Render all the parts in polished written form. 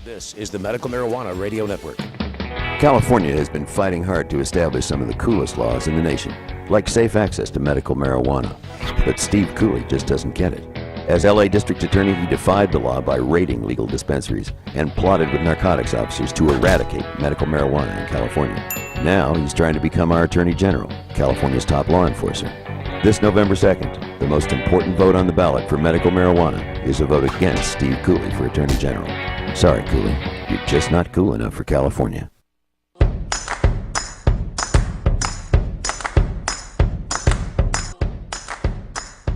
This is the Medical Marijuana Radio Network. California has been fighting hard to establish some of the coolest laws in the nation, like safe access to medical marijuana. But Steve Cooley just doesn't get it. As LA District Attorney, he defied the law by raiding legal dispensaries and plotted with narcotics officers to eradicate medical marijuana in California. Now he's trying to become our Attorney General, California's top law enforcer. This November 2nd, the most important vote on the ballot for medical marijuana is a vote against Steve Cooley for Attorney General. Sorry, Cooley, you're just not cool enough for California.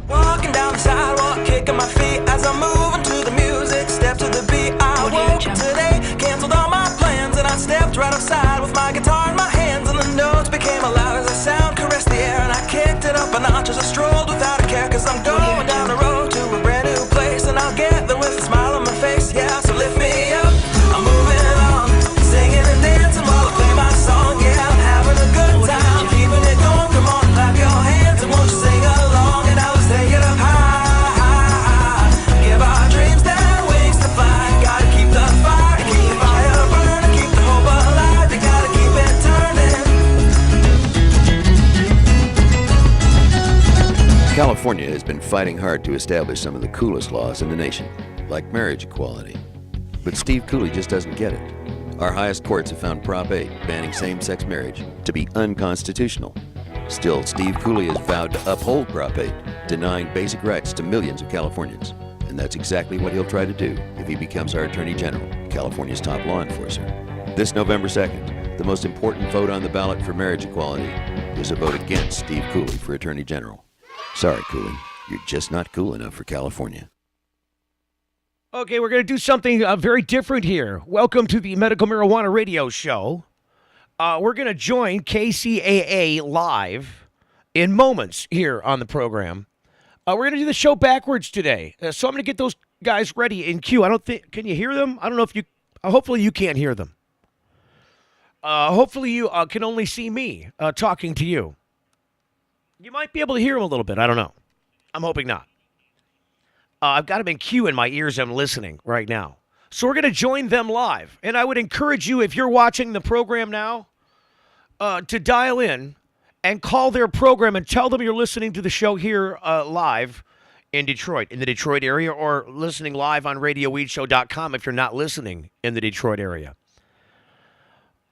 Walking down the sidewalk, kicking my feet as I'm moving to the music. Step to the beat, I woke up today, canceled all my plans, and I stepped right outside with my guitar in my hands, and the notes became loud as the sound caressed the air, and I kicked it up a notch as I strolled without a care, cause I'm going down the road to a brand new place, and I'll get there with a smile on my face, yeah, so lift me up. I'm moving on, singing and dancing while I play my song, yeah, I'm having a good time, keeping it going, come on, clap your hands, and won't you sing along, and now let's take it up high, give our dreams their wings to fly, gotta keep the fire, keep the fire burning, keep the hope alive, you gotta keep it turning. California has been fighting hard to establish some of the coolest laws in the nation, like marriage equality. But Steve Cooley just doesn't get it. Our highest courts have found Prop 8, banning same-sex marriage, to be unconstitutional. Still, Steve Cooley has vowed to uphold Prop 8, denying basic rights to millions of Californians. And that's exactly what he'll try to do if he becomes our Attorney General, California's top law enforcer. This November 2nd, the most important vote on the ballot for marriage equality is a vote against Steve Cooley for Attorney General. Sorry, Cooley, you're just not cool enough for California. Okay, we're going to do something very different here. Welcome to the Medical Marijuana Radio Show. We're going to join KCAA live in moments here on the program. We're going to do the show backwards today. So I'm going to get those guys ready in queue. Can you hear them? I don't know if you, hopefully you can't hear them. Hopefully you can only see me talking to you. You might be able to hear them a little bit. I don't know. I'm hoping not. I've got them in queue in my ears. I'm listening right now. So we're going to join them live. And I would encourage you, if you're watching the program now, to dial in and call their program and tell them you're listening to the show here live in Detroit, in the Detroit area, or listening live on RadioWeedShow.com if you're not listening in the Detroit area.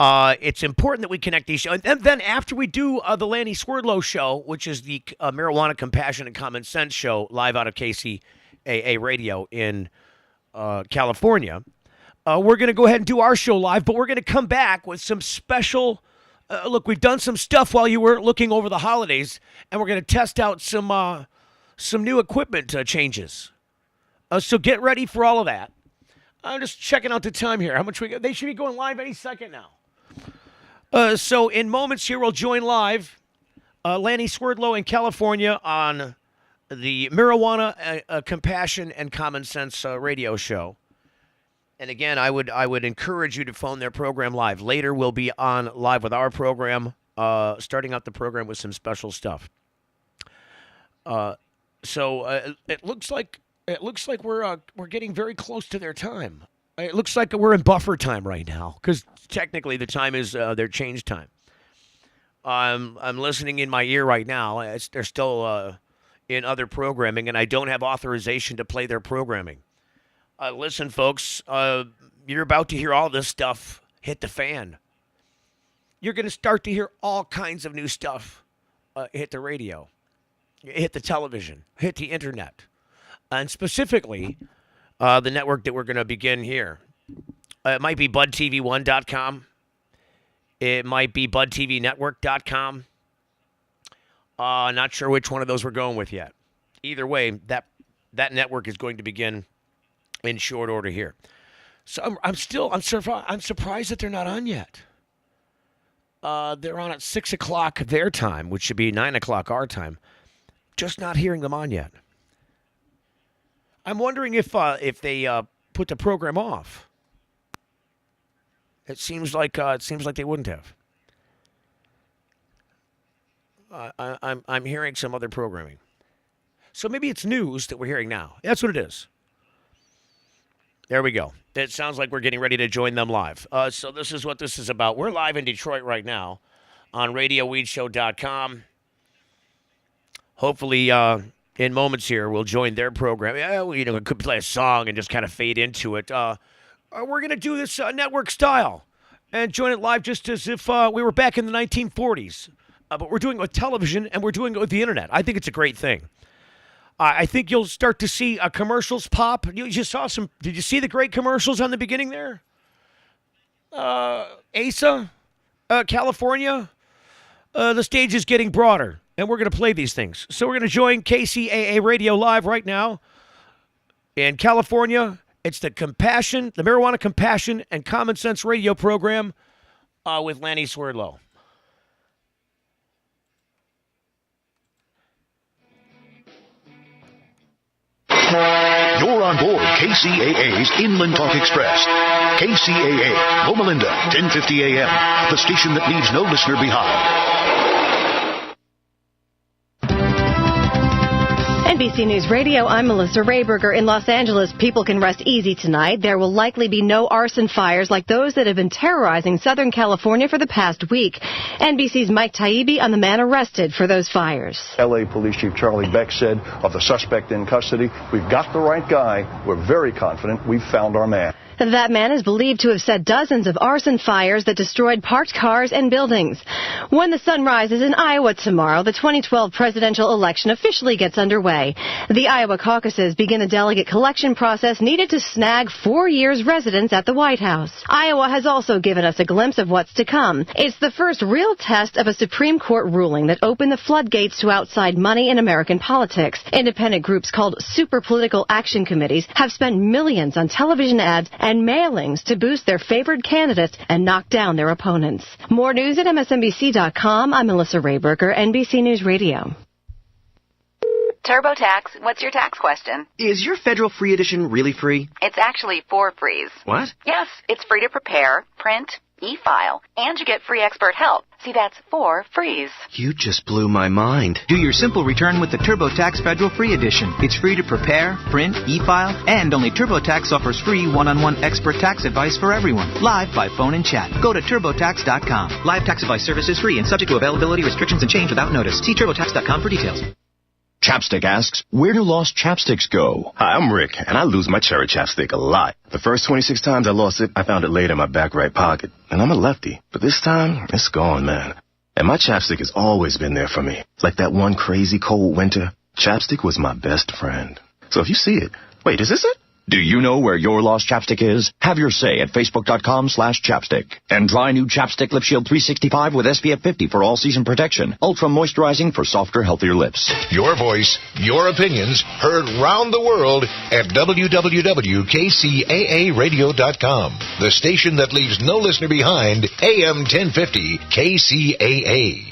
It's important that we connect these shows. And then after we do the Lanny Swerdlow show, which is the Marijuana Compassion and Common Sense show live out of KCAA Radio in California, we're going to go ahead and do our show live, but we're going to come back with some special, look, we've done some stuff while you were looking over the holidays, and we're going to test out some new equipment changes. So get ready for all of that. I'm just checking out the time here. How much we got? They should be going live any second now. So in moments here, we'll join live Lanny Swerdlow in California on the Marijuana Compassion and Common Sense radio show. And again, I would encourage you to phone their program live. Later, we'll be on live with our program, starting out the program with some special stuff. So it looks like we're getting very close to their time. It looks like we're in buffer time right now because technically the time is their change time. I'm listening in my ear right now. They're still in other programming, and I don't have authorization to play their programming. Listen, folks, you're about to hear all this stuff hit the fan. You're going to start to hear all kinds of new stuff hit the radio, hit the television, hit the internet. And specifically, the network that we're going to begin here. It might be BudTV1.com. It might be BudTVNetwork.com. Not sure which one of those we're going with yet. Either way, that network is going to begin in short order here. So I'm surprised that they're not on yet. They're on at 6 o'clock their time, which should be 9 o'clock our time. Just not hearing them on yet. I'm wondering if they put the program off. It seems like they wouldn't have. I'm hearing some other programming, so maybe it's news that we're hearing now. That's what it is. There we go. It sounds like we're getting ready to join them live. So this is what this is about. We're live in Detroit right now on RadioWeedShow.com. Hopefully, in moments here, we'll join their program. Yeah, we could play a song and just kind of fade into it. We're going to do this network style and join it live just as if we were back in the 1940s. But we're doing it with television and we're doing it with the internet. I think it's a great thing. I think you'll start to see commercials pop. You just saw some. Did you see the great commercials on the beginning there? ASA, California. The stage is getting broader, and we're going to play these things. So we're going to join KCAA Radio Live right now in California. It's the Marijuana Compassion and Common Sense Radio program with Lanny Swerdlow. You're on board KCAA's Inland Talk Express. KCAA, Loma Linda, 1050 AM, the station that leaves no listener behind. NBC News Radio, I'm Melissa Rayberger. In Los Angeles, people can rest easy tonight. There will likely be no arson fires like those that have been terrorizing Southern California for the past week. NBC's Mike Taibbi on the man arrested for those fires. L.A. Police Chief Charlie Beck said of the suspect in custody, "We've got the right guy. We're very confident we've found our man." That man is believed to have set dozens of arson fires that destroyed parked cars and buildings. When the sun rises in Iowa tomorrow, the 2012 presidential election officially gets underway. The Iowa caucuses begin the delegate collection process needed to snag 4 years' residence at the White House. Iowa has also given us a glimpse of what's to come. It's the first real test of a Supreme Court ruling that opened the floodgates to outside money in American politics. Independent groups called super political action committees have spent millions on television ads and mailings to boost their favored candidates and knock down their opponents. More news at MSNBC.com. I'm Melissa Rayberger, NBC News Radio. TurboTax, what's your tax question? Is your federal free edition really free? It's actually 4 frees. What? Yes, it's free to prepare, print, e-file, and you get free expert help. See, that's 4 frees. You just blew my mind. Do your simple return with the TurboTax Federal Free Edition. It's free to prepare, print, e-file, and only TurboTax offers free one-on-one expert tax advice for everyone, live by phone and chat. Go to TurboTax.com. Live tax advice service is free and subject to availability, restrictions, and change without notice. See TurboTax.com for details. Chapstick asks, where do lost chapsticks go? Hi, I'm Rick, and I lose my cherry chapstick a lot. The first 26 times I lost it, I found it laid in my back right pocket. And I'm a lefty. But this time, it's gone, man. And my chapstick has always been there for me. Like that one crazy cold winter, chapstick was my best friend. So if you see it, wait, is this it? Do you know where your lost chapstick is? Have your say at Facebook.com/chapstick. And try new Chapstick Lip Shield 365 with SPF 50 for all-season protection. Ultra moisturizing for softer, healthier lips. Your voice, your opinions, heard round the world at www.kcaaradio.com. The station that leaves no listener behind, AM 1050 KCAA.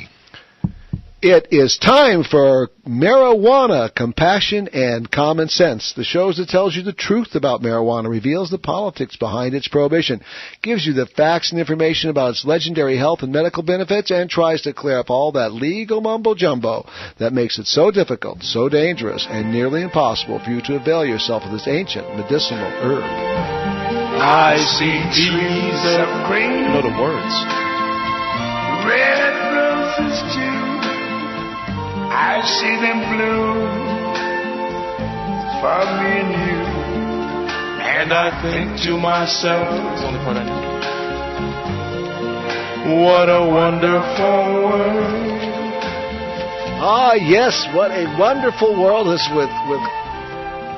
It is time for Marijuana, Compassion, and Common Sense. The show that tells you the truth about marijuana, reveals the politics behind its prohibition, gives you the facts and information about its legendary health and medical benefits, and tries to clear up all that legal mumbo-jumbo that makes it so difficult, so dangerous, and nearly impossible for you to avail yourself of this ancient medicinal herb. I see trees of green. Know the words. Red roses too. I see them bloom for me and you, and I think to myself, it's the only part I know. What a wonderful world. Ah, yes, what a wonderful world. This with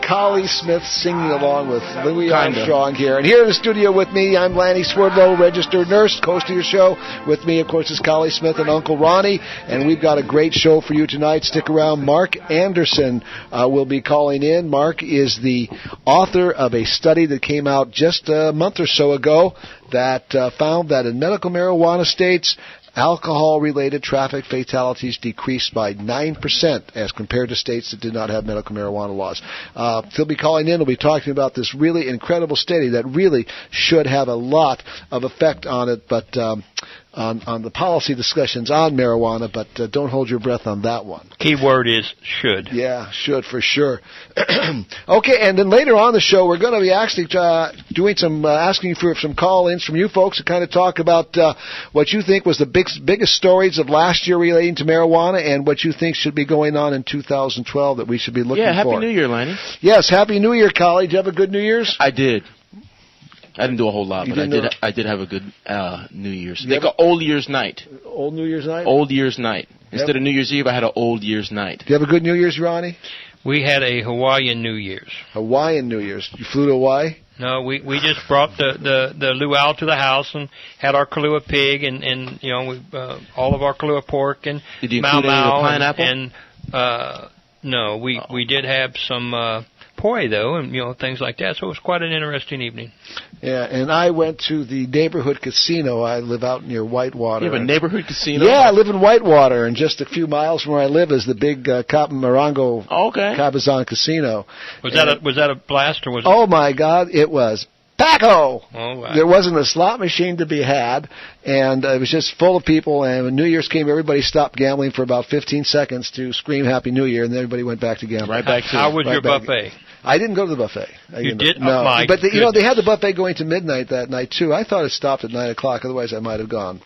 Collie Smith singing along with Louis Armstrong here. And here in the studio with me, I'm Lanny Swerdlow, registered nurse, host of your show. With me, of course, is Collie Smith and Uncle Ronnie. And we've got a great show for you tonight. Stick around. Mark Anderson will be calling in. Mark is the author of a study that came out just a month or so ago that found that in medical marijuana states, alcohol-related traffic fatalities decreased by 9% as compared to states that did not have medical marijuana laws. He'll be calling in. He'll be talking about this really incredible study that really should have a lot of effect on it. But on the policy discussions on marijuana, but don't hold your breath on that one. Key word is should. Yeah, should for sure. Okay, and then later on the show, we're going to be actually doing some asking for some call-ins from you folks to kind of talk about what you think was the biggest stories of last year relating to marijuana and what you think should be going on in 2012 that we should be looking for. Yeah, Happy New Year, Lanny. Yes, Happy New Year, Collie. Did you have a good New Year's? I did. I didn't do a whole lot, but I did have a good New Year's. Like an old Year's night. Old New Year's night? Old Year's night. Instead of New Year's Eve, I had an old Year's night. Do you have a good New Year's, Ronnie? We had a Hawaiian New Year's. Hawaiian New Year's. You flew to Hawaii? No, we just brought the luau to the house and had our Kahlua pig and all of our Kahlua pork and did you include any of the pineapple? And no, we did have some poi though, and things like that. So it was quite an interesting evening. Yeah, and I went to the neighborhood casino. I live out near Whitewater. You have a neighborhood casino? Yeah, I live in Whitewater, and just a few miles from where I live is the big Marango Cabazon Casino. Was that a blast or was it? Oh my God, it was. Paco! Oh, wow. There wasn't a slot machine to be had, and it was just full of people, and when New Year's came, everybody stopped gambling for about 15 seconds to scream Happy New Year, and then everybody went back to gambling. Right back to How was your buffet? I didn't go to the buffet. You did? No. Oh, my but they had the goodness. buffet going to midnight that night, too. I thought it stopped at 9 o'clock. Otherwise, I might have gone.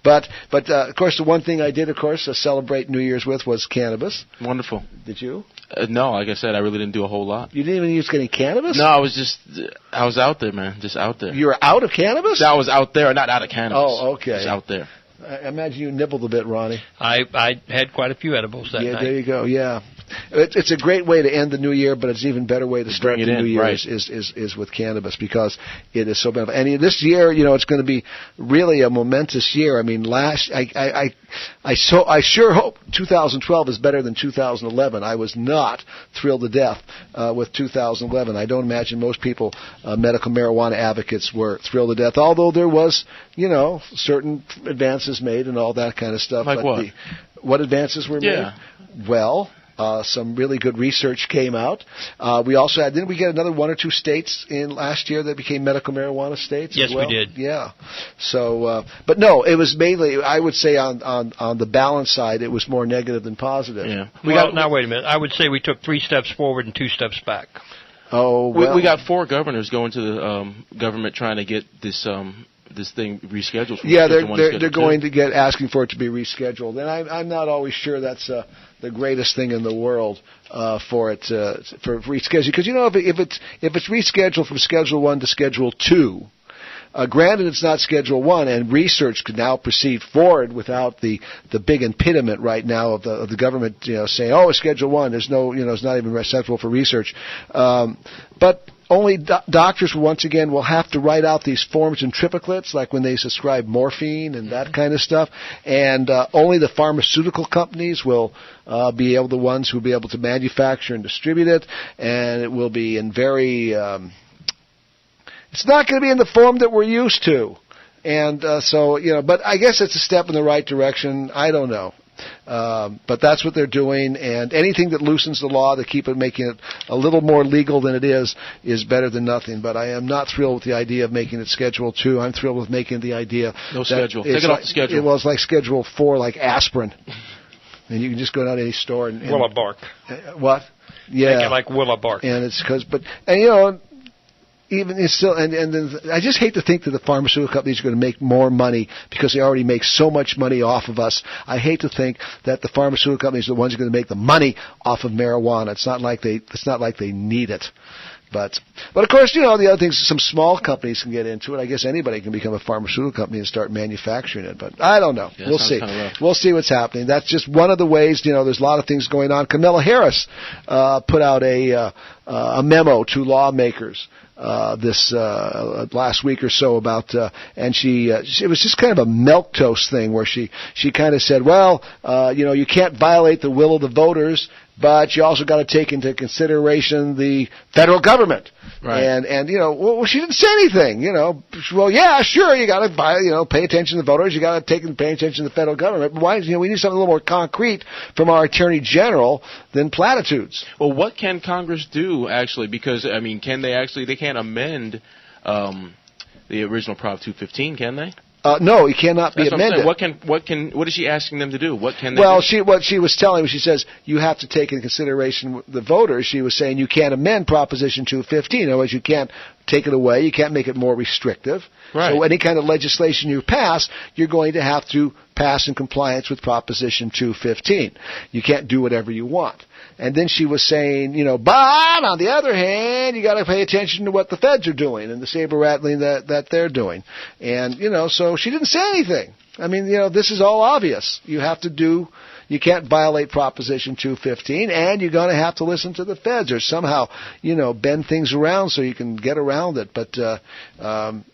But of course, the one thing I did, of course, celebrate New Year's with was cannabis. Wonderful. Did you? No, like I said, I really didn't do a whole lot. You didn't even use any cannabis? No, I was out there, man. Just out there. You were out of cannabis? No, I was out there, not out of cannabis. Oh, okay. Just out there. I imagine you nibbled a bit, Ronnie. I had quite a few edibles that night. Yeah, there you go. Yeah, it's a great way to end the new year, but it's an even better way to start the new year is with cannabis because it is so beneficial. And this year, it's going to be really a momentous year. I mean, I sure hope 2012 is better than 2011. I was not thrilled to death with 2011. I don't imagine most people, medical marijuana advocates, were thrilled to death. Although there was, certain advances made and all that kind of stuff. Like what? What advances were made? Well, some really good research came out. We also had, didn't we get another one or two states in last year that became medical marijuana states? Yes, as well? we did. Yeah. So, but no, it was mainly, I would say on the balance side, it was more negative than positive. Yeah. Now wait a minute. I would say we took 3 steps forward and 2 steps back. Oh, well. We got 4 governors going to the government trying to get this thing rescheduled. Yeah, they're going to get asking for it to be rescheduled, and I'm not always sure that's the greatest thing in the world for it for rescheduling, because if it's rescheduled from Schedule 1 to Schedule 2. Granted, it's not Schedule 1, and research could now proceed forward without the big impediment right now of the government, saying, "Oh, it's Schedule 1. There's no, it's not even acceptable for research." But only doctors, once again, will have to write out these forms in triplicates, like when they prescribe morphine and that kind of stuff. And only the pharmaceutical companies will be the ones who will be able to manufacture and distribute it. And it will be in very... it's not going to be in the form that we're used to. And but I guess it's a step in the right direction. I don't know. But that's what they're doing, and anything that loosens the law to keep it, making it a little more legal than it is better than nothing. But I am not thrilled with the idea of making it Schedule 2. I'm thrilled with making the idea schedule. Take it off the schedule. Well, it's like Schedule 4, like aspirin, and you can just go down to any store and Willow bark. What? Yeah, make it like willow bark. And it's even it's still, and then I just hate to think that the pharmaceutical companies are going to make more money because they already make so much money off of us. I hate to think that the pharmaceutical companies are the ones who are going to make the money off of marijuana. It's not like they need it. But of course, the other things, some small companies can get into it. I guess anybody can become a pharmaceutical company and start manufacturing it. But I don't know. Yeah, we'll see. We'll see what's happening. That's just one of the ways. There's a lot of things going on. Kamala Harris put out a memo to lawmakers this last week or so about, and it was just kind of a milquetoast thing where she kind of said, well, you can't violate the will of the voters, but you also got to take into consideration the federal government. Right. And well, she didn't say anything. Well, yeah, sure, you got to pay attention to the voters. You got to pay attention to the federal government. But why? We need something a little more concrete from our Attorney General than platitudes. Well, what can Congress do actually? Because can they actually? They can't amend the original Prop 215, can they? No, it cannot be That's amended. What is she asking them to do? What can they do? What she was telling me, she says, you have to take into consideration the voters. She was saying you can't amend Proposition 215. In other words, you can't take it away. You can't make it more restrictive. Right. So any kind of legislation you pass, you're going to have to pass in compliance with Proposition 215. You can't do whatever you want. And then she was saying, but on the other hand, you got to pay attention to what the feds are doing and the saber rattling that they're doing. And, so she didn't say anything. I mean, this is all obvious. You can't violate Proposition 215, and you're going to have to listen to the feds or somehow, bend things around so you can get around it. But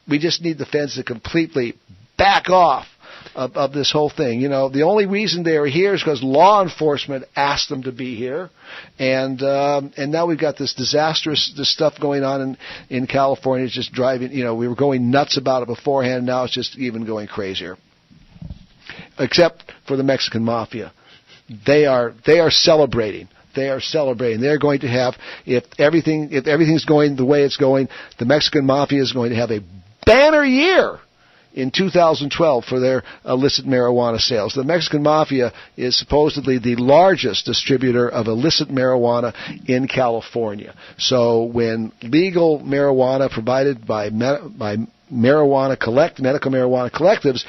we just need the feds to completely back off of this whole thing. The only reason they are here is because law enforcement asked them to be here, and now we've got this stuff going on in California. It's just driving. We were going nuts about it beforehand. Now it's just even going crazier. Except for the Mexican mafia, they are celebrating. They are celebrating. They're going to have, if everything's going the way it's going, the Mexican mafia is going to have a banner year in 2012 for their illicit marijuana sales. The Mexican mafia is supposedly the largest distributor of illicit marijuana in California. So when legal marijuana provided by medical marijuana collectives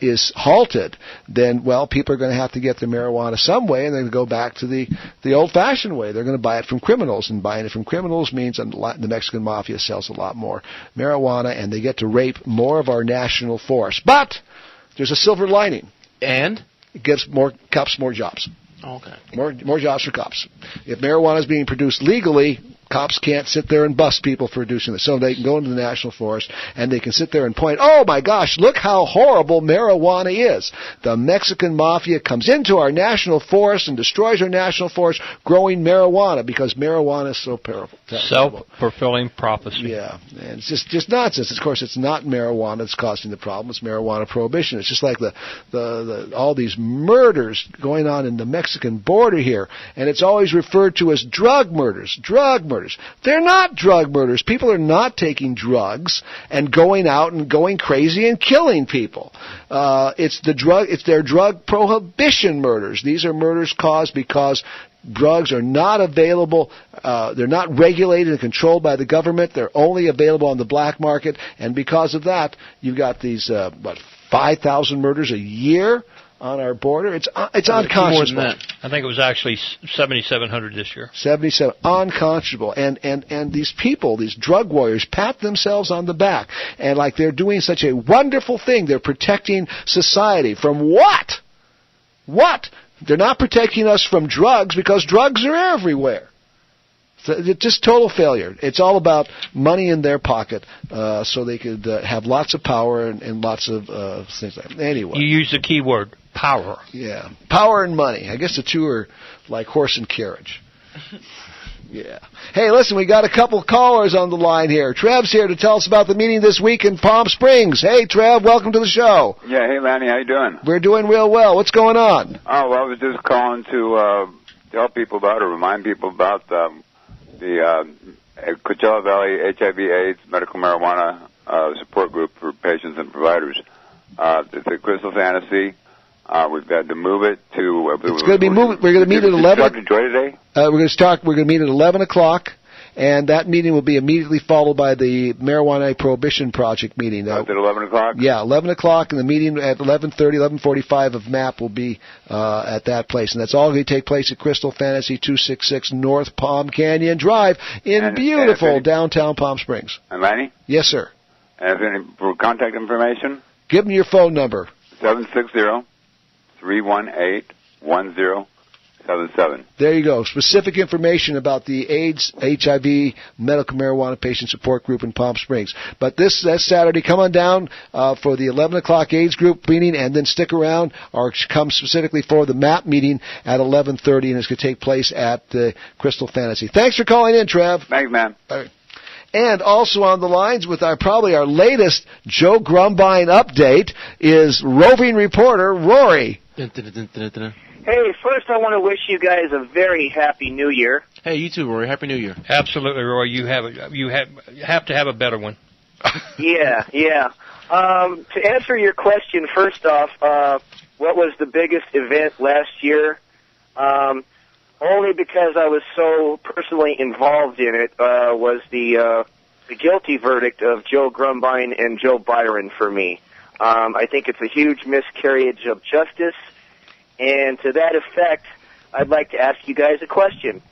is halted, then people are going to have to get their marijuana some way, and they're going to go back to the old-fashioned way. They're going to buy it from criminals, and buying it from criminals means the Mexican mafia sells a lot more marijuana, and they get to rape more of our national forest. But there's a silver lining, and it gives more cops more jobs. Okay, more jobs for cops. If marijuana is being produced legally, cops can't sit there and bust people for producing it. So they can go into the national forest and they can sit there and point, oh my gosh, look how horrible marijuana is. The Mexican mafia comes into our national forest and destroys our national forest growing marijuana because marijuana is so powerful. Self-fulfilling prophecy. Yeah, and it's just nonsense. Of course, it's not marijuana that's causing the problem. It's marijuana prohibition. It's just like the all these murders going on in the Mexican border here, and it's always referred to as drug murders. They're not drug murders. People are not taking drugs and going out and going crazy and killing people. It's their drug prohibition murders. These are murders caused because drugs are not available. They're not regulated and controlled by the government. They're only available on the black market, and because of that, you've got these 5,000 murders a year on our border. It's unconscionable. I think it was actually 7,700 this year. 77, unconscionable. And these people, these drug warriors, pat themselves on the back and like they're doing such a wonderful thing. They're protecting society from what? What? They're not protecting us from drugs because drugs are everywhere. So it's just total failure. It's all about money in their pocket, so they could have lots of power and lots of things like that. Anyway. You use the key word, power. Yeah. Power and money. I guess the two are like horse and carriage. Yeah. Hey, listen, we got a couple callers on the line here. Trev's here to tell us about the meeting this week in Palm Springs. Hey, Trev, welcome to the show. Yeah, hey, Lanny, how you doing? We're doing real well. What's going on? Oh, well, I was just calling to tell people about or remind people about the Coachella Valley HIV/AIDS medical marijuana support group for patients and providers. It's a Crystal Fantasy. We've got to move it to. It's going to be moved. We're going to meet at 11. Enjoy today. We're going to meet at 11 o'clock, and that meeting will be immediately followed by the Marijuana Prohibition Project meeting. At 11 o'clock. Yeah, 11 o'clock, and the meeting at 11:30, 11:45 of MAP will be at that place, and that's all going to take place at Crystal Fantasy 266 North Palm Canyon Drive in beautiful downtown Palm Springs. And Lanny? Yes, sir. And for contact information? Give them your phone number. 760-318-1077. There you go. Specific information about the AIDS, HIV, medical marijuana patient support group in Palm Springs. But this Saturday, come on down for the 11 o'clock AIDS group meeting, and then stick around or come specifically for the MAP meeting at 11:30, and it's going to take place at Crystal Fantasy. Thanks for calling in, Trev. Thanks, man. All right. And also on the lines with probably our latest Joe Grumbine update is roving reporter Rory. Hey, first I want to wish you guys a very happy New Year. Hey, you too, Rory. Happy New Year. Absolutely, Rory. You have to have a better one. Yeah. To answer your question, first off, what was the biggest event last year? Only because I was so personally involved in it, was the guilty verdict of Joe Grumbine and Joe Byron for me. I think it's a huge miscarriage of justice, and to that effect, I'd like to ask you guys a question.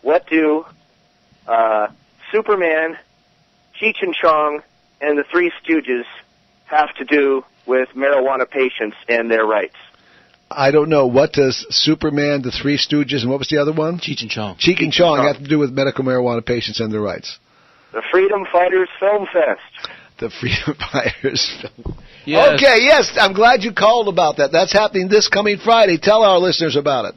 What do Superman, Cheech and Chong, and the Three Stooges have to do with marijuana patients and their rights? I don't know. What does Superman, the Three Stooges, and what was the other one? Cheech and Chong. Cheech and Chong have to do with medical marijuana patients and their rights. The Freedom Fighters Film Fest. The Freedom Fighters Film. Yes. Okay, yes, I'm glad you called about that. That's happening this coming Friday. Tell our listeners about it.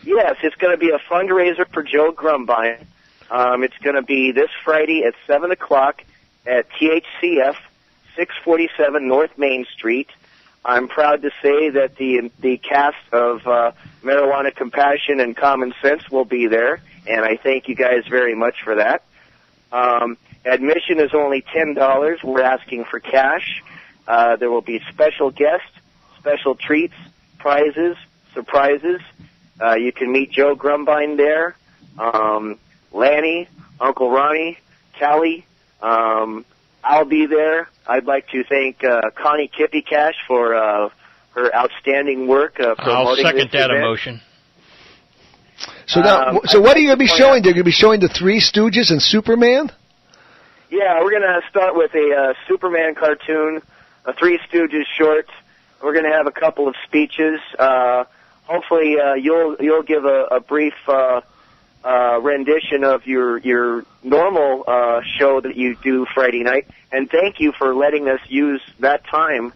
Yes, it's going to be a fundraiser for Joe Grumbine. It's going to be this Friday at 7 o'clock at THCF, 647 North Main Street. I'm proud to say that the cast of Marijuana Compassion and Common Sense will be there, and I thank you guys very much for that. Admission is only $10. We're asking for cash. There will be special guests, special treats, prizes, surprises. You can meet Joe Grumbine there, Lanny, Uncle Ronnie, Callie. I'll be there. I'd like to thank Connie Kippy Cash for her outstanding work promoting I'll second this that event. emotion. So now, what are you going to be showing? They're going to be showing the Three Stooges and Superman? Yeah, we're going to start with a Superman cartoon, a Three Stooges short. We're going to have a couple of speeches. Hopefully, you'll give a brief rendition of your normal show that you do Friday night. And thank you for letting us use that time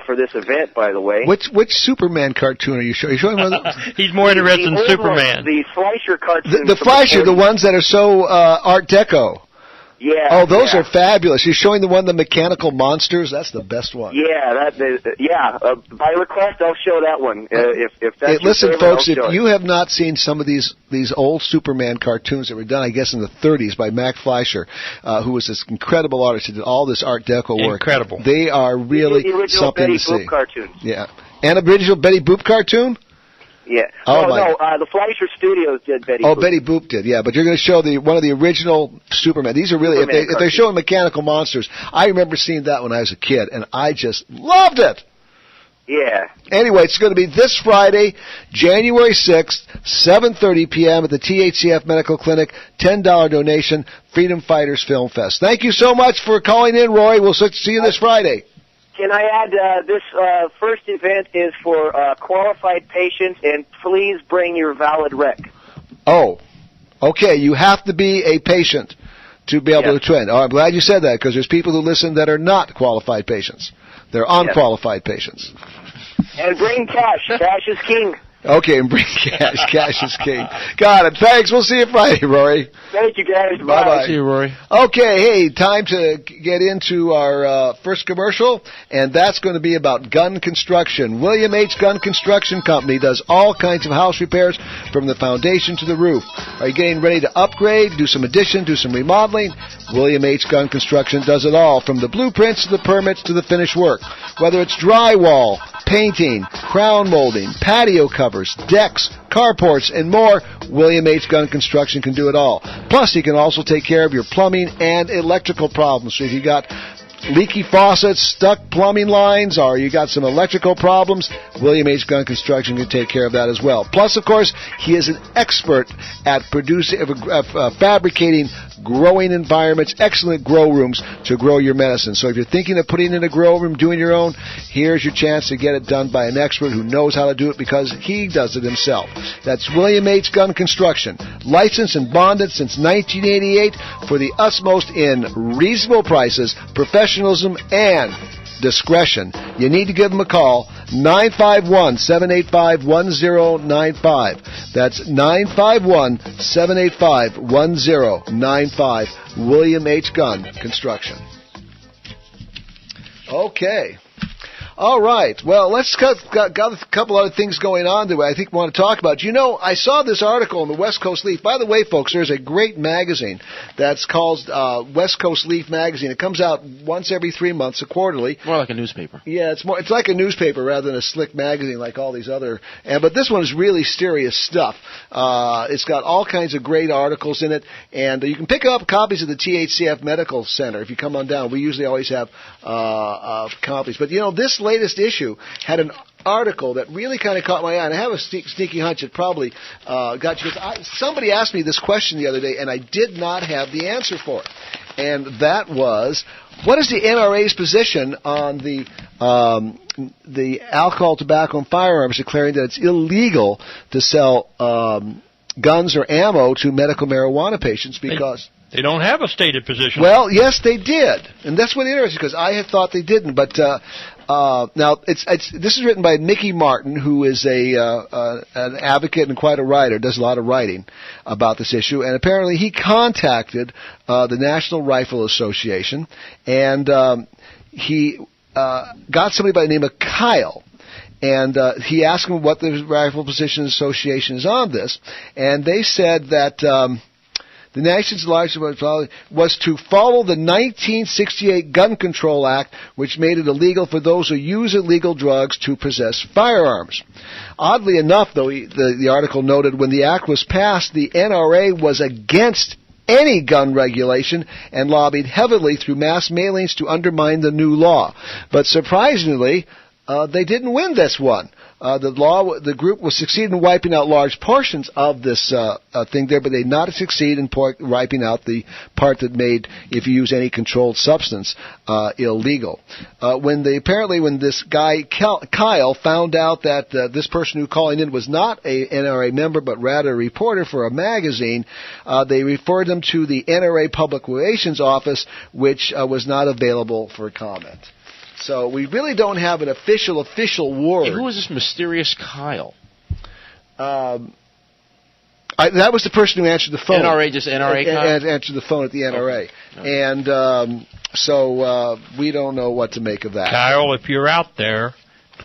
for this event, by the way. Which Superman cartoon are you showing? Are you showing one of the, He's more interested in original, Superman. The Fleischer cartoon. the Fleischer, the ones that are so Art Deco. Yeah. Oh, those yeah. are fabulous. You're showing the one, the mechanical monsters. That's the best one. Yeah, by request, I'll show that one. If that's your listen, favorite, folks, I'll show if you have not seen some of these old Superman cartoons that were done, I guess in the 30s by Mac Fleischer, who was this incredible artist who did all this Art Deco work. Incredible. They are really the original something Betty to Boop see. cartoons. Yeah, and original Betty Boop cartoon. Yeah. Oh, the Fleischer Studios did Betty Boop. Oh, Betty Boop did, yeah. But you're going to show one of the original Superman. These are really, if they're showing mechanical monsters, I remember seeing that when I was a kid, and I just loved it. Yeah. Anyway, it's going to be this Friday, January 6th, 7:30 p.m. at the THCF Medical Clinic. $10 donation, Freedom Fighters Film Fest. Thank you so much for calling in, Roy. We'll see you this Friday. Can I add, this first event is for qualified patients, and please bring your valid rec. Oh, okay. You have to be a patient to be able to attend. Oh, I'm glad you said that, because there's people who listen that are not qualified patients. They're unqualified patients. And bring cash. Cash is king. Okay, and bring cash. Cash is king. Got it. Thanks. We'll see you Friday, Rory. Thank you, guys. Bye-bye. See you, Rory. Okay, hey, time to get into our first commercial, and that's going to be about gun construction. William H. Gun Construction Company does all kinds of house repairs from the foundation to the roof. Are you getting ready to upgrade, do some addition, do some remodeling? William H. Gun Construction does it all, from the blueprints to the permits to the finished work. Whether it's drywall, painting, crown molding, patio covers, decks, carports, and more, William H. Gun Construction can do it all. Plus, he can also take care of your plumbing and electrical problems. So if you got leaky faucets, stuck plumbing lines, or you got some electrical problems, William H. Gun Construction can take care of that as well. Plus, of course, he is an expert at fabricating growing environments, excellent grow rooms to grow your medicine. So if you're thinking of putting in a grow room, doing your own, here's your chance to get it done by an expert who knows how to do it because he does it himself. That's William H. Gun Construction, licensed and bonded since 1988 for the utmost in reasonable prices, professionalism, and discretion. You need to give them a call, 951-785-1095. That's 951-785-1095. William H. Gun Construction. Okay. All right. Well, let's got a couple other things going on that I think we want to talk about. You know, I saw this article in the West Coast Leaf. By the way, folks, there's a great magazine that's called West Coast Leaf magazine. It comes out once every 3 months, a quarterly. More like a newspaper. Yeah, it's like a newspaper rather than a slick magazine like all these other. But this one is really serious stuff. It's got all kinds of great articles in it, and you can pick up copies of the THCF Medical Center if you come on down. We usually always have copies. But, you know, this latest issue had an article that really kind of caught my eye, and I have a sneaky hunch it probably got you. Somebody asked me this question the other day, and I did not have the answer for it. And that was, what is the NRA's position on the alcohol, tobacco, and firearms declaring that it's illegal to sell guns or ammo to medical marijuana patients because... They don't have a stated position. Well, yes, they did, and that's what interesting because I had thought they didn't. But now this is written by Mickey Martin, who is an advocate and quite a writer, does a lot of writing about this issue, and apparently he contacted the National Rifle Association, and he got somebody by the name of Kyle. And he asked him what the Rifle Position Association is on this, and they said that the nation's largest was to follow the 1968 Gun Control Act, which made it illegal for those who use illegal drugs to possess firearms. Oddly enough, though, the article noted when the act was passed, the NRA was against any gun regulation and lobbied heavily through mass mailings to undermine the new law. But surprisingly, they didn't win this one. The group was succeed in wiping out large portions of this thing there, but they did not succeed in wiping out the part that made, if you use any controlled substance, illegal. When this guy Kyle found out that this person who calling in was not a NRA member, but rather a reporter for a magazine, they referred them to the NRA Public Relations Office, which was not available for comment. So we really don't have an official word. Hey, who is this mysterious Kyle? That was the person who answered the phone. NRA Kyle? Answered the phone at the NRA. Okay. And so we don't know what to make of that. Kyle, if you're out there,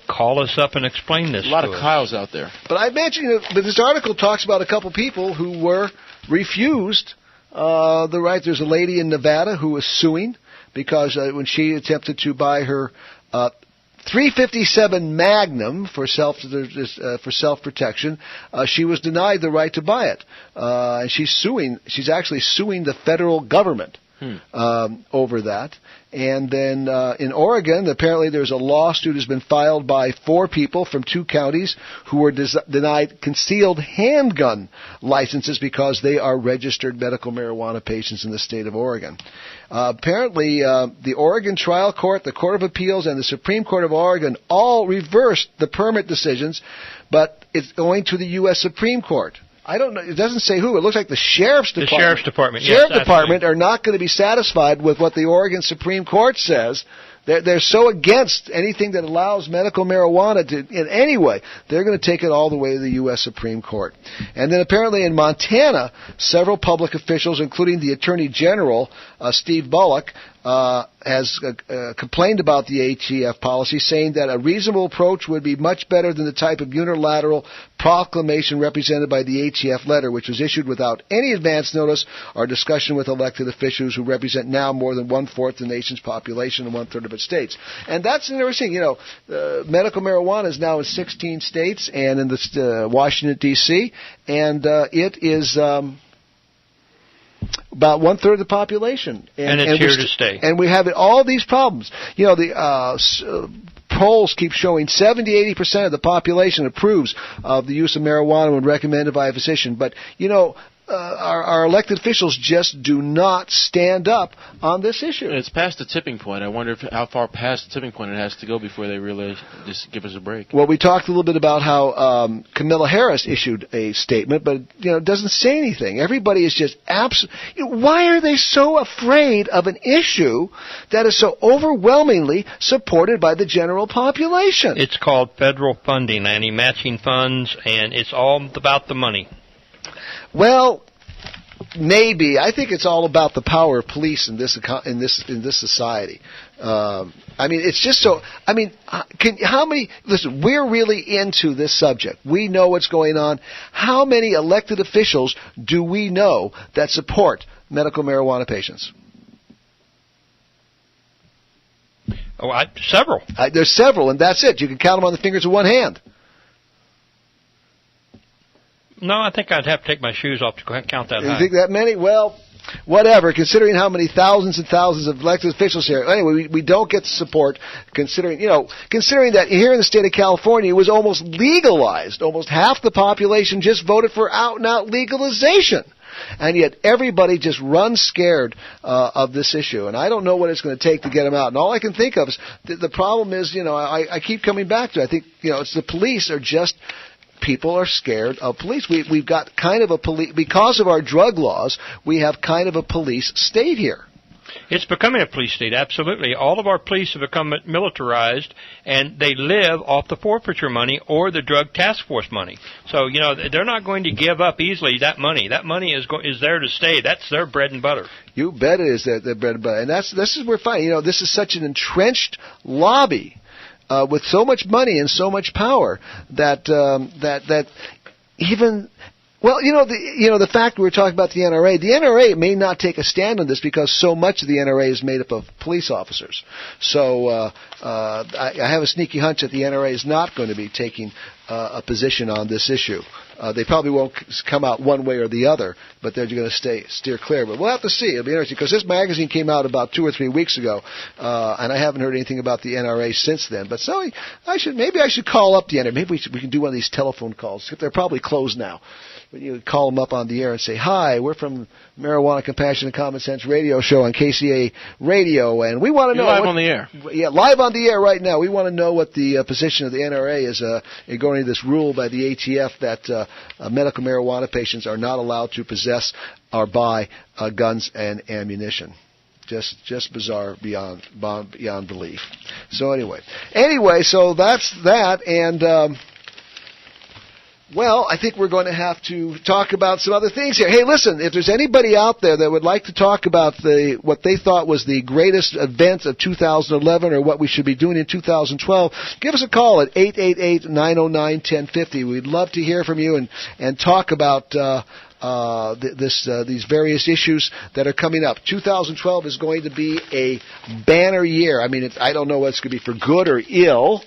call us up and explain this. A lot of Kyles out there. But I imagine but this article talks about a couple people who were refused the right. There's a lady in Nevada who was suing because when she attempted to buy her .357 Magnum for self-protection, she was denied the right to buy it. And she's actually suing the federal government over that. And then in Oregon, apparently there's a lawsuit has been filed by 4 people from 2 counties who were denied concealed handgun licenses because they are registered medical marijuana patients in the state of Oregon. Apparently, the Oregon Trial Court, the Court of Appeals, and the Supreme Court of Oregon all reversed the permit decisions, but it's going to the U.S. Supreme Court. I don't know. It doesn't say who. It looks like the Sheriff's Department. The Sheriff's Department, yes. Sheriff's Department are not going to be satisfied with what the Oregon Supreme Court says. They're so against anything that allows medical marijuana in any way. They're going to take it all the way to the U.S. Supreme Court. And then apparently in Montana, several public officials, including the Attorney General, Steve Bullock, has complained about the ATF policy, saying that a reasonable approach would be much better than the type of unilateral proclamation represented by the ATF letter, which was issued without any advance notice or discussion with elected officials who represent now more than 1/4 the nation's population and 1/3 of its states. And that's interesting. You know, medical marijuana is now in 16 states and in Washington, D.C., and it is... about 1/3 of the population, and it's here to stay. And we have all these problems. You know, the polls keep showing 70-80% of the population approves of the use of marijuana when recommended by a physician. But you know, our elected officials just do not stand up on this issue. And it's past the tipping point. I wonder how far past the tipping point it has to go before they really just give us a break. Well, we talked a little bit about how Kamala Harris issued a statement, but it doesn't say anything. Everybody is just why are they so afraid of an issue that is so overwhelmingly supported by the general population? It's called federal funding, Annie, matching funds, and it's all about the money. Well, maybe. I think it's all about the power of police in this society. It's just so. How many? Listen, we're really into this subject. We know what's going on. How many elected officials do we know that support medical marijuana patients? Several. There's several, and that's it. You can count them on the fingers of one hand. No, I think I'd have to take my shoes off to count that high. You think that many? Well, whatever. Considering how many thousands and thousands of elected officials here. Anyway, we don't get the support. Considering that here in the state of California, it was almost legalized. Almost half the population just voted for out-and-out legalization. And yet everybody just runs scared of this issue. And I don't know what it's going to take to get them out. And all I can think of is the problem is, I keep coming back to it. I think, it's the police are just... People are scared of police. We've got kind of a police, because of our drug laws, we have kind of a police state here. It's becoming a police state, absolutely. All of our police have become militarized, and they live off the forfeiture money or the drug task force money. So, they're not going to give up easily that money. That money is there to stay. That's their bread and butter. You bet it is their bread and butter. And this is we're finding. This is such an entrenched lobby. With so much money and so much power that even the fact we were talking about the NRA may not take a stand on this because so much of the NRA is made up of police officers. So I have a sneaky hunch that the NRA is not going to be taking a position on this issue. They probably won't come out one way or the other, but they're going to steer clear. But we'll have to see. It'll be interesting because this magazine came out about 2 or 3 weeks ago, and I haven't heard anything about the NRA since then. But so maybe I should call up the NRA. Maybe we can do one of these telephone calls. They're probably closed now. But you call them up on the air and say, "Hi, we're from Marijuana Compassion and Common Sense Radio Show on KCA Radio, and we want to know." You're live on the air. Yeah, live on the air right now. We want to know what the position of the NRA is regarding this rule by the ATF that medical marijuana patients are not allowed to possess or buy guns and ammunition. Just bizarre beyond belief. So anyway, so that's that, and. Well, I think we're going to have to talk about some other things here. Hey, listen, if there's anybody out there that would like to talk about what they thought was the greatest event of 2011 or what we should be doing in 2012, give us a call at 888-909-1050. We'd love to hear from you and talk about these various issues that are coming up. 2012 is going to be a banner year. I don't know what it's going to be for good or ill,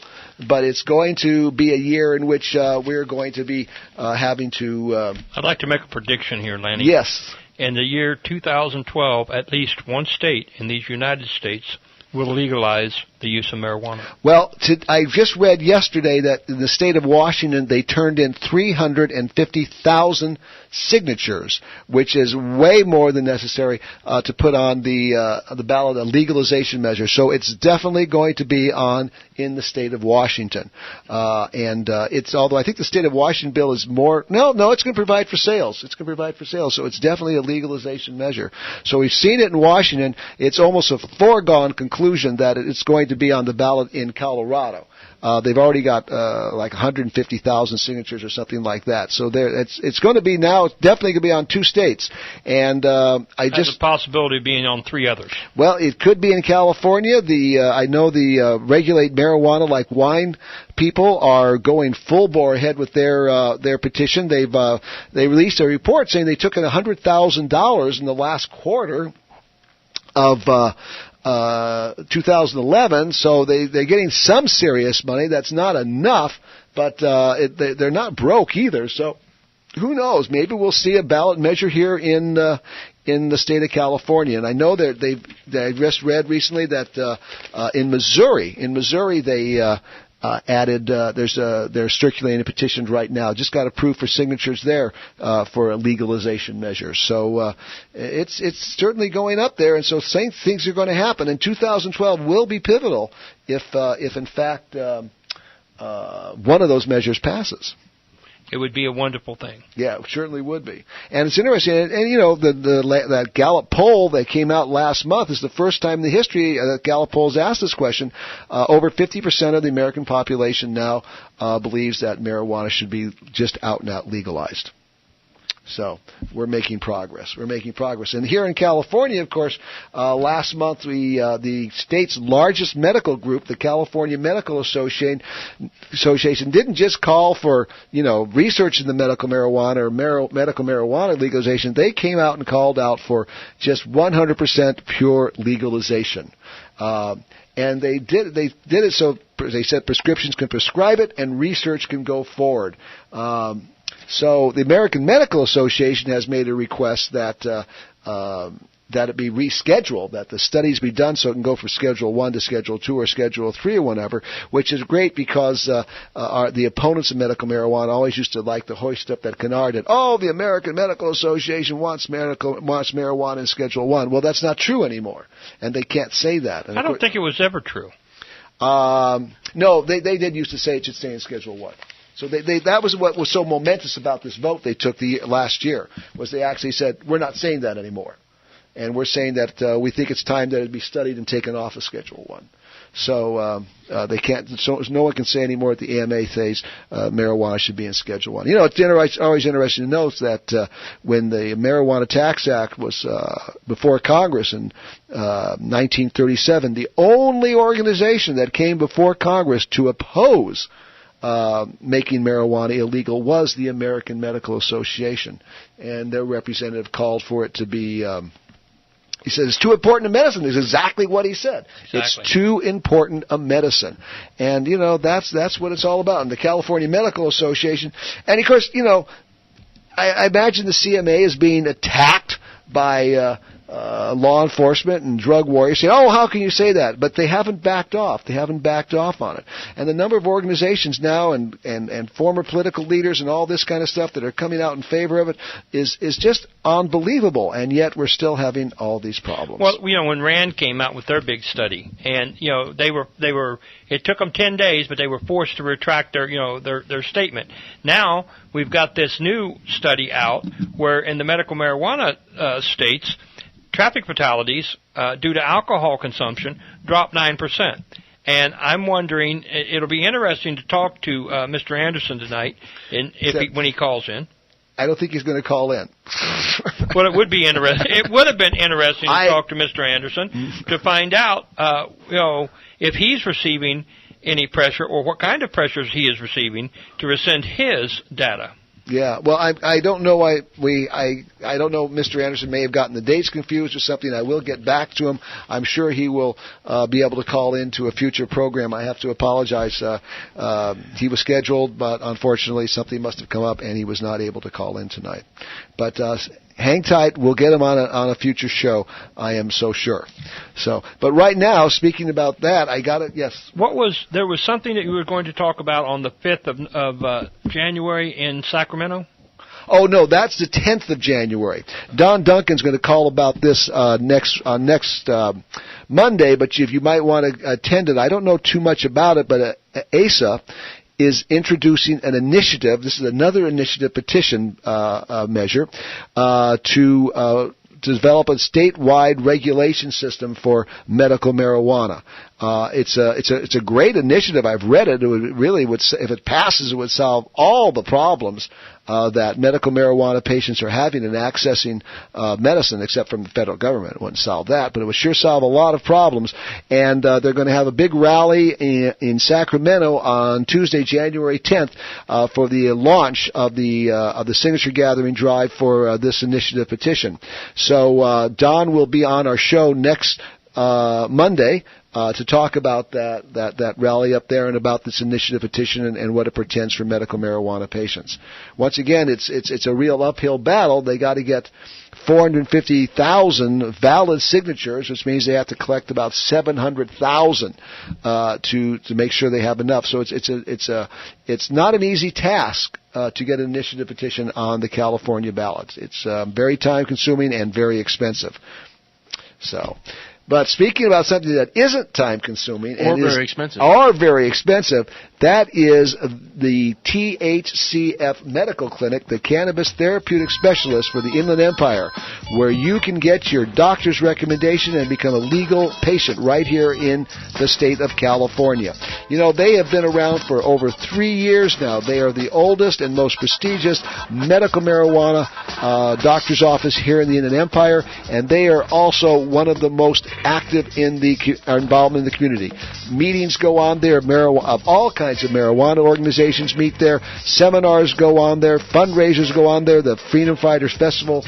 but it's going to be a year in which we're going to be having to... I'd like to make a prediction here, Lanny. Yes. In the year 2012, at least one state in these United States will legalize the use of marijuana. Well, I just read yesterday that in the state of Washington, they turned in 350,000 signatures, which is way more than necessary to put on the ballot a legalization measure. So it's definitely going to be on in the state of Washington. Although I think the state of Washington bill is more, no, it's going to provide for sales. It's going to provide for sales. So it's definitely a legalization measure. So we've seen it in Washington. It's almost a foregone conclusion that it's going to be on the ballot in Colorado. They've already got like 150,000 signatures or something like that. So it's going to be now. It's definitely going to be on 2 states, and has a possibility of being on 3 others. Well, it could be in California. I know the regulate marijuana like wine people are going full bore ahead with their petition. They released a report saying they took in $100,000 in the last quarter of 2011, so they're getting some serious money. That's not enough, but they're not broke either. So who knows? Maybe we'll see a ballot measure here in the state of California. And I know I just read recently that in Missouri they added. They're circulating a petition right now. Just got approved for signatures there for a legalization measure. So it's certainly going up there, and so same things are going to happen. And 2012 will be pivotal if in fact one of those measures passes. It would be a wonderful thing. Yeah, it certainly would be. And it's interesting. And that Gallup poll that came out last month is the first time in the history that Gallup polls asked this question. Over 50% of the American population now believes that marijuana should be just out and out legalized. So we're making progress. And here in California, of course, last month the state's largest medical group, the California Medical Association, didn't just call for research in the medical marijuana or medical marijuana legalization. They came out and called out for just 100% pure legalization. And they did it so they said prescriptions can prescribe it and research can go forward. So the American Medical Association has made a request that it be rescheduled, that the studies be done so it can go from Schedule 1 to Schedule 2 or Schedule 3 or whatever, which is great because the opponents of medical marijuana always used to like to hoist up that canard that, the American Medical Association wants marijuana in Schedule 1. Well, that's not true anymore, and they can't say that. And I don't think it was ever true. No, they did used to say it should stay in Schedule 1. So that was what was so momentous about this vote they took last year, was they actually said, we're not saying that anymore. And we're saying that we think it's time that it be studied and taken off of Schedule 1. So they can't. So no one can say anymore at the AMA says marijuana should be in Schedule 1. It's always interesting to note that when the Marijuana Tax Act was before Congress in 1937, the only organization that came before Congress to oppose making marijuana illegal was the American Medical Association, and their representative called for it to be. He said it's too important a medicine. Is exactly what he said. Exactly. It's too important a medicine, and that's what it's all about. And the California Medical Association, and of course, I imagine the CMA is being attacked by law enforcement and drug warriors saying, how can you say that? But they haven't backed off. They haven't backed off on it. And the number of organizations now and former political leaders and all this kind of stuff that are coming out in favor of it is just unbelievable. And yet we're still having all these problems. Well, when RAND came out with their big study, and they were it took them 10 days, but they were forced to retract their statement. Now we've got this new study out where in the medical marijuana states, traffic fatalities due to alcohol consumption dropped 9%. And I'm wondering, it'll be interesting to talk to Mr. Anderson tonight when he calls in. I don't think he's going to call in. Well, it would be interesting. It would have been interesting to talk to Mr. Anderson to find out, if he's receiving any pressure or what kind of pressures he is receiving to rescind his data. Yeah, well, I don't know why I don't know. Mr. Anderson may have gotten the dates confused or something. I will get back to him. I'm sure he will be able to call into a future program. I have to apologize. He was scheduled, but unfortunately something must have come up, and he was not able to call in tonight. But hang tight. We'll get him on a future show. I am so sure. But right now, speaking about that, I got it. Yes. There was something that you were going to talk about on the 5th of January in Sacramento? Oh, no, that's the 10th of January. Don Duncan's going to call about this next Monday, but if you might want to attend it, I don't know too much about it, but ASA is introducing an initiative. This is another initiative petition measure to develop a statewide regulation system for medical marijuana. It's a great initiative. I've read it. It would if it passes, it would solve all the problems that medical marijuana patients are having in accessing medicine, except from the federal government. It wouldn't solve that, but it would sure solve a lot of problems. And they're going to have a big rally in Sacramento on Tuesday, January 10th, for the launch of the signature gathering drive for this initiative petition. So Don will be on our show next Monday to talk about that rally up there and about this initiative petition and what it portends for medical marijuana patients. Once again, it's a real uphill battle. They got to get 450,000 valid signatures, which means they have to collect about 700,000 to make sure they have enough. So it's not an easy task to get an initiative petition on the California ballot. It's very time consuming and very expensive. So, But speaking about something that isn't time-consuming or and very expensive, that is the THCF Medical Clinic, the Cannabis Therapeutic Specialist for the Inland Empire, where you can get your doctor's recommendation and become a legal patient right here in the state of California. You know, they have been around for over 3 years now. They are the oldest and most prestigious medical marijuana doctor's office here in the Inland Empire, and they are also one of the most active in the involvement in the community. Meetings go on there of all kinds of marijuana organizations meet there. Seminars go on there. Fundraisers go on there. The Freedom Fighters Festival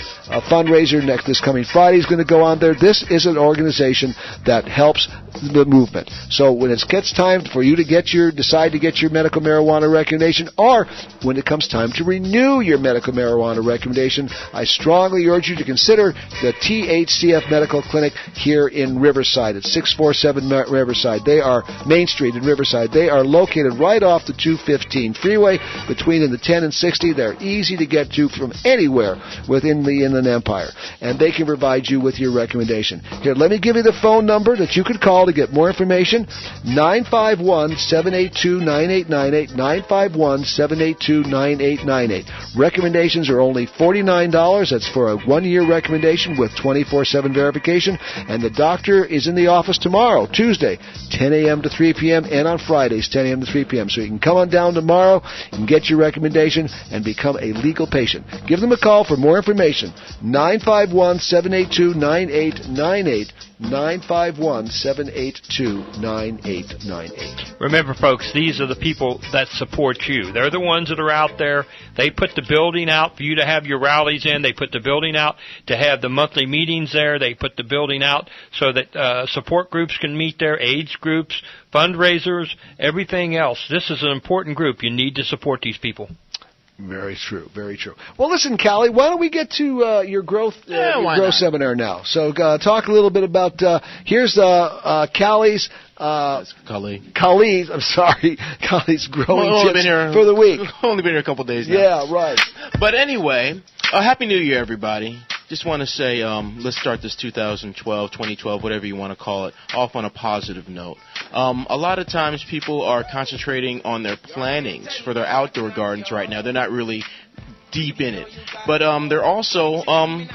fundraiser this coming Friday is going to go on there. This is an organization that helps the movement. So when it gets time for you to decide to get your medical marijuana recommendation, or when it comes time to renew your medical marijuana recommendation, I strongly urge you to consider the THCF Medical Clinic here in Riverside at 647 Riverside. They are Main Street in Riverside. They are located right off the 215 freeway between the 10 and 60. They're easy to get to from anywhere within the Inland Empire, and they can provide you with your recommendation. Here, let me give you the phone number that you could call to get more information. 951-782-9898, 951-782-9898. Recommendations are only $49. That's for a 1-year recommendation with 24/7 verification, and the doctor is in the office tomorrow, Tuesday, 10 a.m. to 3 p.m., and on Fridays, 10 a.m. to 3 p.m. So you can come on down tomorrow and get your recommendation and become a legal patient. Give them a call for more information. 951-782-9898, 951-782-9898. Remember, folks, these are the people that support you. They're the ones that are out there. They put the building out for you to have your rallies in. They put the building out to have the monthly meetings there. They put the building out so that support groups can meet there, AIDS groups, fundraisers, everything else. This is an important group. You need to support these people. Very true, very true. Well, listen, Callie, why don't we get to your growth seminar now? So talk a little bit about, here's Callie's Khalid's growing tips for the week. Only been here a couple days now. Yeah, right. But anyway, Happy New Year, everybody. Just want to say, let's start this 2012, whatever you want to call it, off on a positive note. A lot of times people are concentrating on their plantings for their outdoor gardens right now. They're not really deep in it. But they're also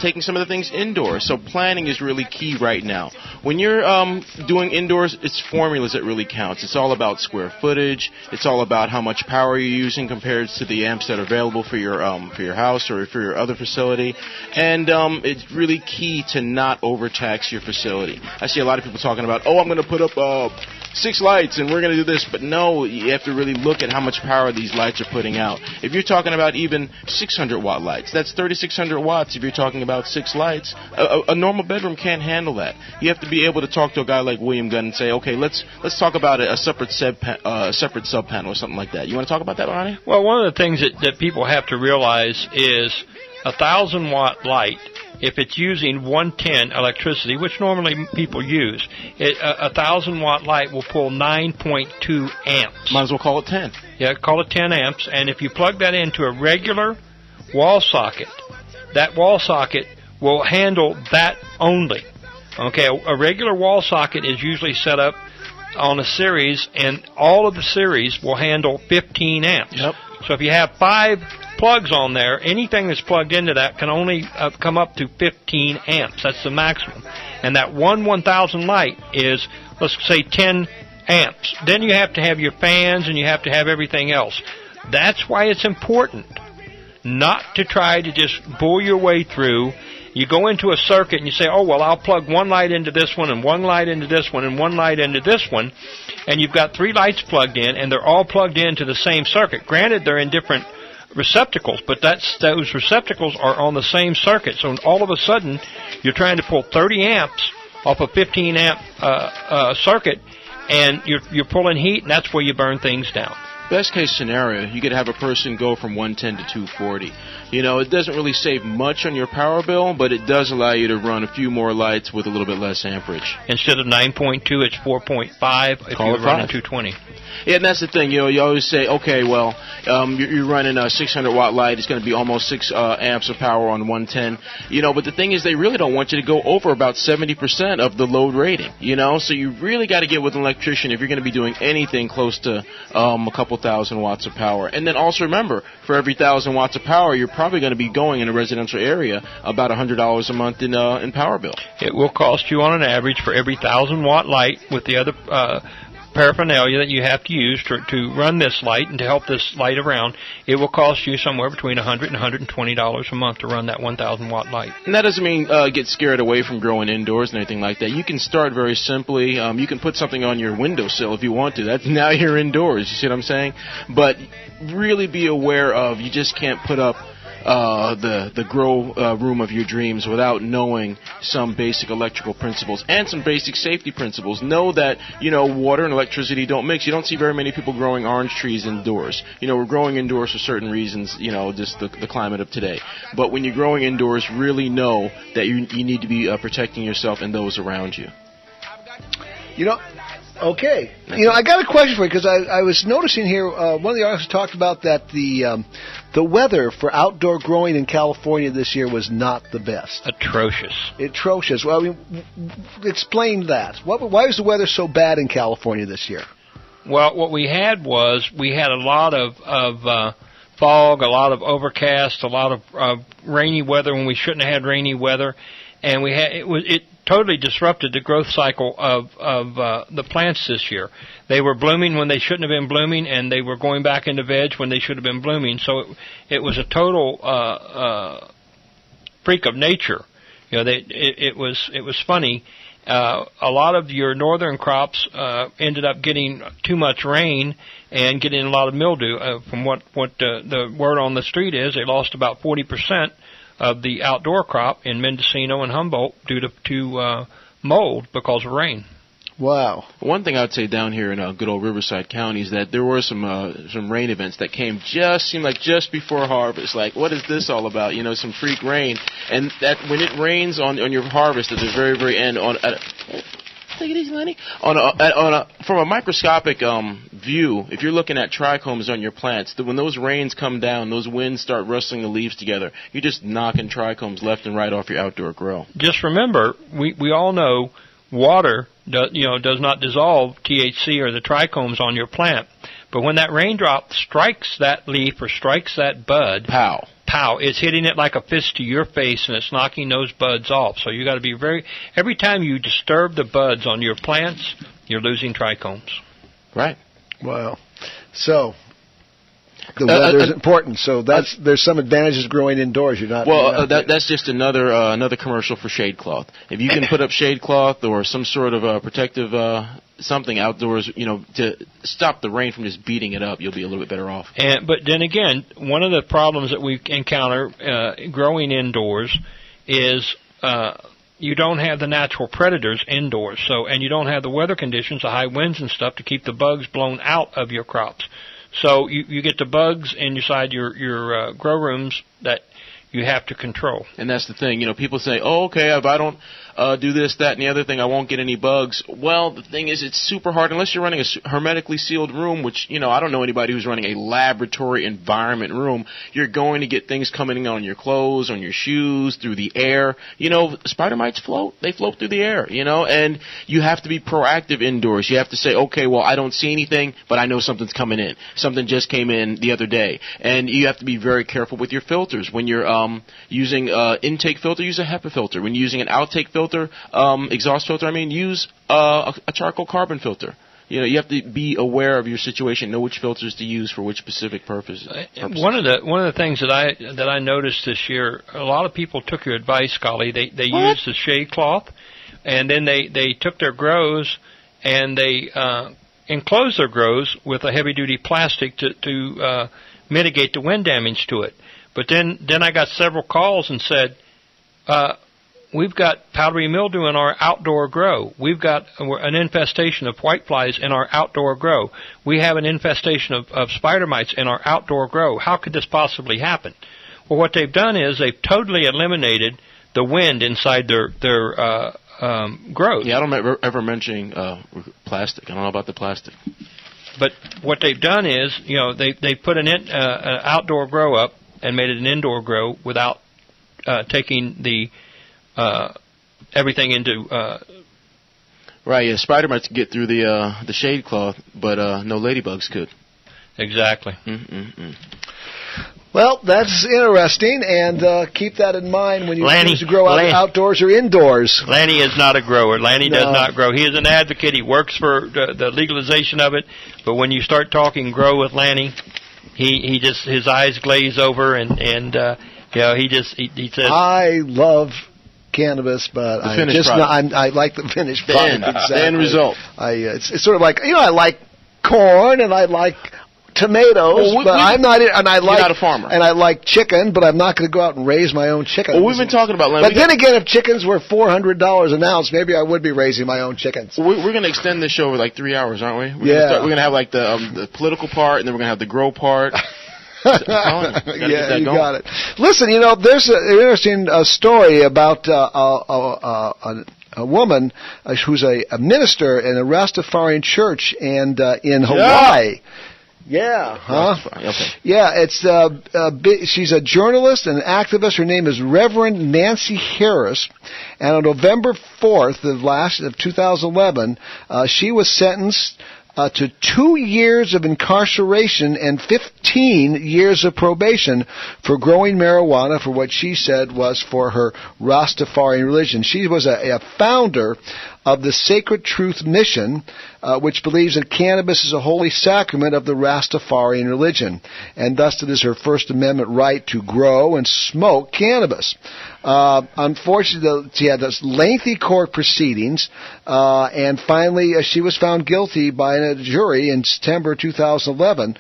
taking some of the things indoors. So planning is really key right now. When you're doing indoors, it's formulas that really counts. It's all about square footage. It's all about how much power you're using compared to the amps that are available for your house or for your other facility. And it's really key to not overtax your facility. I see a lot of people talking about, I'm going to put up 6 lights and we're going to do this. But no, you have to really look at how much power these lights are putting out. If you're talking about even 600-watt lights, that's 3,600 watts if you're talking about 6 lights. A normal bedroom can't handle that. You have to be able to talk to a guy like William Gunn and say, okay, let's talk about a separate sub-panel or something like that. You want to talk about that, Ronnie? Well, one of the things that people have to realize is a 1,000-watt light, if it's using 110 electricity, which normally people use, a 1,000-watt light will pull 9.2 amps. Might as well call it 10. Yeah, call it 10 amps. And if you plug that into a regular wall socket, that wall socket will handle that only. Okay, a regular wall socket is usually set up on a series, and all of the series will handle 15 amps. Yep. So if you have 5 plugs on there, anything that's plugged into that can only come up to 15 amps. That's the maximum. And that 1,000 light is, let's say, 10 amps. Then you have to have your fans and you have to have everything else. That's why it's important not to try to just bull your way through. You go into a circuit and you say, I'll plug 1 light into this one and 1 light into this one and 1 light into this one, and you've got 3 lights plugged in, and they're all plugged into the same circuit. Granted, they're in different receptacles, but those receptacles are on the same circuit. So all of a sudden, you're trying to pull 30 amps off a 15-amp circuit, and you're pulling heat, and that's where you burn things down. Best case scenario, you could have a person go from 110 to 240. You know, it doesn't really save much on your power bill, but it does allow you to run a few more lights with a little bit less amperage. Instead of 9.2, it's 4.5 if you're running 220. Yeah, and that's the thing. You always say, okay, well, you're running a 600-watt light. It's going to be almost 6 amps of power on 110. But the thing is, they really don't want you to go over about 70% of the load rating. So you really got to get with an electrician if you're going to be doing anything close to a couple thousand watts of power. And then also remember, for every 1,000 watts of power, you're probably going to be going in a residential area about $100 a month in power bill. It will cost you on an average for every 1,000-watt light with the other paraphernalia that you have to use to run this light and to help this light around. It will cost you somewhere between $100 and $120 a month to run that 1,000-watt light. And that doesn't mean get scared away from growing indoors and anything like that. You can start very simply. You can put something on your windowsill if you want to. That's now you're indoors. You see what I'm saying? But really be aware of, you just can't put up the grow room of your dreams without knowing some basic electrical principles and some basic safety principles. Know that, water and electricity don't mix. You don't see very many people growing orange trees indoors. We're growing indoors for certain reasons, just the climate of today. But when you're growing indoors, really know that you need to be protecting yourself and those around you. Okay. I got a question for you because I was noticing here, one of the articles talked about that the weather for outdoor growing in California this year was not the best. Atrocious. Well, explain that. Why was the weather so bad in California this year? Well, what we had a lot of fog, a lot of overcast, a lot of rainy weather when we shouldn't have had rainy weather, and it totally disrupted the growth cycle of the plants this year. They were blooming when they shouldn't have been blooming, and they were going back into veg when they should have been blooming. So it was a total freak of nature. It was funny. A lot of your northern crops ended up getting too much rain and getting a lot of mildew. From what the word on the street is, they lost about 40% of the outdoor crop in Mendocino and Humboldt due to mold because of rain. Wow. One thing I'd say down here in good old Riverside County is that there were some rain events that seemed like just before harvest. Like, what is this all about? Some freak rain. And that when it rains on your harvest at the very, very end, take it easy, Lenny. From a microscopic view, if you're looking at trichomes on your plants, when those rains come down, those winds start rustling the leaves together, you're just knocking trichomes left and right off your outdoor grow. Just remember, we all know water does not dissolve THC or the trichomes on your plant. But when that raindrop strikes that leaf or strikes that bud, pow, it's hitting it like a fist to your face, and it's knocking those buds off. So you got to be every time you disturb the buds on your plants, you're losing trichomes. Right. Wow. So the weather is important. So there's some advantages growing indoors. That's just another commercial for shade cloth. If you can put up shade cloth or some sort of protective something outdoors, to stop the rain from just beating it up, you'll be a little bit better off. But then again, one of the problems that we encounter growing indoors is you don't have the natural predators indoors. And you don't have the weather conditions, the high winds and stuff, to keep the bugs blown out of your crops. So you get the bugs inside your grow rooms that you have to control. And that's the thing. People say, oh, okay, if I don't do this, that, and the other thing, I won't get any bugs. Well, the thing is, it's super hard unless you're running a hermetically sealed room, which, I don't know anybody who's running a laboratory environment room. You're going to get things coming on your clothes, on your shoes, through the air. Spider mites float. They float through the air, and you have to be proactive indoors. You have to say, okay, well, I don't see anything, but I know something's coming in. Something just came in the other day. And you have to be very careful with your filters. When you're using intake filter, use a HEPA filter. When you're using an outtake filter, exhaust filter, use a charcoal carbon filter. You have to be aware of your situation, know which filters to use for which specific purposes. One of the things that I noticed this year, a lot of people took your advice, Golly. They used the shade cloth, and then they took their grows and they enclosed their grows with a heavy duty plastic to mitigate the wind damage to it. But then I got several calls and said, we've got powdery mildew in our outdoor grow. We've got an infestation of whiteflies in our outdoor grow. We have an infestation of spider mites in our outdoor grow. How could this possibly happen? Well, what they've done is they've totally eliminated the wind inside their grows. Yeah, I don't ever mention plastic. I don't know about the plastic. But what they've done is, they put an outdoor grow up and made it an indoor grow without taking the everything into. Right. Yeah. Spider mites get through the shade cloth, but no ladybugs could. Exactly. Well, that's interesting, and keep that in mind when you choose to grow outdoors or indoors. Lanny is not a grower. Lanny does not grow. He is an advocate. He works for the legalization of it. But when you start talking grow with Lanny, he just his eyes glaze over, and he says, I love cannabis, but I like the finished product. Exactly. The end result. It's sort of like I like corn and I like tomatoes, but I'm not. And I like. You're not a farmer. And I like chicken, but I'm not going to go out and raise my own chickens. Well, we've been talking about. But then again, if chickens were $400 an ounce, maybe I would be raising my own chickens. We're going to extend this show over like 3 hours, aren't we? We're going to have like the political part, and then we're going to have the grow part. You got it. Listen, there's an interesting story about a woman who's a minister in a Rastafarian church and in Hawaii. Yeah, huh? Okay. Yeah, it's she's a journalist and an activist. Her name is Reverend Nancy Harris, and on November 4th of 2011, she was sentenced to 2 years of incarceration and 15 years of probation for growing marijuana for what she said was for her Rastafarian religion. She was a founder of the Sacred Truth Mission, which believes that cannabis is a holy sacrament of the Rastafarian religion, and thus it is her First Amendment right to grow and smoke cannabis. Unfortunately, she had this lengthy court proceedings, and finally she was found guilty by a jury in September 2011.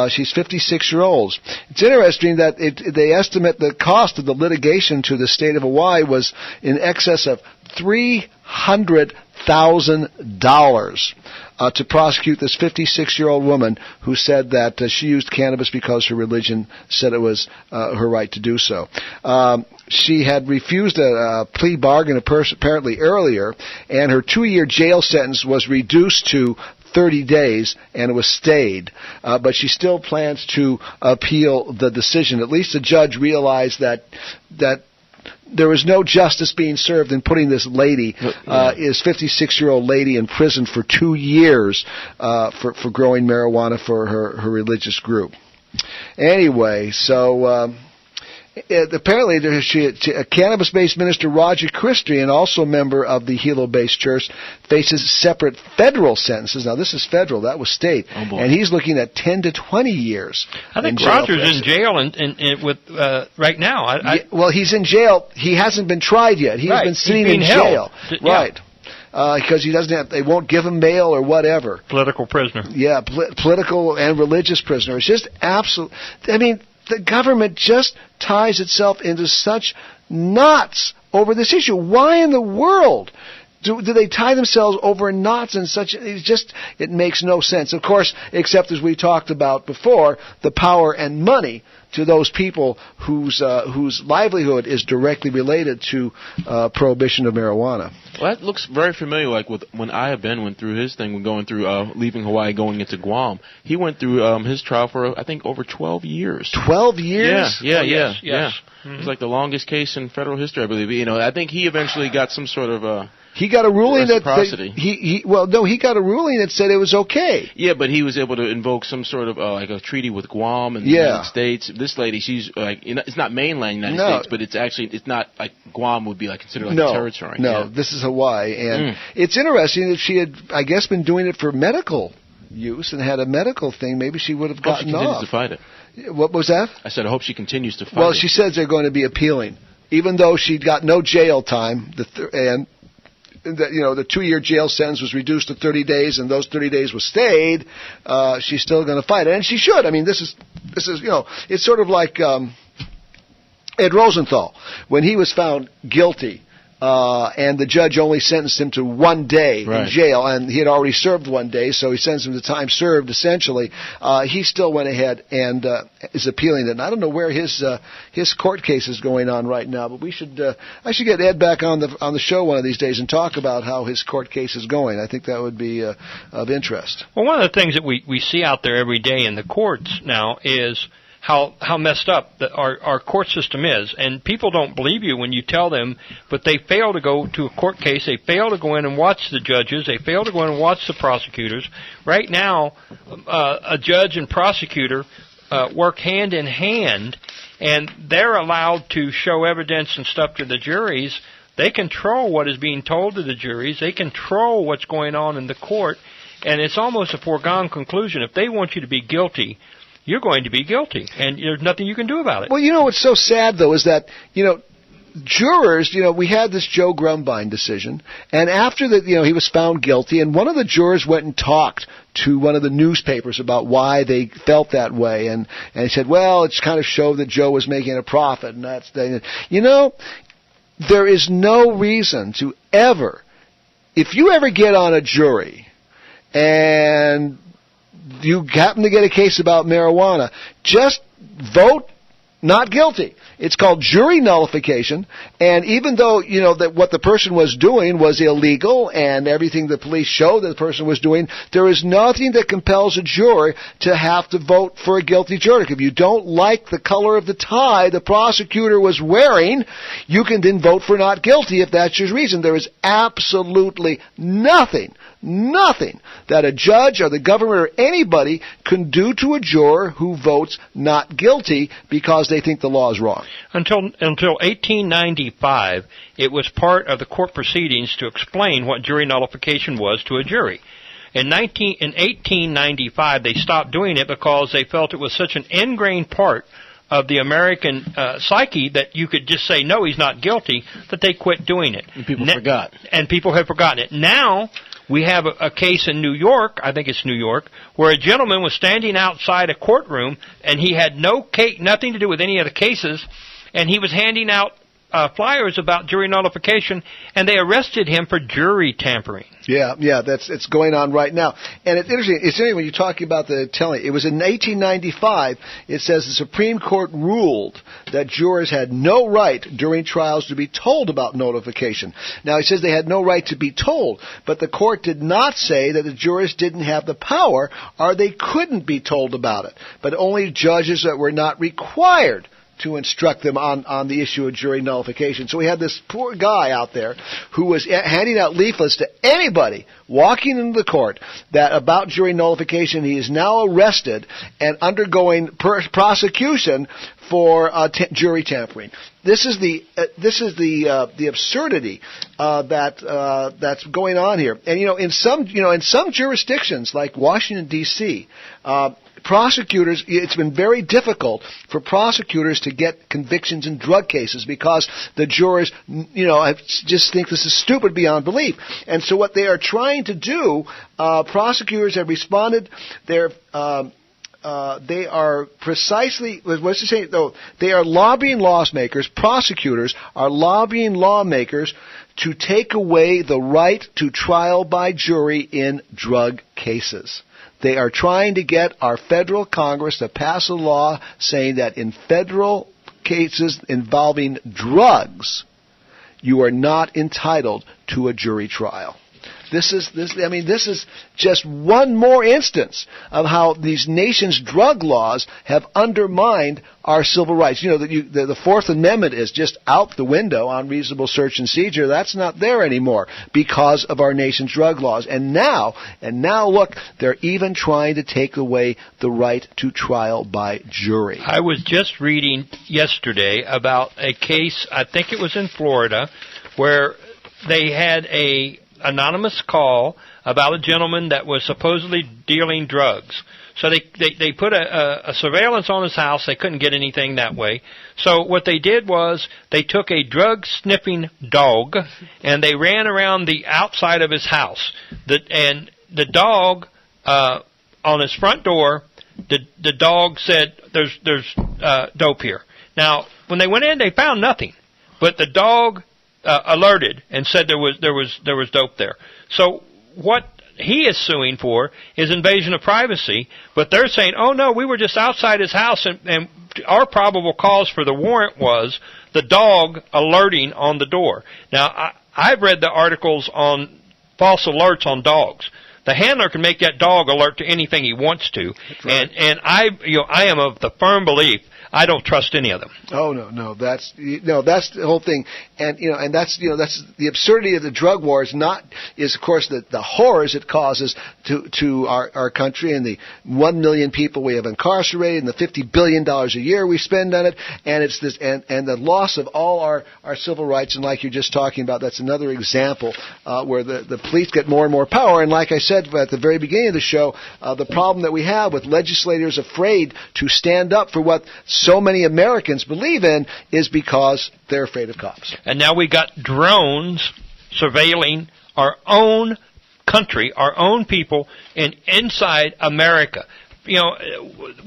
She's 56 years old. It's interesting that they estimate the cost of the litigation to the state of Hawaii was in excess of $300,000 to prosecute this 56-year-old woman who said that she used cannabis because her religion said it was her right to do so. She had refused a plea bargain apparently earlier, and her 2-year jail sentence was reduced to 30 days, and it was stayed. But she still plans to appeal the decision. At least the judge realized that there was no justice being served in putting this lady, this 56-year-old lady, in prison for 2 years for growing marijuana for her religious group. Anyway, so apparently a cannabis-based minister, Roger Christian, also a member of the Hilo-based church, faces separate federal sentences. Now, this is federal. That was state. Oh, boy. And he's looking at 10 to 20 years. I think Roger's in jail with right now. Well, he's in jail. He hasn't been tried yet. He's been sitting in jail. Right. Because he doesn't have, they won't give him bail or whatever. Political prisoner. Yeah, political and religious prisoner. It's just absolute. I mean, the government just ties itself into such knots over this issue. Why in the world do they tie themselves over knots in such? It makes no sense. Of course, except as we talked about before, the power and money to those people whose livelihood is directly related to prohibition of marijuana. Well, that looks very familiar. Like with when Ben went through his thing, when going through leaving Hawaii, going into Guam, he went through his trial for I think over 12 years. 12 years? Yeah. Yes. Mm-hmm. It was like the longest case in federal history, I believe. I think he eventually got some sort of he got a ruling he got a ruling that said it was okay. Yeah, but he was able to invoke some sort of like a treaty with Guam and the United States. This lady, she's like, it's not mainland United States, but it's not like Guam would be like considered like a territory. No, this is Hawaii, and it's interesting that she had, I guess, been doing it for medical use and had a medical thing. Maybe she would have gotten off. She continues to fight it. What was that? I said, I hope she continues to fight. Well, she says they're going to be appealing, even though she got no jail time, and the 2-year jail sentence was reduced to 30 days, and those 30 days was stayed. She's still going to fight it, and she should. I mean, this is it's sort of like Ed Rosenthal when he was found guilty and the judge only sentenced him to 1 day in jail, and he had already served 1 day, so he sentenced him to time served, essentially. He still went ahead and is appealing it. And I don't know where his court case is going on right now, but I should get Ed back on the show one of these days and talk about how his court case is going. I think that would be of interest. Well, one of the things that we see out there every day in the courts now is how messed up our court system is. And people don't believe you when you tell them, but they fail to go to a court case. They fail to go in and watch the judges. They fail to go in and watch the prosecutors. Right now, a judge and prosecutor work hand in hand, and they're allowed to show evidence and stuff to the juries. They control what is being told to the juries. They control what's going on in the court, and it's almost a foregone conclusion. If they want you to be guilty, you're going to be guilty, and there's nothing you can do about it. Well, what's so sad, though, is that, jurors, we had this Joe Grumbine decision, and after that, he was found guilty, and one of the jurors went and talked to one of the newspapers about why they felt that way, and he said, well, it's kind of showed that Joe was making a profit, and that's the, there is no reason to ever, if you ever get on a jury, and you happen to get a case about marijuana, just vote not guilty. It's called jury nullification, and even though, that what the person was doing was illegal and everything the police showed that the person was doing, there is nothing that compels a juror to have to vote for a guilty verdict. If you don't like the color of the tie the prosecutor was wearing, you can then vote for not guilty if that's your reason. There is absolutely nothing that a judge or the government or anybody can do to a juror who votes not guilty because they think the law is wrong. Until 1895, it was part of the court proceedings to explain what jury nullification was to a jury. In 1895, they stopped doing it because they felt it was such an ingrained part of the American psyche that you could just say, no, he's not guilty, that they quit doing it. And people forgot. And people have forgotten it. Now, we have a case in New York, I think it's New York, where a gentleman was standing outside a courtroom, and he had nothing to do with any of the cases, and he was handing out flyers about jury nullification, and they arrested him for jury tampering. Yeah, it's going on right now. And it's interesting. It's interesting when you're talking about the telling. It was in 1895. It says the Supreme Court ruled that jurors had no right during trials to be told about notification. Now, it says they had no right to be told, but the court did not say that the jurors didn't have the power or they couldn't be told about it, but only judges that were not required to instruct them on the issue of jury nullification. So we had this poor guy out there who was handing out leaflets to anybody walking into the court that about jury nullification. He is now arrested and undergoing prosecution for jury tampering. This is the absurdity that's going on here. And in some jurisdictions like Washington D.C., prosecutors, it's been very difficult for prosecutors to get convictions in drug cases because the jurors, just think this is stupid beyond belief. And so what they are trying to do, prosecutors have responded. They are precisely, what's it say? Though they are lobbying lawmakers. Prosecutors are lobbying lawmakers to take away the right to trial by jury in drug cases. They are trying to get our federal Congress to pass a law saying that in federal cases involving drugs, you are not entitled to a jury trial. This is just one more instance of how these nations' drug laws have undermined our civil rights. The Fourth Amendment is just out the window on reasonable search and seizure. That's not there anymore because of our nation's drug laws. And now look, they're even trying to take away the right to trial by jury. I was just reading yesterday about a case, I think it was in Florida, where they had a anonymous call about a gentleman that was supposedly dealing drugs. So they put a surveillance on his house. They couldn't get anything that way. So what they did was they took a drug-sniffing dog and they ran around the outside of his house. And the dog, on his front door, the dog said, there's dope here. Now, when they went in, they found nothing. But the dog alerted and said there was dope there. So what he is suing for is invasion of privacy, but they're saying, oh no, we were just outside his house, and our probable cause for the warrant was the dog alerting on the door. Now, I've read the articles on false alerts on dogs. The handler can make that dog alert to anything he wants to, right. and I am of the firm belief I don't trust any of them. Oh no, that's the whole thing, and that's the absurdity of the drug war is of course the horrors it causes to our country and the 1 million people we have incarcerated and the $50 billion a year we spend on it, and it's this and the loss of all our civil rights, and like you're just talking about, that's another example where the police get more and more power, and like I said at the very beginning of the show, the problem that we have with legislators afraid to stand up for what so many Americans believe in is because they're afraid of cops. And now we got drones surveilling our own country, our own people, inside America.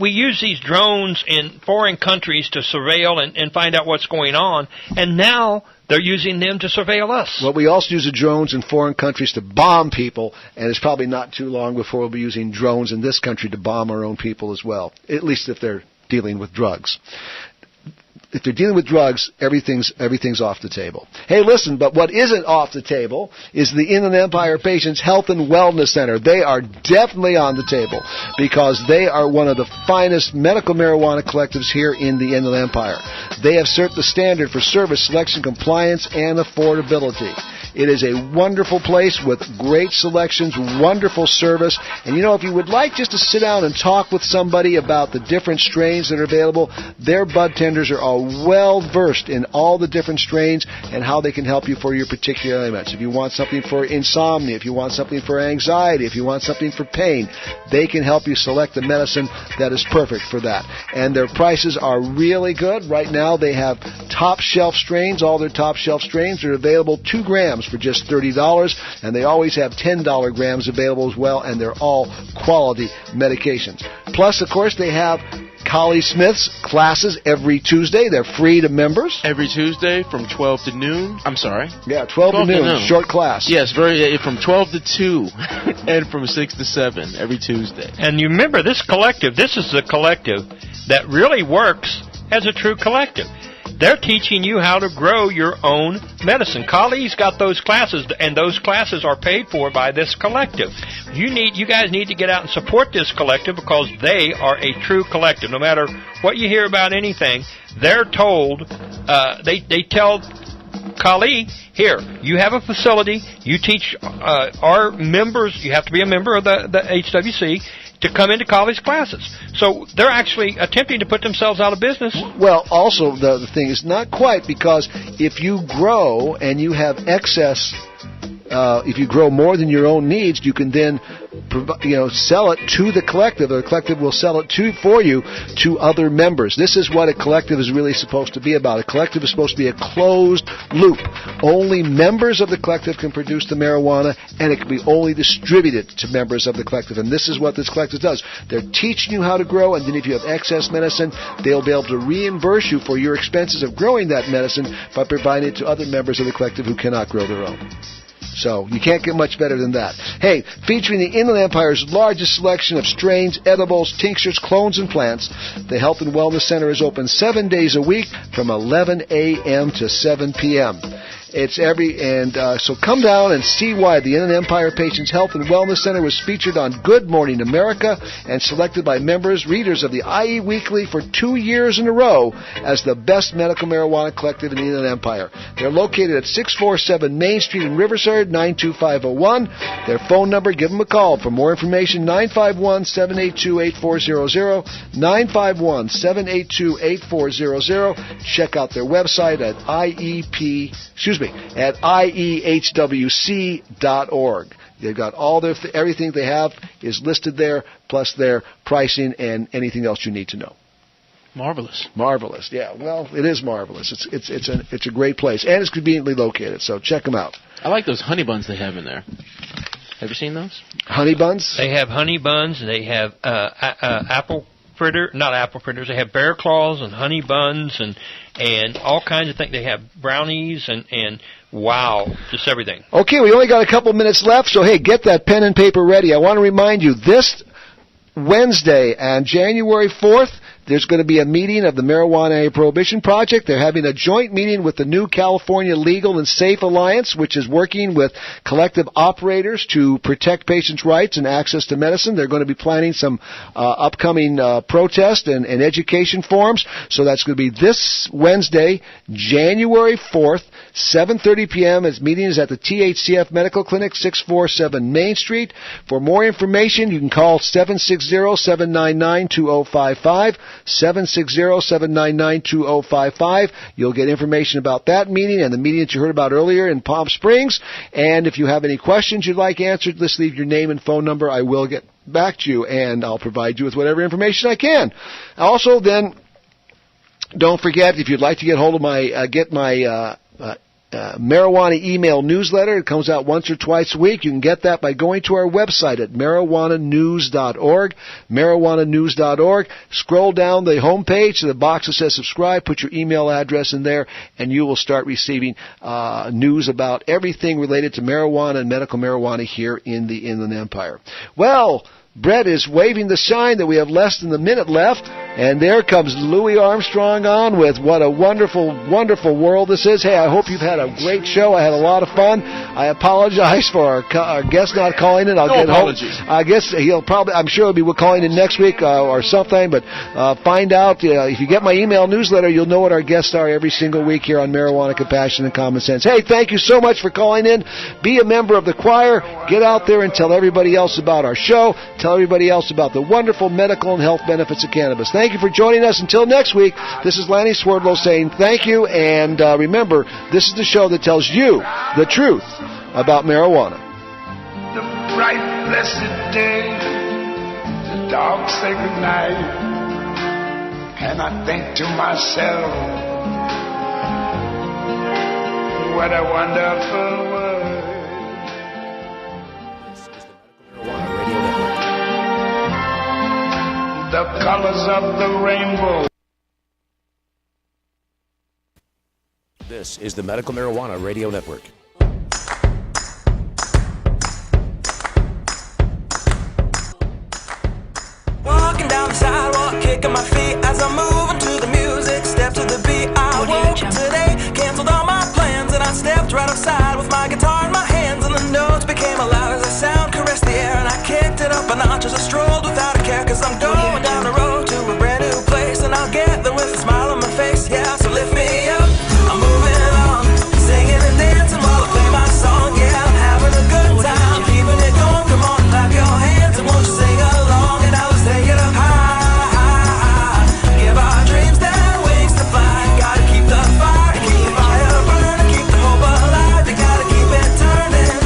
We use these drones in foreign countries to surveil and find out what's going on, and now they're using them to surveil us. Well, we also use the drones in foreign countries to bomb people, and it's probably not too long before we'll be using drones in this country to bomb our own people as well, at least if they're dealing with drugs. If they're dealing with drugs, everything's off the table. Hey, listen, but what isn't off the table is the Inland Empire Patients Health and Wellness Center. They are definitely on the table because they are one of the finest medical marijuana collectives here in the Inland Empire. They have set the standard for service selection, compliance, and affordability. It is a wonderful place with great selections, wonderful service. And if you would like just to sit down and talk with somebody about the different strains that are available, their bud tenders are all well versed in all the different strains and how they can help you for your particular ailments. If you want something for insomnia, if you want something for anxiety, if you want something for pain, they can help you select the medicine that is perfect for that. And their prices are really good. Right now they have top shelf strains. All their top shelf strains are available 2 grams for just $30, and they always have $10 grams available as well, and they're all quality medications. Plus, of course, they have Collie Smith's classes every Tuesday. They're free to members. Every Tuesday from 12 to noon. I'm sorry. Yeah, 12 to noon. Short class. Yes, from 12 to 2 and from 6 to 7 every Tuesday. And you remember this is the collective that really works as a true collective. They're teaching you how to grow your own medicine. Collie's got those classes, and those classes are paid for by this collective. You guys need to get out and support this collective because they are a true collective. No matter what you hear about anything, they're told, they tell Collie, here, you have a facility, you teach our members, you have to be a member of the HWC, to come into college classes. So they're actually attempting to put themselves out of business. Well, also, the thing is not quite, because if you grow and you have excess, if you grow more than your own needs, you can then sell it to the collective. The collective will sell it for you to other members. This is what a collective is really supposed to be about. A collective is supposed to be a closed loop. Only members of the collective can produce the marijuana, and it can be only distributed to members of the collective. And this is what this collective does. They're teaching you how to grow, and then if you have excess medicine, they'll be able to reimburse you for your expenses of growing that medicine by providing it to other members of the collective who cannot grow their own. So you can't get much better than that. Hey, featuring the Inland Empire's largest selection of strains, edibles, tinctures, clones, and plants, the Health and Wellness Center is open 7 days a week from 11 a.m. to 7 p.m. So come down and see why the Inland Empire Patients Health and Wellness Center was featured on Good Morning America and selected by readers of the IE Weekly for 2 years in a row as the best medical marijuana collective in the Inland Empire. They're located at 647 Main Street in Riverside, 92501. Their phone number, give them a call. For more information, 951-782-8400, 951-782-8400. Check out their website at iehwc.org. They've got everything they have is listed there, plus their pricing and anything else you need to know. Marvelous. Marvelous. Yeah. Well, it is marvelous. It's a great place, and it's conveniently located. So check them out. I like those honey buns they have in there. Have you seen those? Honey buns? They have honey buns. They have apple not apple fritters. They have bear claws and honey buns and all kinds of things. They have brownies and wow, just everything. Okay, we only got a couple minutes left, so hey, get that pen and paper ready. I want to remind you, this Wednesday on January 4th, there's going to be a meeting of the Marijuana Prohibition Project. They're having a joint meeting with the new California Legal and Safe Alliance, which is working with collective operators to protect patients' rights and access to medicine. They're going to be planning some upcoming protest and education forums. So that's going to be this Wednesday, January 4th, 7:30 p.m. Its meeting is at the THCF Medical Clinic, 647 Main Street. For more information, you can call 760-799-2055. 760-799-2055. You'll get information about that meeting and the meeting that you heard about earlier in Palm Springs. And if you have any questions you'd like answered, just leave your name and phone number. I will get back to you, and I'll provide you with whatever information I can. Also, then, don't forget, if you'd like to get hold of my marijuana email newsletter. It comes out once or twice a week. You can get that by going to our website at marijuananews.org, marijuananews.org. Scroll down the homepage to the box that says subscribe, put your email address in there, and you will start receiving news about everything related to marijuana and medical marijuana here in the Inland Empire. Well, Brett is waving the sign that we have less than a minute left, and there comes Louis Armstrong on with what a wonderful, wonderful world this is. Hey, I hope you've had a great show. I had a lot of fun. I apologize for our guest not calling in. No apologies. I guess I'm sure he'll be calling in next week or something, but find out. If you get my email newsletter, you'll know what our guests are every single week here on Marijuana, Compassion, and Common Sense. Hey, thank you so much for calling in. Be a member of the choir. Get out there and tell everybody else about our show. Tell everybody else about the wonderful medical and health benefits of cannabis. Thank you for joining us. Until next week, this is Lanny Swerdlow saying thank you, and remember, this is the show that tells you the truth about marijuana. The bright, blessed day, the dark, sacred night, and I think to myself, what a wonderful world. The colors of the rainbow. This is the Medical Marijuana Radio Network. Walking down the sidewalk, kicking my feet as I'm moving to the music. Step to the beat. I woke up today, canceled all my plans, and I stepped right outside with my guitar in my hands, and the notes became loud as the sound caressed the air, and I kicked it up a notch as I strolled without a care, 'cause I'm going down the road to a brand new place, and I'll get there with a smile on my face. Yeah, so lift me up. I'm moving on, singing and dancing while I play my song. Yeah, I'm having a good time, keeping it going. Come on, clap your hands and won't you sing along? And now let's take it up high, high, high. Give our dreams their wings to fly. Gotta keep the fire, keep the fire burning, keep the hope alive. You gotta keep it turning.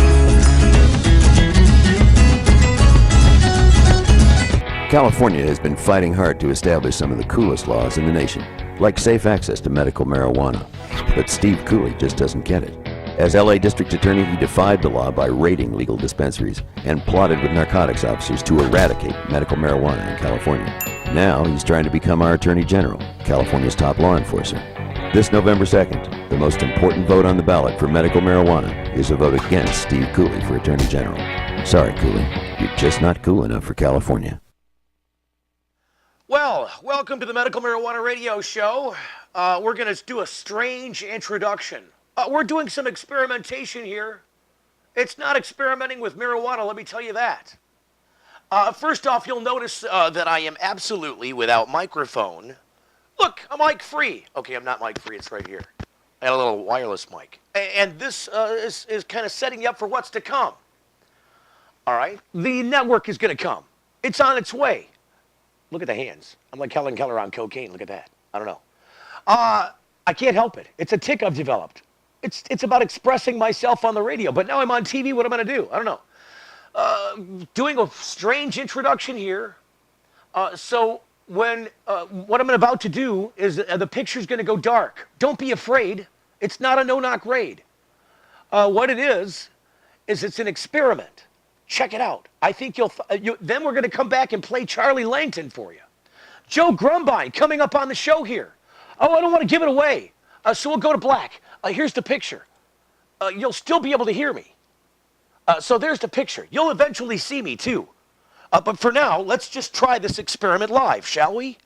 California has been fighting hard to establish some of the coolest laws in the nation, like safe access to medical marijuana. But Steve Cooley just doesn't get it. As LA District Attorney, he defied the law by raiding legal dispensaries and plotted with narcotics officers to eradicate medical marijuana in California. Now he's trying to become our Attorney General, California's top law enforcer. This November 2nd, the most important vote on the ballot for medical marijuana is a vote against Steve Cooley for Attorney General. Sorry, Cooley, you're just not cool enough for California. Well, welcome to the Medical Marijuana Radio Show. We're going to do a strange introduction. We're doing some experimentation here. It's not experimenting with marijuana, let me tell you that. First off, you'll notice that I am absolutely without microphone. Look, I'm mic-free. Okay, I'm not mic-free, it's right here. I had a little wireless mic. And this is kind of setting you up for what's to come. All right? The network is going to come. It's on its way. Look at the hands. I'm like Helen Keller on cocaine. Look at that. I don't know. I can't help it. It's a tic I've developed. It's about expressing myself on the radio. But now I'm on TV. What am I going to do? I don't know. Doing a strange introduction here. So when what I'm about to do is the picture's going to go dark. Don't be afraid. It's not a no-knock raid. What it is it's an experiment. Check it out. I think then we're going to come back and play Charlie Langton for you. Joe Grumbine coming up on the show here. Oh, I don't want to give it away. So we'll go to black. Here's the picture. You'll still be able to hear me. So there's the picture. You'll eventually see me, too. But for now, let's just try this experiment live, shall we?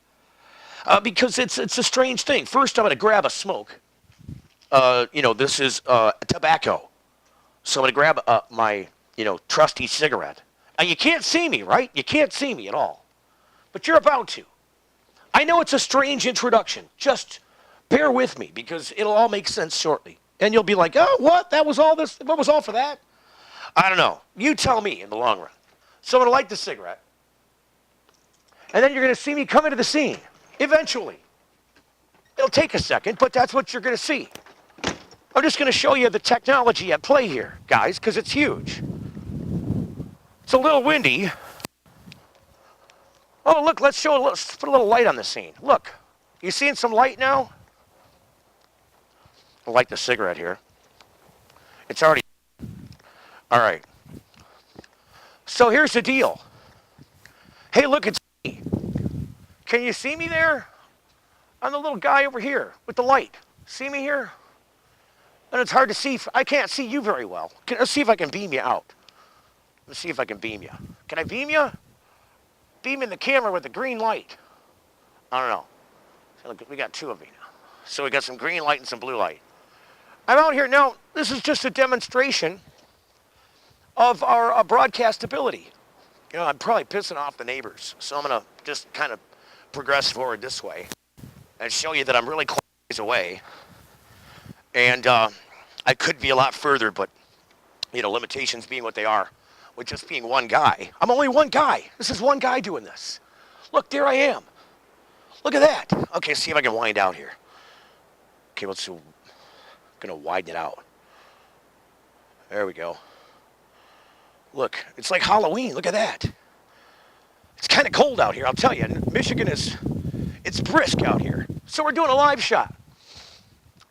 Because it's a strange thing. First, I'm going to grab a smoke. This is tobacco. So I'm going to grab my, trusty cigarette. You can't see me, right? You can't see me at all. But you're about to. I know it's a strange introduction. Just bear with me, because it'll all make sense shortly. And you'll be like, oh, what? That was all this? What was all for that? I don't know. You tell me in the long run. So I'm going to light the cigarette. And then you're going to see me come into the scene. Eventually. It'll take a second, but that's what you're going to see. I'm just going to show you the technology at play here, guys, because it's huge. It's a little windy. Oh, look, let's put a little light on the scene. Look, you seeing some light now? I'll light the cigarette here. It's already... All right. So here's the deal. Hey, look, it's me. Can you see me there? I'm the little guy over here with the light. See me here? And it's hard to see. I can't see you very well. Let's see if I can beam you out. Let's see if I can beam you. Can I beam you? Beam in the camera with the green light. I don't know. So look, we got two of you now. So we got some green light and some blue light. I'm out here now. This is just a demonstration of our broadcast ability. I'm probably pissing off the neighbors. So I'm going to just kind of progress forward this way and show you that I'm really quite a ways away. And I could be a lot further, but, limitations being what they are, with just being one guy. I'm only one guy. This is one guy doing this. Look, there I am. Look at that. Okay, see if I can wind out here. Okay, let's see. I'm going to widen it out. There we go. Look, it's like Halloween. Look at that. It's kind of cold out here, I'll tell you. Michigan it's brisk out here. So we're doing a live shot.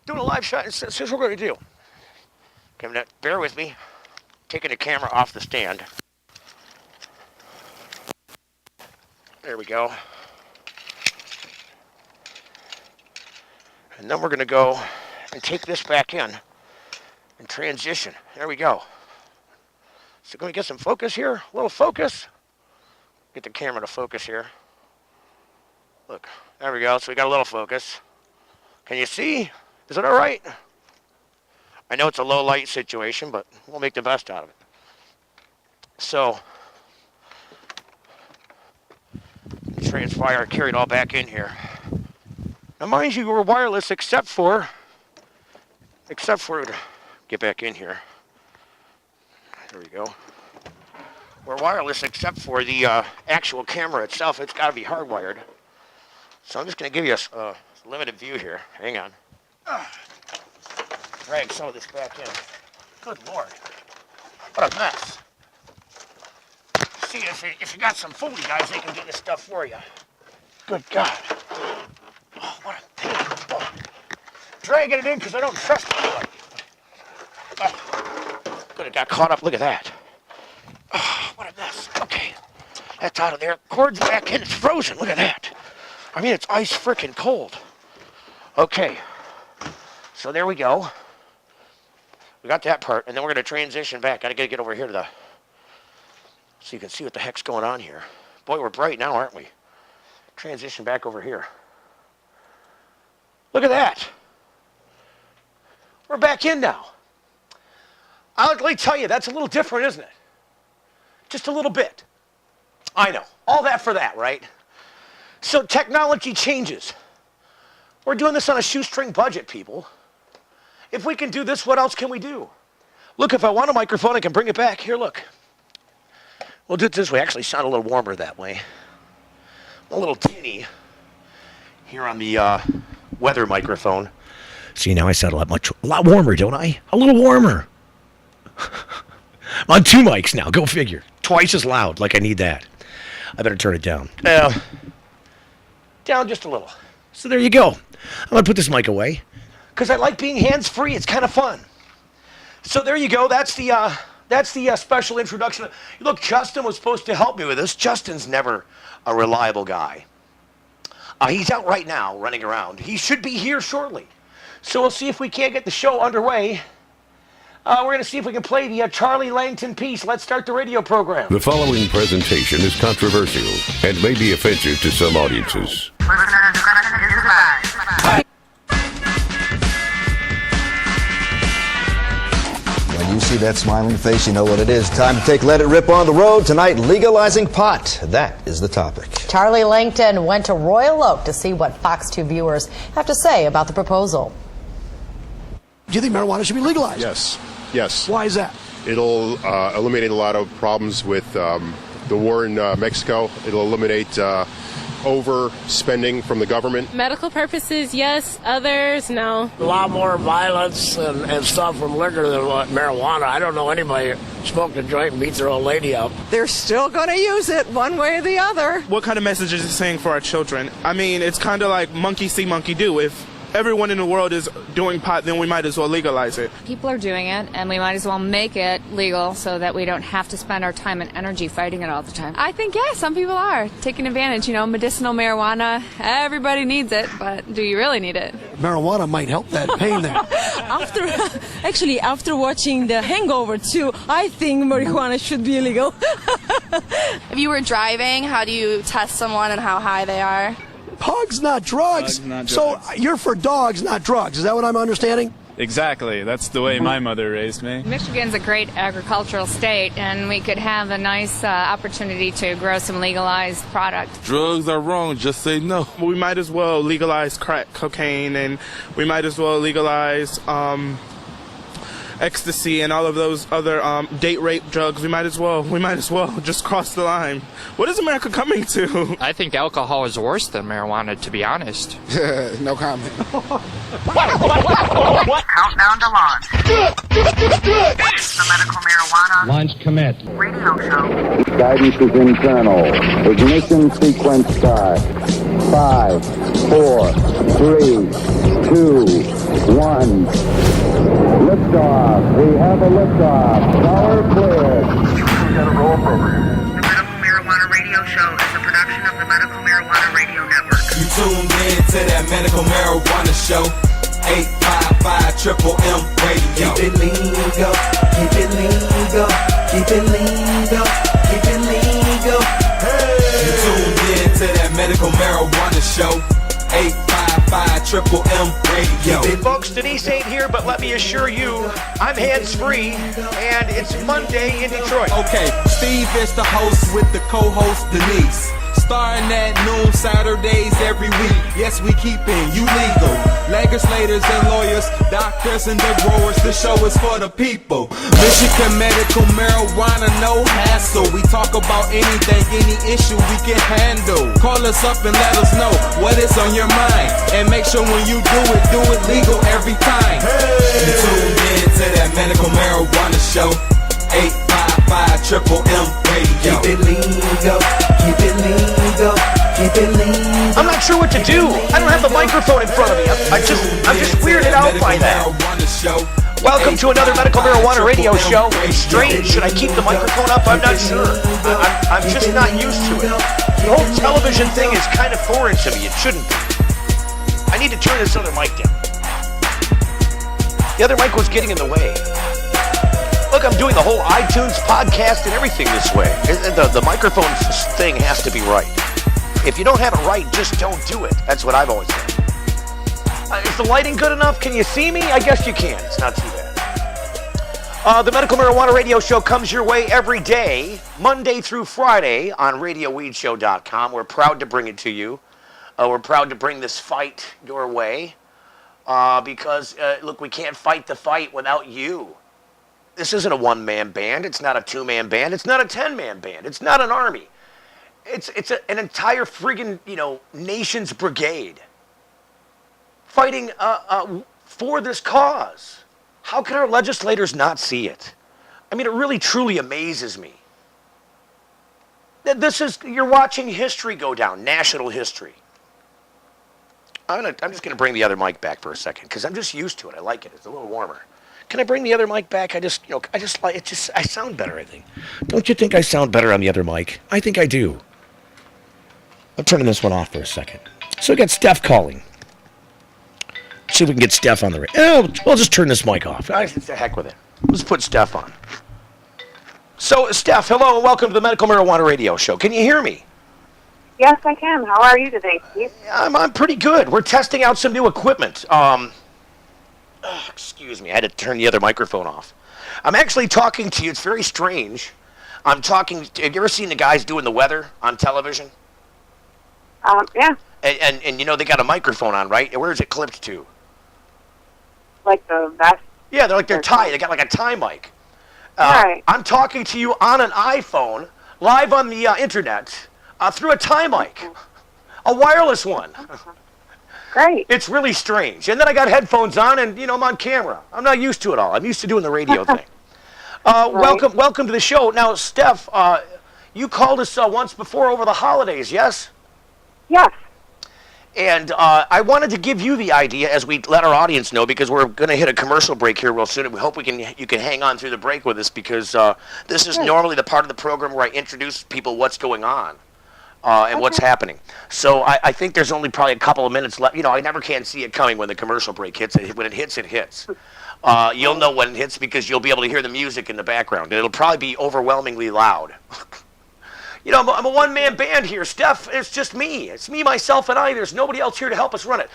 Doing a live shot. Here's what we're going to do. Okay, bear with me. Taking the camera off the stand. There we go. And then we're going to go and take this back in and transition. There we go. So can we get some focus here? A little focus. Get the camera to focus here. Look, there we go. So we got a little focus. Can you see? Is it all right? I know it's a low light situation, but we'll make the best out of it. So, transpire, carry it all back in here. Now, mind you, we're wireless except for, get back in here. There we go. We're wireless except for the actual camera itself. It's got to be hardwired. So I'm just going to give you a limited view here. Hang on. Drag some of this back in. Good Lord. What a mess. See, if you got some Foley guys, they can do this stuff for you. Good God. Oh, what a pain in the butt. Dragging it in because I don't trust it. Good, it got caught up. Look at that. Oh, what a mess. Okay. That's out of there. Cord's back in. It's frozen. Look at that. I mean, it's ice frickin' cold. Okay. So there we go. We got that part, and then we're going to transition back. Got to get over here to so you can see what the heck's going on here. Boy, we're bright now, aren't we? Transition back over here. Look at that. We're back in now. Let me tell you, that's a little different, isn't it? Just a little bit. I know. All that for that, right? So technology changes. We're doing this on a shoestring budget, people. If we can do this, what else can we do? Look, if I want a microphone, I can bring it back. Here, look. We'll do it this way. Actually, sound a little warmer that way. A little tinny here on the weather microphone. See, now I sound a lot warmer, don't I? A little warmer. On two mics now. Go figure. Twice as loud. Like I need that. I better turn it down. Down just a little. So there you go. I'm going to put this mic away because I like being hands-free. It's kind of fun. So there you go. That's the special introduction. Look, Justin was supposed to help me with this. Justin's never a reliable guy. He's out right now, running around. He should be here shortly. So we'll see if we can't get the show underway. We're going to see if we can play the Charlie Langton piece. Let's start the radio program. The following presentation is controversial and may be offensive to some audiences. When you see that smiling face, you know what it is. Time to take Let It Rip on the road. Tonight, legalizing pot. That is the topic. Charlie Langton went to Royal Oak to see what Fox 2 viewers have to say about the proposal. Do you think marijuana should be legalized? Yes. Yes. Why is that? It'll eliminate a lot of problems with the war in Mexico. It'll eliminate overspending from the government. Medical purposes, yes. Others, no. A lot more violence and stuff from liquor than marijuana. I don't know anybody smoked a joint and beat their old lady up. They're still going to use it one way or the other. What kind of message is it saying for our children? I mean, it's kind of like monkey see, monkey do. If everyone in the world is doing pot, then we might as well legalize it. People are doing it, and we might as well make it legal so that we don't have to spend our time and energy fighting it all the time. I think, yeah, some people are taking advantage. You know, medicinal marijuana, everybody needs it, but do you really need it? Marijuana might help that pain there. After watching The Hangover 2, I think marijuana should be illegal. If you were driving, how do you test someone and how high they are? Dogs, not drugs. So you're for dogs, not drugs. Is that what I'm understanding? Exactly. That's the way my mother raised me. Michigan's a great agricultural state, and we could have a nice opportunity to grow some legalized product. Drugs are wrong. Just say no. We might as well legalize crack cocaine, and we might as well legalize ecstasy and all of those other date rape drugs. We might as well just cross the line. What is America coming to? I think alcohol is worse than marijuana, to be honest. No comment. Countdown to launch. It's the Medical Marijuana Launch commit. Radio show. Guidance is internal. Ignition sequence start. 5, 4, 3, 2, 1. Liftoff. We have a liftoff. Power cleared. We got a roll program. The Medical Marijuana Radio Show is a production of the Medical Marijuana Radio Network. You tuned in to that Medical Marijuana Show. 855-MMM Radio. Keep it legal. Keep it legal. Keep it legal. Keep it legal. Hey. You tuned in to that Medical Marijuana Show. 855-MMM Radio. Folks, Denise ain't here, but let me assure you, I'm hands-free, and it's Monday in Detroit. Okay, Steve is the host with the co-host Denise. Starting at noon Saturdays every week. Yes, we keepin' you legal. Legislators and lawyers, doctors and the growers. The show is for the people. Michigan Medical Marijuana, no hassle. We talk about anything, any issue we can handle. Call us up and let us know what is on your mind. And make sure when you do it legal every time. Hey. You tuned in to that Medical Marijuana Show. 855-MMM Radio. Keep it legal. Keep it legal. Keep it legal. I'm not sure what to do. I don't have the microphone in front of me. I'm just weirded out by that. Welcome to another Medical Marijuana Radio Show. It's strange. Should I keep the microphone up? I'm not sure. I'm just not used to it. The whole television thing is kind of foreign to me. It shouldn't be. I need to turn this other mic down. The other mic was getting in the way. Look, I'm doing the whole iTunes podcast and everything this way. The microphone thing has to be right. If you don't have it right, just don't do it. That's what I've always said. Is the lighting good enough? Can you see me? I guess you can. It's not too bad. The Medical Marijuana Radio Show comes your way every day, Monday through Friday on RadioWeedShow.com. We're proud to bring it to you. We're proud to bring this fight your way because, look, we can't fight the fight without you. This isn't a one-man band. It's not a two-man band. It's not a 10-man band. It's not an army. It's an entire friggin', nation's brigade fighting for this cause. How can our legislators not see it? I mean, it really, truly amazes me. You're watching history go down, national history. I'm just going to bring the other mic back for a second because I'm just used to it. I like it. It's a little warmer. Can I bring the other mic back? I sound better, I think. Don't you think I sound better on the other mic? I think I do. I'm turning this one off for a second. So we got Steph calling. See if we can get Steph on the radio. Oh, we'll just turn this mic off. The heck with it. Let's put Steph on. So, Steph, hello and welcome to the Medical Marijuana Radio Show. Can you hear me? Yes, I can. How are you today, Steve? I'm pretty good. We're testing out some new equipment. Excuse me, I had to turn the other microphone off. I'm actually talking to you. It's very strange. Have you ever seen the guys doing the weather on television? Yeah. And you know they got a microphone on, right? Where is it clipped to? Like the vest? Yeah, they're tied. They got like a tie mic. Right. I'm talking to you on an iPhone, live on the internet, through a tie mic. A wireless one. Great. It's really strange. And then I got headphones on and, I'm on camera. I'm not used to it all. I'm used to doing the radio thing. Welcome to the show. Now, Steph, you called us once before over the holidays, yes? Yes. And I wanted to give you the idea as we let our audience know, because we're going to hit a commercial break here real soon. And we hope you can hang on through the break with us, because this is normally the part of the program where I introduce people what's going on and what's happening. So I think there's only probably a couple of minutes left. I never can see it coming when the commercial break hits. When it hits, it hits. You'll know when it hits because you'll be able to hear the music in the background. And it'll probably be overwhelmingly loud. I'm a one-man band here. Steph, it's just me. It's me, myself, and I. There's nobody else here to help us run it.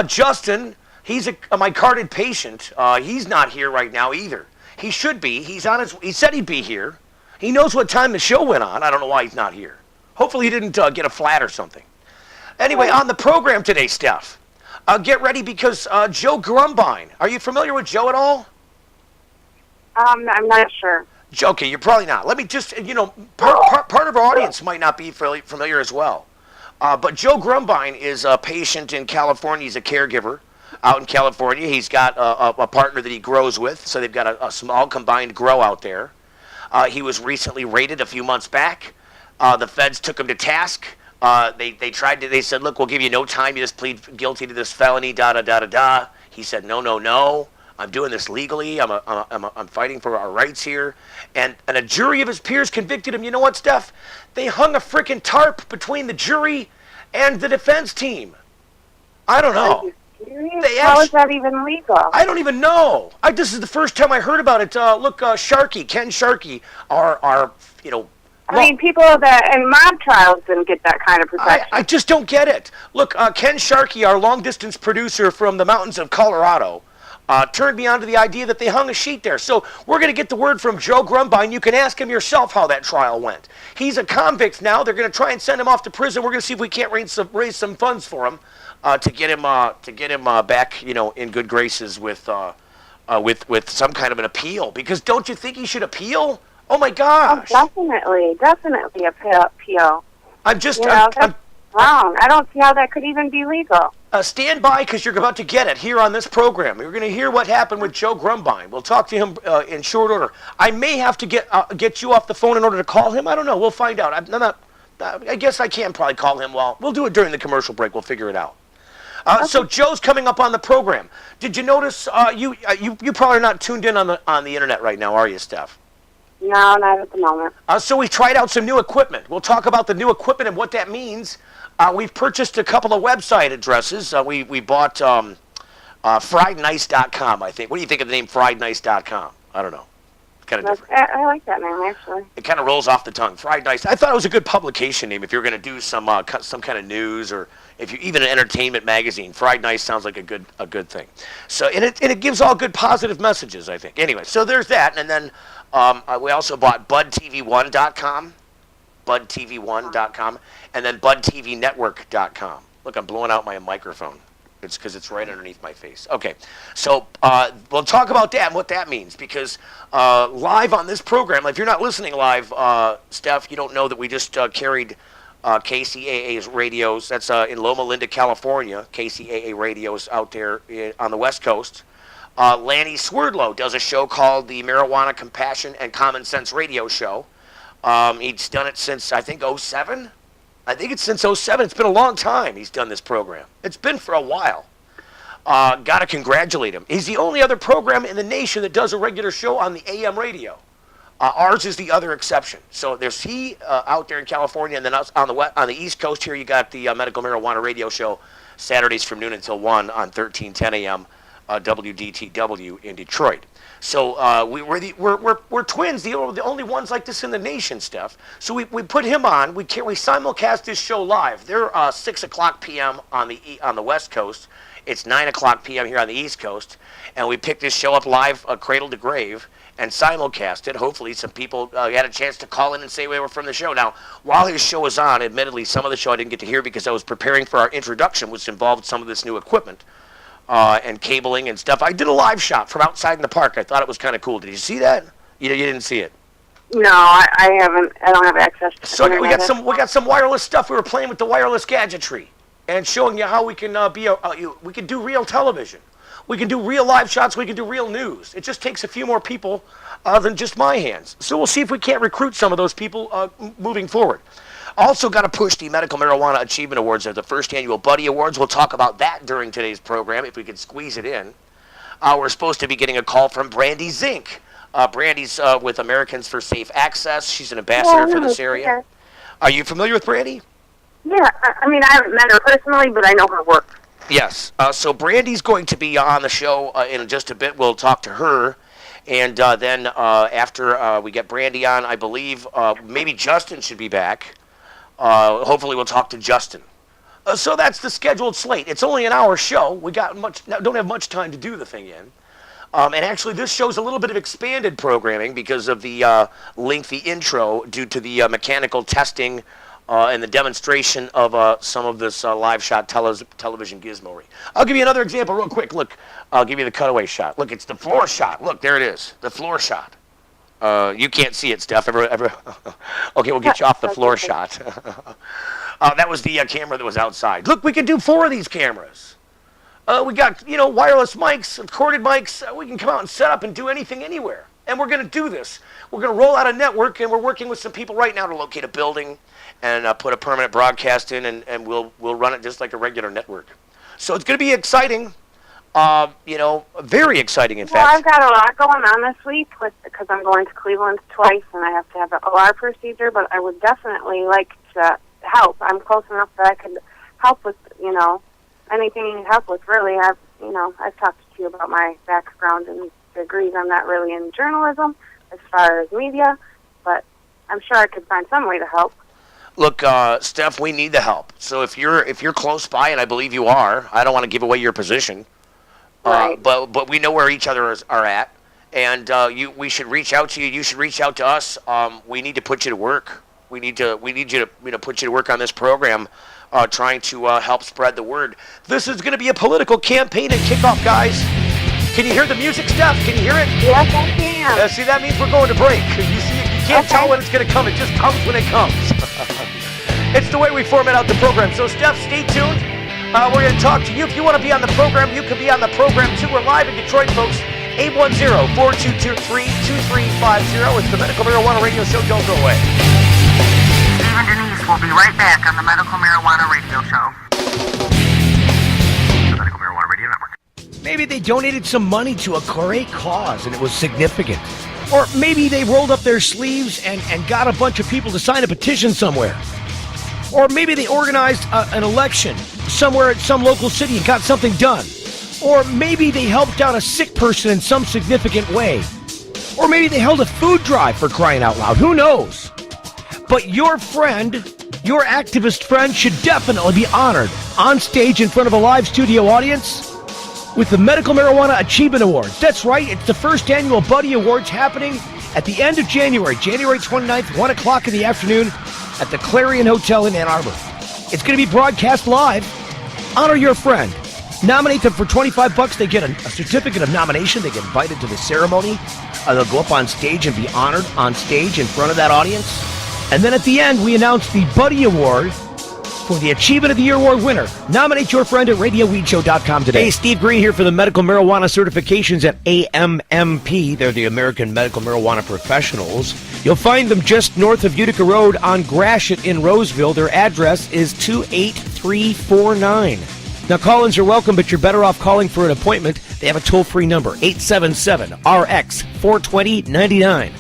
Justin, he's my carded patient. He's not here right now either. He should be. He said he'd be here. He knows what time the show went on. I don't know why he's not here. Hopefully he didn't get a flat or something. Anyway, on the program today, Steph, get ready because Joe Grumbine. Are you familiar with Joe at all? I'm not sure. Okay, you're probably not. Let me just, part of our audience might not be familiar as well. But Joe Grumbine is a patient in California. He's a caregiver out in California. He's got a partner that he grows with, so they've got a small combined grow out there. He was recently raided a few months back. The feds took him to task. They said, look, we'll give you no time. You just plead guilty to this felony, da-da-da-da-da. He said, no. I'm doing this legally. I'm fighting for our rights here. And a jury of his peers convicted him. You know what, Steph? They hung a freaking tarp between the jury and the defense team. I don't know. How is that even legal? I don't even know. This is the first time I heard about it. Ken Sharkey, people that in mob trials didn't get that kind of protection. I just don't get it. Look, Ken Sharkey, our long-distance producer from the mountains of Colorado, turned me on to the idea that they hung a sheet there. So we're going to get the word from Joe Grumbine. You can ask him yourself how that trial went. He's a convict now. They're going to try and send him off to prison. We're going to see if we can't raise some funds for him to get him back, in good graces with some kind of an appeal. Because don't you think he should appeal? Oh my gosh! Oh, definitely appeal. That's wrong. I don't see how that could even be legal. Stand by, because you're about to get it here on this program. You're going to hear what happened with Joe Grumbine. We'll talk to him in short order. I may have to get you off the phone in order to call him. I don't know. We'll find out. I guess I can probably call him. We'll do it during the commercial break. We'll figure it out. So Joe's coming up on the program. Did you notice? You probably are not tuned in on the internet right now, are you, Steph? No, not at the moment. So we tried out some new equipment. We'll talk about the new equipment and what that means. We've purchased a couple of website addresses. We bought friednice.com, I think. What do you think of the name friednice.com? I don't know. Kind of different. I like that name, actually. It kind of rolls off the tongue. Fried Nice. I thought it was a good publication name if you're going to do some kind of news, or if you even an entertainment magazine. Fried Nice sounds like a good thing. So and it gives all good positive messages, I think. Anyway, so there's that, and then we also bought budtv1.com, budtv1.com, and then budtvnetwork.com. Look, I'm blowing out my microphone. It's because it's right underneath my face. Okay, so we'll talk about that and what that means, because live on this program, if you're not listening live, Steph, you don't know that we just carried KCAA's radios. That's in Loma Linda, California. KCAA radios out there on the West Coast. Lanny Swerdlow does a show called the Marijuana Compassion and Common Sense Radio Show. He's done it since, I think, 2007. I think it's since 2007. It's been a long time he's done this program. It's been for a while. Got to congratulate him. He's the only other program in the nation that does a regular show on the AM radio. Ours is the other exception. So there's he out there in California, and then us on the East Coast here, you got the Medical Marijuana Radio Show, Saturdays from noon until 1 on 1310 a.m. WDTW in Detroit. So we're twins, the only ones like this in the nation, Steph. So we put him on. We simulcast this show live. They're 6 o'clock p.m. on the West Coast. It's 9 o'clock p.m. here on the East Coast, and we picked this show up live, cradle to grave, and simulcast it. Hopefully some people had a chance to call in and say we were from the show. Now, while his show was on, admittedly, some of the show I didn't get to hear because I was preparing for our introduction, which involved some of this new equipment and cabling and stuff. I did a live shot from outside in the park. I thought it was kind of cool. Did you see that? You didn't see it? No, I haven't. I don't have access to So we got some wireless stuff. We were playing with the wireless gadgetry and showing you how we can we can do real television. We can do real live shots. We can do real news. It just takes a few more people than just my hands. So we'll see if we can't recruit some of those people moving forward. Also got to push the Medical Marijuana Achievement Awards. They're the first annual Buddy Awards. We'll talk about that during today's program if we can squeeze it in. We're supposed to be getting a call from Brandy Zink. Brandy's with Americans for Safe Access. She's an ambassador for this area. Okay. Are you familiar with Brandy? Yeah, I mean, I haven't met her personally, but I know her work. Yes. So Brandy's going to be on the show in just a bit. We'll talk to her. And then after we get Brandy on, I believe maybe Justin should be back. Hopefully we'll talk to Justin. So that's the scheduled slate. It's only an hour show. We don't have much time to do the thing in. And actually this show's a little bit of expanded programming because of the lengthy intro due to the mechanical testing and the demonstration of some of this live shot television gizmory. I'll give you another example real quick. Look, I'll give you the cutaway shot. Look, it's the floor shot. Look, there it is, the floor shot. You can't see it, Steph. Okay, we'll get you off the floor shot. That was the camera that was outside. Look, we can do 4 of these cameras. We got, wireless mics, corded mics. We can come out and set up and do anything anywhere. And we're going to do this. We're going to roll out a network, and we're working with some people right now to locate a building and put a permanent broadcast in, and we'll run it just like a regular network. So it's going to be exciting. Very exciting, in fact. Well, I've got a lot going on this week because I'm going to Cleveland twice, and I have to have an OR procedure, but I would definitely like to help. I'm close enough that I could help with, anything you need help with, really. I've talked to you about my background and degrees. I'm not really in journalism as far as media, but I'm sure I could find some way to help. Look, Steph, we need the help. So if you're close by, and I believe you are, I don't want to give away your position. Right. But we know where each other are at, and we should reach out to you. You should reach out to us. We need to put you to work. We need you to put you to work on this program, trying to help spread the word. This is going to be a political campaign and kickoff, guys. Can you hear the music, Steph? Can you hear it? Yes, I can. See, that means we're going to break. You can't tell when it's going to come. It just comes when it comes. It's the way we format out the program. So, Steph, stay tuned. We're going to talk to you. If you want to be on the program, you can be on the program, too. We're live in Detroit, folks. 810-422-2350. It's the Medical Marijuana Radio Show. Don't go away. Steve and Denise will be right back on the Medical Marijuana Radio Show. The Medical Marijuana Radio Network. Maybe they donated some money to a great cause and it was significant. Or maybe they rolled up their sleeves and got a bunch of people to sign a petition somewhere. Or maybe they organized an election somewhere at some local city and got something done. Or maybe they helped out a sick person in some significant way. Or maybe they held a food drive, for crying out loud. Who knows? But your friend, your activist friend, should definitely be honored on stage in front of a live studio audience with the Medical Marijuana Achievement Awards. That's right, it's the first annual Buddy Awards happening at the end of January 29th, 1 o'clock in the afternoon at the Clarion Hotel in Ann Arbor. It's going to be broadcast live. Honor your friend. Nominate them for $25. They get a certificate of nomination. They get invited to the ceremony. They'll go up on stage and be honored on stage in front of that audience. And then at the end, we announce the Buddy Award for the Achievement of the Year Award winner. Nominate your friend at RadioWeedShow.com today. Hey, Steve Greene here for the Medical Marijuana Certifications at AMMP. They're the American Medical Marijuana Professionals. You'll find them just north of Utica Road on Gratiot in Roseville. Their address is 28349. Now, call-ins are welcome, but you're better off calling for an appointment. They have a toll-free number, 877-RX-420-99.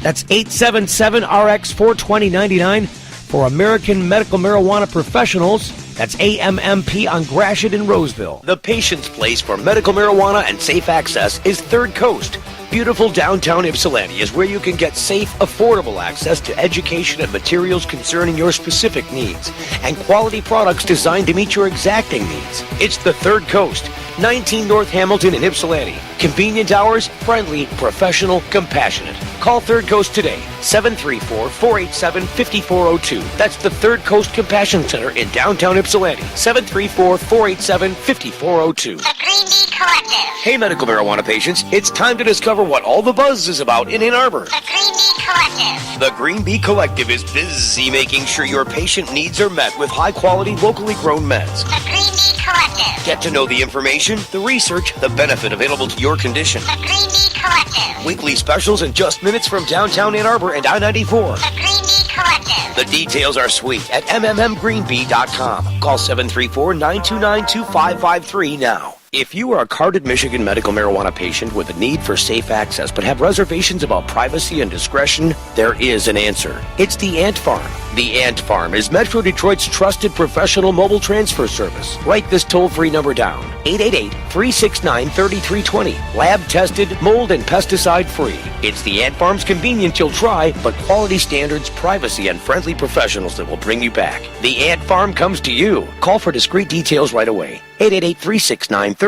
That's 877-RX-42099 for American Medical Marijuana Professionals. That's AMMP on Gratiot in Roseville. The patient's place for medical marijuana and safe access is Third Coast. Beautiful downtown Ypsilanti is where you can get safe, affordable access to education and materials concerning your specific needs, and quality products designed to meet your exacting needs. It's the Third Coast, 19 North Hamilton in Ypsilanti. Convenient hours, friendly, professional, compassionate. Call Third Coast today, 734-487-5402. That's the Third Coast Compassion Center in downtown Ypsilanti, 734-487-5402. The Greene Collective. Hey, medical marijuana patients, it's time to discover what all the buzz is about in Ann Arbor. The Greene Collective. The Green Bee Collective is busy making sure your patient needs are met with high-quality, locally grown meds. The Greene Bee Collective. Get to know the information, the research, the benefit available to your condition. The Greene Bee Collective. Weekly specials in just minutes from downtown Ann Arbor and I-94. The Greene Bee Collective. The details are sweet at mmmgreenbee.com. Call 734-929-2553 now. If you are a carded Michigan medical marijuana patient with a need for safe access but have reservations about privacy and discretion, there is an answer. It's the Ant Farm. The Ant Farm is Metro Detroit's trusted professional mobile transfer service. Write this toll-free number down, 888-369-3320. Lab-tested, mold and pesticide-free. It's the Ant Farm's convenient you'll try, but quality standards, privacy, and friendly professionals that will bring you back. The Ant Farm comes to you. Call for discreet details right away. 888-369-3320.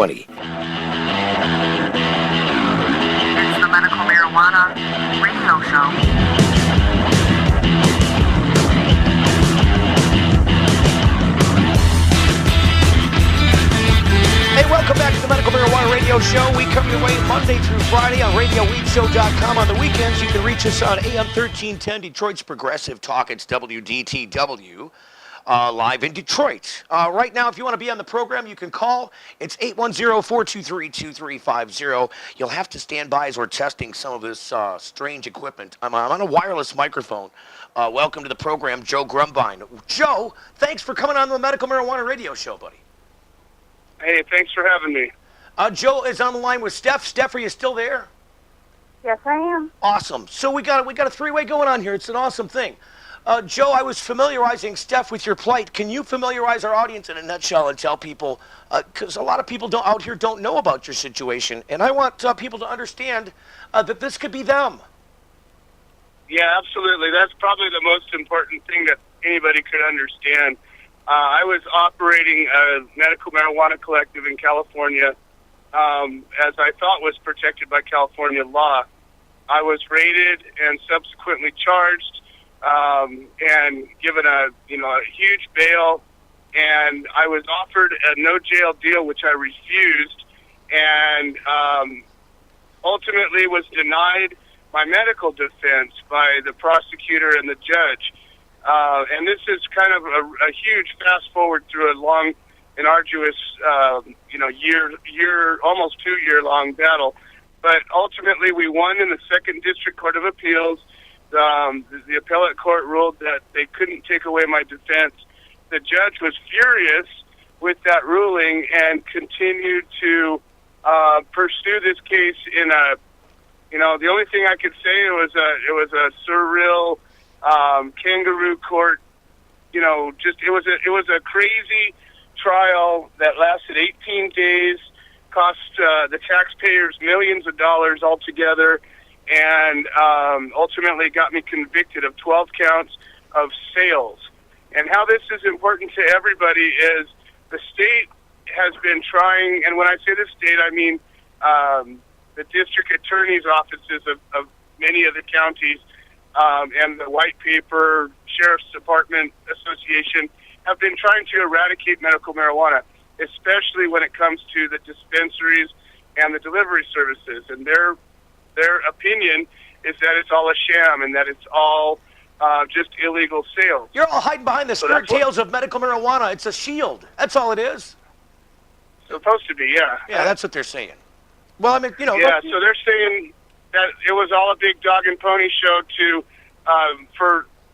It's the Medical Marijuana Radio Show. Hey, welcome back to the Medical Marijuana Radio Show. We come your way Monday through Friday on RadioWeedShow.com. On the weekends, you can reach us on AM 1310, Detroit's Progressive Talk. It's WDTW. Live in Detroit. Right now, if you want to be on the program, you can call. It's 810-423-2350. You'll have to stand by as we're testing some of this strange equipment. I'm on a wireless microphone. Welcome to the program, Joe Grumbine. Joe, thanks for coming on the Medical Marijuana Radio Show, buddy. Hey, thanks for having me. Joe is on the line with Steph. Steph, are you still there? Yes, I am. Awesome. So we got a three-way going on here. It's an awesome thing. Joe, I was familiarizing Steph with your plight. Can you familiarize our audience in a nutshell and tell people, because a lot of people out here don't know about your situation, and I want people to understand that this could be them. Yeah, absolutely. That's probably the most important thing that anybody could understand. I was operating a medical marijuana collective in California, as I thought was protected by California law. I was raided and subsequently charged. And given a huge bail, and I was offered a no jail deal, which I refused, and ultimately was denied my medical defense by the prosecutor and the judge. And this is kind of a huge fast forward through a long and arduous, almost 2 year long battle. But ultimately, we won in the Second District Court of Appeals. The appellate court ruled that they couldn't take away my defense. The judge was furious with that ruling and continued to pursue this case in a, the only thing I could say it was a surreal kangaroo court. It was a crazy trial that lasted 18 days, cost the taxpayers millions of dollars altogether, and ultimately got me convicted of 12 counts of sales. And how this is important to everybody is the state has been trying, and when I say the state, I mean the district attorney's offices of many of the counties and the White Paper Sheriff's Department Association have been trying to eradicate medical marijuana, especially when it comes to the dispensaries and the delivery services. And their opinion is that it's all a sham and that it's all just illegal sales. You're all hiding behind the skirt tails of medical marijuana. It's a shield. That's all it is. Supposed to be, yeah. Yeah, that's what they're saying. Well, I mean, Yeah, so they're saying that it was all a big dog and pony show to,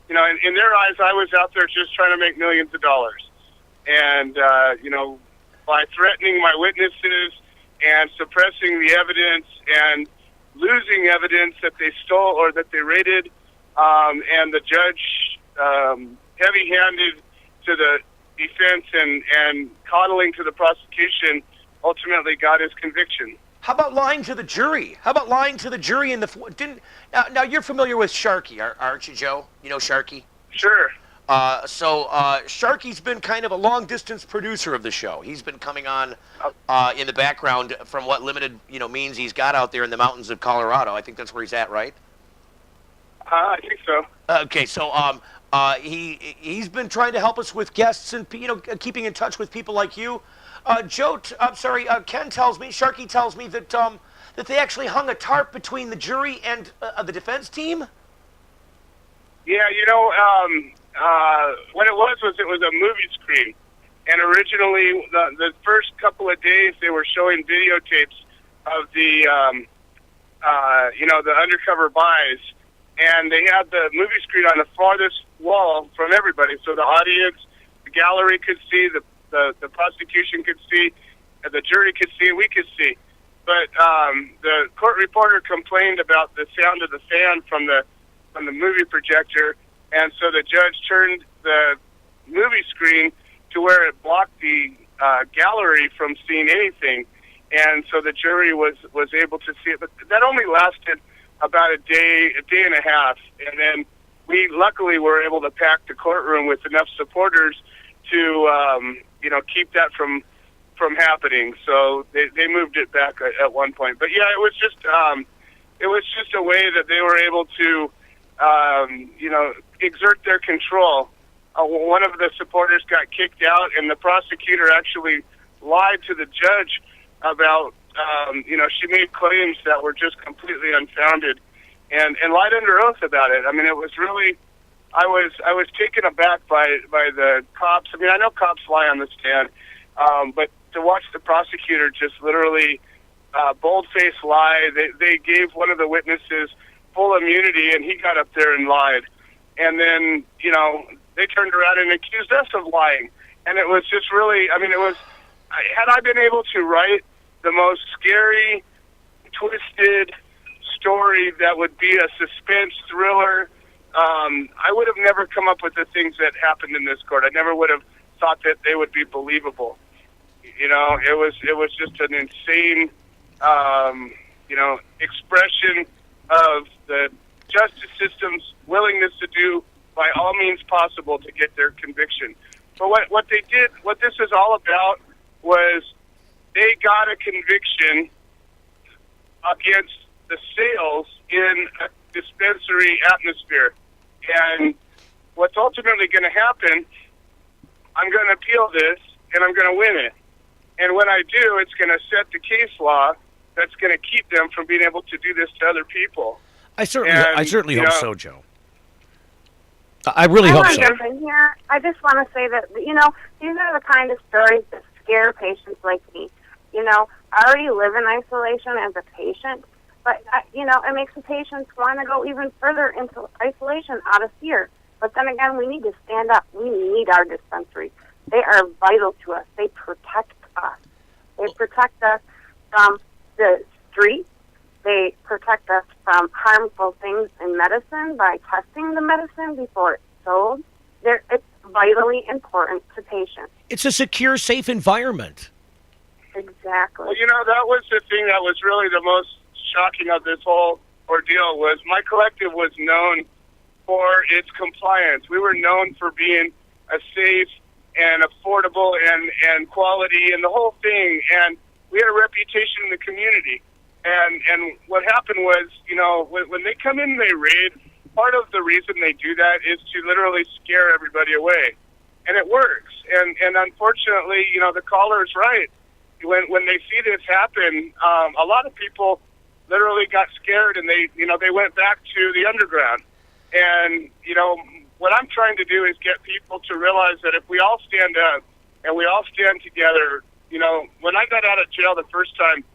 in their eyes, I was out there just trying to make millions of dollars. And, by threatening my witnesses and suppressing the evidence and losing evidence that they stole or that they raided, and the judge, heavy-handed to the defense and coddling to the prosecution, ultimately got his conviction. How about lying to the jury? How about lying to the jury in the now you're familiar with Sharky, aren't you, Joe? You know Sharky? Sure. So Sharky's been kind of a long-distance producer of the show. He's been coming on in the background from what limited means he's got out there in the mountains of Colorado. I think that's where he's at, right? I think so. Okay, so he's been trying to help us with guests and keeping in touch with people like you. Joe, Ken tells me, Sharky tells me that that they actually hung a tarp between the jury and the defense team. Yeah, what it was a movie screen, and originally the first couple of days they were showing videotapes of the the undercover buys, and they had the movie screen on the farthest wall from everybody, so the audience, the gallery could see, the prosecution could see, the jury could see, we could see. But the court reporter complained about the sound of the fan from the movie projector, and so the judge turned the movie screen to where it blocked the gallery from seeing anything, and so the jury was able to see it. But that only lasted about a day and a half, and then we luckily were able to pack the courtroom with enough supporters to keep that from happening. So they moved it back at one point. But yeah, it was just a way that they were able to exert their control. One of the supporters got kicked out, and the prosecutor actually lied to the judge about she made claims that were just completely unfounded, and lied under oath about it. I mean, it was really, I was taken aback by the cops. I mean, I know cops lie on the stand, but to watch the prosecutor just literally bold-faced lie. They gave one of the witnesses full immunity, and he got up there and lied. And then, they turned around and accused us of lying. And it was just really, had I been able to write the most scary, twisted story that would be a suspense thriller, I would have never come up with the things that happened in this court. I never would have thought that they would be believable. It was just an insane, expression of the justice system's willingness to do by all means possible to get their conviction. But what they did, what this is all about, was they got a conviction against the sales in a dispensary atmosphere. And what's ultimately going to happen, I'm going to appeal this, and I'm going to win it. And when I do, it's going to set the case law that's going to keep them from being able to do this to other people. I certainly hope so, Joe. I really hope so. Here. I just want to say that, these are the kind of stories that scare patients like me. I already live in isolation as a patient, but, it makes the patients want to go even further into isolation out of fear. But then again, we need to stand up. We need our dispensaries. They are vital to us. They protect us. They protect us from the streets. They protect us from harmful things in medicine by testing the medicine before it's sold. It's vitally important to patients. It's a secure, safe environment. Exactly. Well, that was the thing that was really the most shocking of this whole ordeal was my collective was known for its compliance. We were known for being a safe and affordable and quality and the whole thing, and we had a reputation in the community. And what happened was, when they come in and they raid, part of the reason they do that is to literally scare everybody away. And it works. And unfortunately, the caller is right. When they see this happen, a lot of people literally got scared and they went back to the underground. And, what I'm trying to do is get people to realize that if we all stand up and we all stand together, when I got out of jail the first time,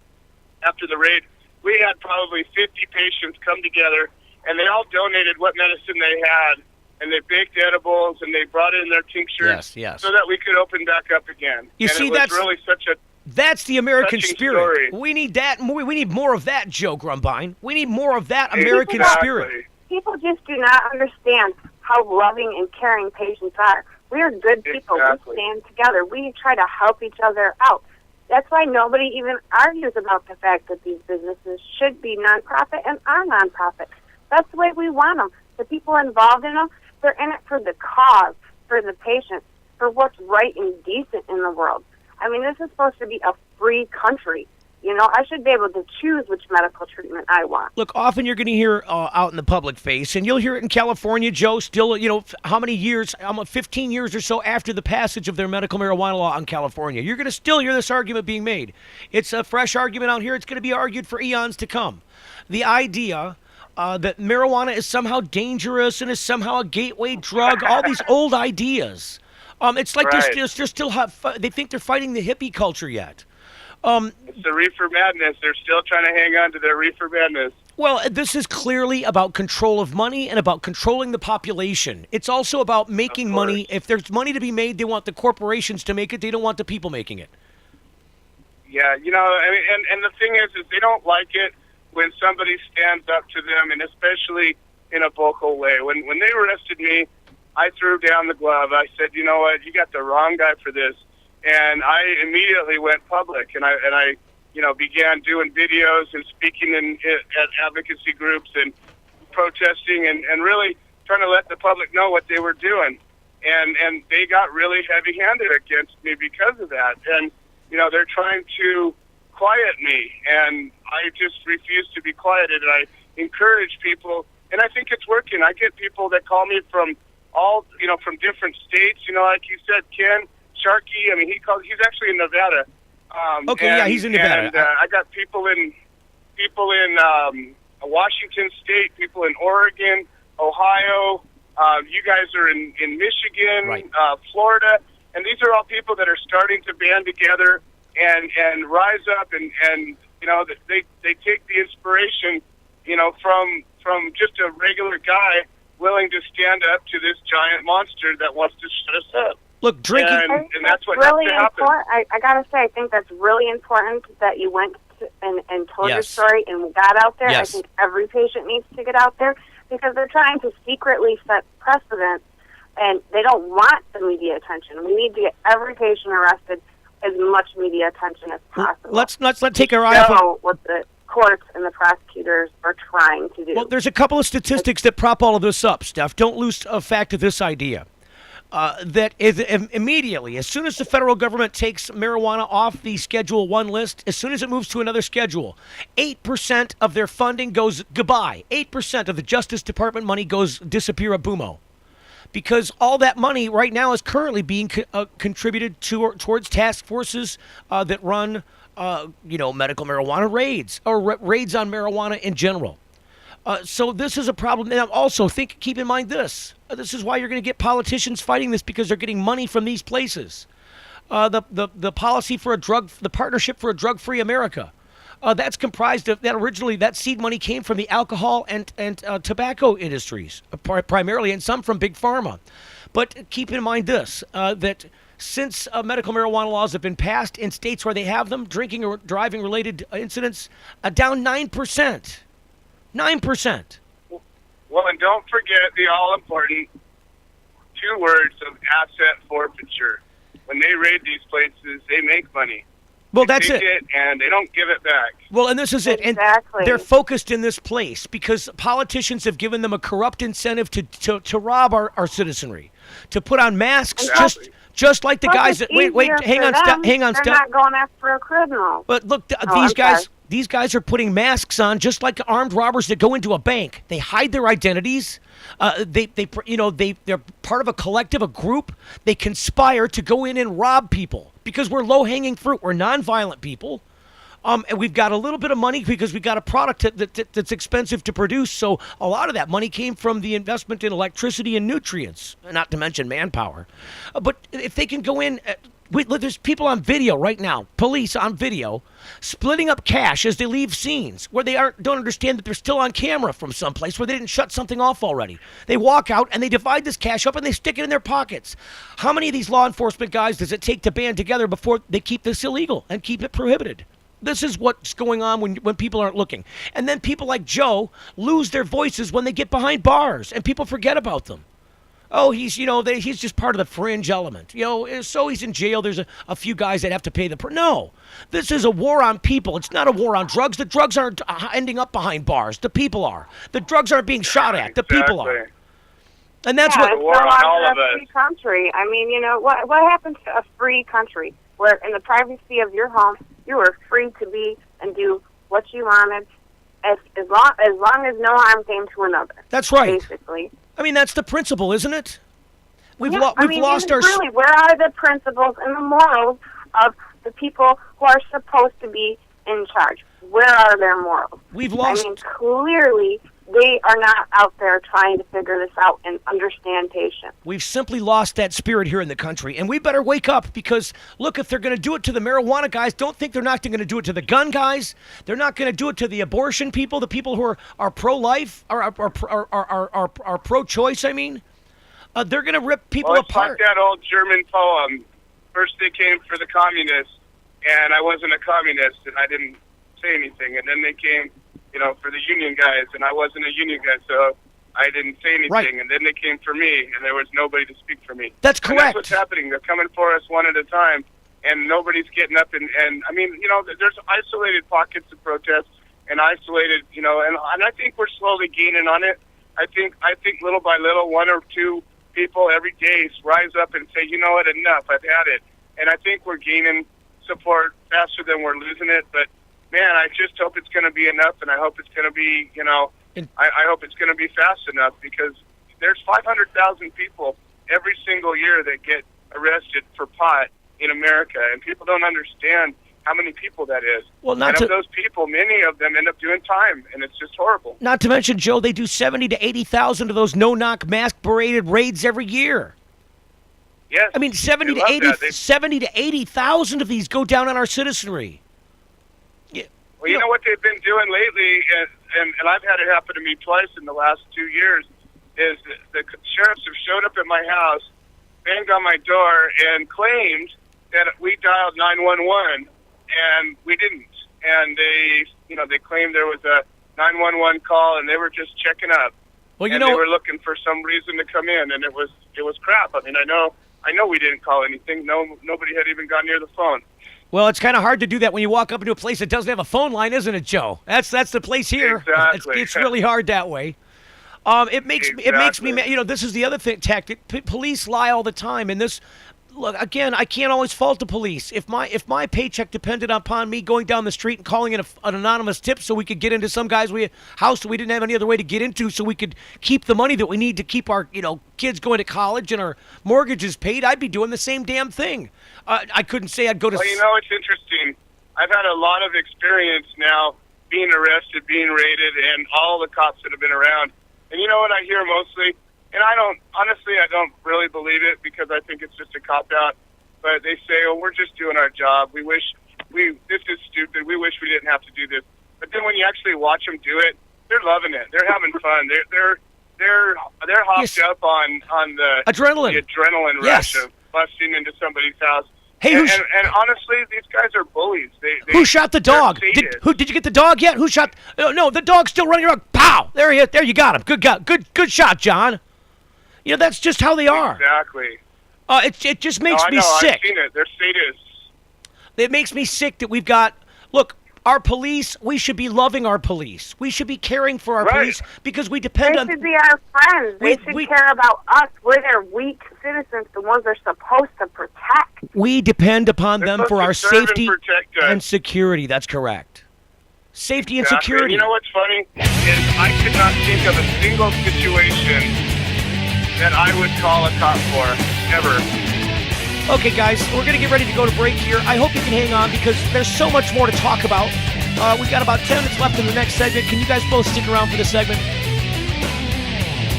after the raid, we had probably 50 patients come together, and they all donated what medicine they had, and they baked edibles, and they brought in their tinctures yes. so that we could open back up again. You see, it was really such a That's the American touching spirit. story. We need that. We need more of that, Joe Grumbine. We need more of that American Exactly. spirit. People just do not understand how loving and caring patients are. We are good people. Exactly. We stand together. We try to help each other out. That's why nobody even argues about the fact that these businesses should be nonprofit and are nonprofit. That's the way we want them. The people involved in them, they're in it for the cause, for the patient, for what's right and decent in the world. I mean, this is supposed to be a free country. You know, I should be able to choose which medical treatment I want. Look, often you're going to hear out in the public face, and you'll hear it in California, Joe, still, how many years, 15 years or so after the passage of their medical marijuana law in California. You're going to still hear this argument being made. It's a fresh argument out here. It's going to be argued for eons to come. The idea that marijuana is somehow dangerous and is somehow a gateway drug, all these old ideas. It's like Right. they're still they think they're fighting the hippie culture yet. It's the reefer madness. They're still trying to hang on to their reefer madness. Well, this is clearly about control of money and about controlling the population. It's also about making money. If there's money to be made, they want the corporations to make it. They don't want the people making it. Yeah, I mean, and the thing is they don't like it when somebody stands up to them, and especially in a vocal way. When they arrested me, I threw down the glove. I said, you know what, you got the wrong guy for this. And I immediately went public, and I began doing videos and speaking at advocacy groups and protesting and really trying to let the public know what they were doing. And they got really heavy-handed against me because of that. And, they're trying to quiet me, and I just refuse to be quieted. And I encourage people, and I think it's working. I get people that call me from from different states, like you said, Ken Sharkey. I mean, he's actually in Nevada. He's in Nevada. And I got people in Washington State, people in Oregon, Ohio. You guys are in Michigan, right. Florida, and these are all people that are starting to band together and rise up, and they take the inspiration, from just a regular guy willing to stand up to this giant monster that wants to shut us up. Look, drinking, and that's what really has to happen. important. I gotta say, I think that's really important that you went and told your Yes. story and got out there. Yes. I think every patient needs to get out there because they're trying to secretly set precedents, and they don't want the media attention. We need to get every patient arrested, as much media attention as possible. Let's take our eye off. Know what the courts and the prosecutors are trying to do. Well, there's a couple of statistics that prop all of this up, Steph. Don't lose fact of this idea. That is immediately, as soon as the federal government takes marijuana off the Schedule 1 list, as soon as it moves to another schedule, 8% of their funding goes goodbye. 8% of the Justice Department money goes disappear-a-boomo. Because all that money right now is currently being contributed towards task forces that run, medical marijuana raids or raids on marijuana in general. So this is a problem. And also, keep in mind this. This is why you're going to get politicians fighting this, because they're getting money from these places. The policy for the Partnership for a Drug-Free America. That's comprised of that. Originally, that seed money came from the alcohol and tobacco industries, primarily, and some from big pharma. But keep in mind this: that since medical marijuana laws have been passed in states where they have them, drinking or driving-related incidents down 9%. 9%. Well, and don't forget the all-important 2 words of asset forfeiture. When they raid these places, they make money. Well, they that's take it. And they don't give it back. Well, and this is it. Exactly. And they're focused in this place because politicians have given them a corrupt incentive to rob our citizenry, to put on masks, Exactly. just like the Plus, guys that it's easier hang for on, them. hang on, They're not going after a criminal. But look, I'm sorry. these guys are putting masks on just like armed robbers that go into a bank. They hide their identities. They're part of a collective, a group. They conspire to go in and rob people because we're low-hanging fruit. We're nonviolent people. And we've got a little bit of money because we've got a product that's expensive to produce. So a lot of that money came from the investment in electricity and nutrients, not to mention manpower. But if they can go in There's people on video right now, police on video, splitting up cash as they leave scenes where they don't understand that they're still on camera from someplace where they didn't shut something off already. They walk out and they divide this cash up and they stick it in their pockets. How many of these law enforcement guys does it take to band together before they keep this illegal and keep it prohibited? This is what's going on when people aren't looking. And then people like Joe lose their voices when they get behind bars and people forget about them. Oh, he's just part of the fringe element. So he's in jail. There's a few guys that have to pay the No, this is a war on people. It's not a war on drugs. The drugs aren't ending up behind bars. The people are. The drugs aren't being shot at. The people are. And that's what it's no longer a free country. I mean, what happens to a free country where in the privacy of your home you were free to be and do what you wanted as long as no harm came to another. That's right. Basically. I mean, that's the principle, isn't it? We've lost our... Really, where are the principles and the morals of the people who are supposed to be in charge? Where are their morals? We've lost... I mean, clearly, they are not out there trying to figure this out and understand patients. We've simply lost that spirit here in the country, and we better wake up because, look, if they're going to do it to the marijuana guys, don't think they're not going to do it to the gun guys. They're not going to do it to the abortion people, the people who are pro-life, are pro-choice, I mean. They're going to rip people apart. It's like that old German poem. First they came for the communists, and I wasn't a communist, and I didn't say anything. And then they came... for the union guys, and I wasn't a union guy, so I didn't say anything. Right. And then they came for me, and there was nobody to speak for me. That's correct. And that's what's happening. They're coming for us one at a time, and nobody's getting up. And I mean, there's isolated pockets of protest, and isolated, and I think we're slowly gaining on it. I think little by little, one or two people every day rise up and say, you know what, enough, I've had it. And I think we're gaining support faster than we're losing it, but man, I just hope it's going to be enough, and I hope it's going to be, I hope it's going to be fast enough because there's 500,000 people every single year that get arrested for pot in America, and people don't understand how many people that is. Well, of those people, many of them end up doing time, and it's just horrible. Not to mention, Joe, they do 70 to 80,000 of those no-knock, mask-berated raids every year. Yes. I mean, 70 to 80,000 of these go down on our citizenry. Well, you know what they've been doing lately, and I've had it happen to me twice in the last 2 years, is the sheriffs have showed up at my house, banged on my door, and claimed that we dialed 911, and we didn't. And they claimed there was a 911 call, and they were just checking up. Well, they were looking for some reason to come in, and it was crap. I mean, I know we didn't call anything. Nobody had even gone near the phone. Well, it's kind of hard to do that when you walk up into a place that doesn't have a phone line, isn't it, Joe? That's the place here. Exactly. It's really hard that way. It makes me mad. This is the other tactic. Police lie all the time, and this. Look, again, I can't always fault the police. If my paycheck depended upon me going down the street and calling in an anonymous tip so we could get into some guy's house that we didn't have any other way to get into so we could keep the money that we need to keep our kids going to college and our mortgages paid, I'd be doing the same damn thing. I couldn't say I'd go to... Well, it's interesting. I've had a lot of experience now being arrested, being raided, and all the cops that have been around. And you know what I hear mostly? And I don't really believe it because I think it's just a cop-out. But they say, oh, we're just doing our job. This is stupid. We wish we didn't have to do this. But then when you actually watch them do it, they're loving it. They're having fun. They're hopped up on the adrenaline. The adrenaline rush of busting into somebody's house. Hey, and honestly, these guys are bullies. Who shot the dog? Did you get the dog yet? Who shot? No, the dog's still running around. Pow! There he is. There you got him. Good shot, John. That's just how they are. Exactly. It just makes me sick. I've seen it. They're sadists. It makes me sick that we've got. Look, our police. We should be loving our police. We should be caring for our police because we depend on. They should be our friends. They should care about us. We're their weak citizens, the ones they're supposed to protect. We depend upon them for our safety and security. That's correct. Safety and security. And you know what's funny is I could not think of a single situation that I would call a cop for, ever. Okay, guys, we're going to get ready to go to break here. I hope you can hang on because there's so much more to talk about. We've got about 10 minutes left in the next segment. Can you guys both stick around for this segment?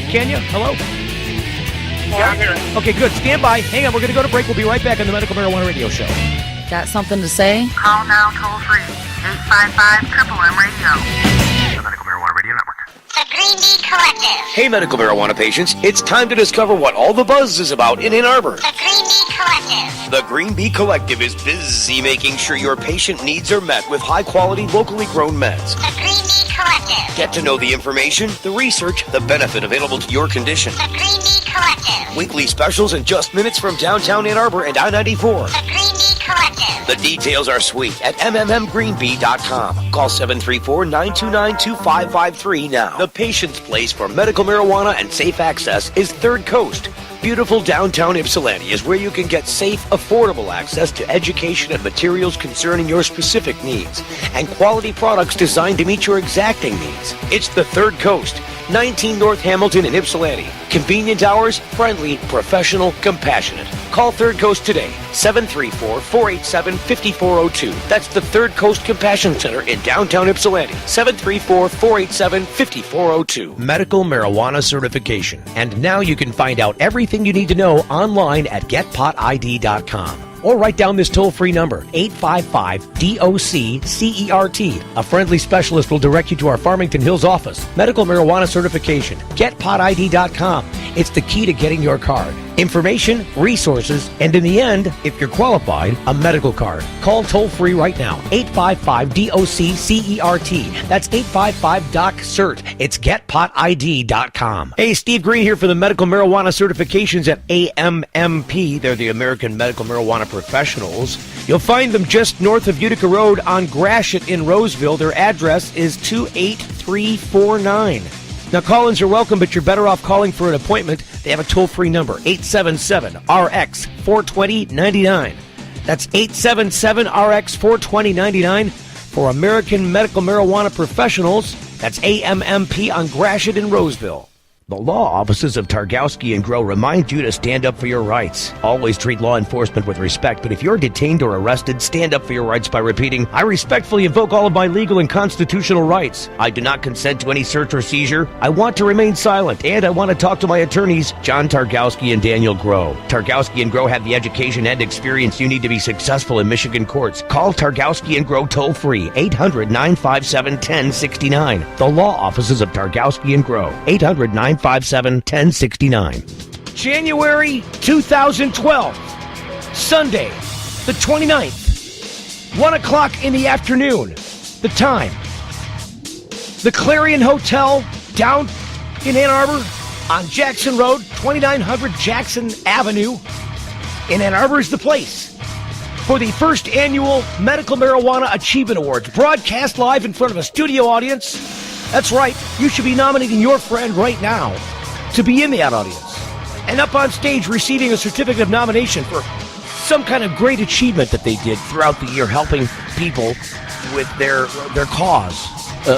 Can you? Hello? Yeah, I'm here. Okay, good. Stand by. Hang on. We're going to go to break. We'll be right back on the Medical Marijuana Radio Show. Got something to say? Call now toll free 855-MMM Radio. The Medical Marijuana Radio Network. The Greene Collective. Hey, medical marijuana patients. It's time to discover what all the buzz is about in Ann Arbor. The Greene Collective. The Green Bee Collective is busy making sure your patient needs are met with high-quality, locally grown meds. The Greene Collective. Get to know the information, the research, the benefit available to your condition. The Greene Collective. Weekly specials in just minutes from downtown Ann Arbor and I-94. The Greene Collective. The details are sweet at mmmgreenbee.com. Call 734-929-2553 now. The patient's place for medical marijuana and safe access is Third Coast. Beautiful downtown Ypsilanti is where you can get safe, affordable access to education and materials concerning your specific needs and quality products designed to meet your exacting needs. It's the Third Coast, 19 North Hamilton in Ypsilanti. Convenient hours, friendly, professional, compassionate. Call Third Coast today, 734-487-5402. That's the Third Coast Compassion Center in downtown Ypsilanti, 734-487-5402. Medical marijuana certification. And now you can find out everything you need to know online at getpotid.com. Or write down this toll-free number, 855-DOC-CERT. A friendly specialist will direct you to our Farmington Hills office. Medical marijuana certification. GetPotID.com. It's the key to getting your card. Information, resources, and in the end, if you're qualified, a medical card. Call toll-free right now, 855-DOC-CERT. That's 855-DOC-CERT. It's GetPotID.com. Hey, Steve Greene here for the medical marijuana certifications at AMMP. They're the American Medical Marijuana Professionals. You'll find them just north of Utica Road on Gratiot in Roseville. Their address is 28349. Now, call-ins are welcome, but you're better off calling for an appointment. They have a toll-free number, 877-RX-420-99. That's 877-RX-420-99 for American Medical Marijuana Professionals. That's AMMP on Gratiot in Roseville. The law offices of Targowski and Grow remind you to stand up for your rights. Always treat law enforcement with respect, but if you're detained or arrested, stand up for your rights by repeating, I respectfully invoke all of my legal and constitutional rights. I do not consent to any search or seizure. I want to remain silent, and I want to talk to my attorneys, John Targowski and Daniel Grow. Targowski and Grow have the education and experience you need to be successful in Michigan courts. Call Targowski and Grow toll-free, 800-957-1069. The law offices of Targowski and Grow, 800-957-1069. January 2012, Sunday, the 29th, 1 o'clock in the afternoon. The time, the Clarion Hotel down in Ann Arbor on Jackson Road, 2900 Jackson Avenue in Ann Arbor is the place for the first annual Medical Marijuana Achievement Awards, broadcast live in front of a studio audience. That's right, you should be nominating your friend right now to be in that audience and up on stage receiving a certificate of nomination for some kind of great achievement that they did throughout the year, helping people with their cause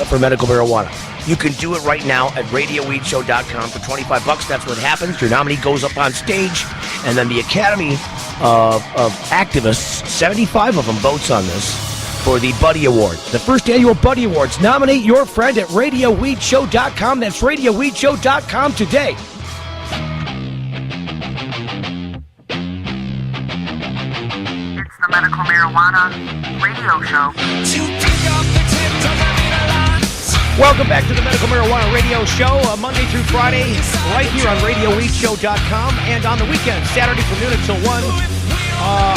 for medical marijuana. You can do it right now at RadioWeedShow.com for $25. That's what happens. Your nominee goes up on stage, and then the Academy of Activists, 75 of them, votes on this for the Buddy Awards, the first annual Buddy Awards. Nominate your friend at RadioWeedShow.com. That's RadioWeedShow.com today. It's the Medical Marijuana Radio Show. Welcome back to the Medical Marijuana Radio Show, Monday through Friday, right here on RadioWeedShow.com, and on the weekend, Saturday from noon until 1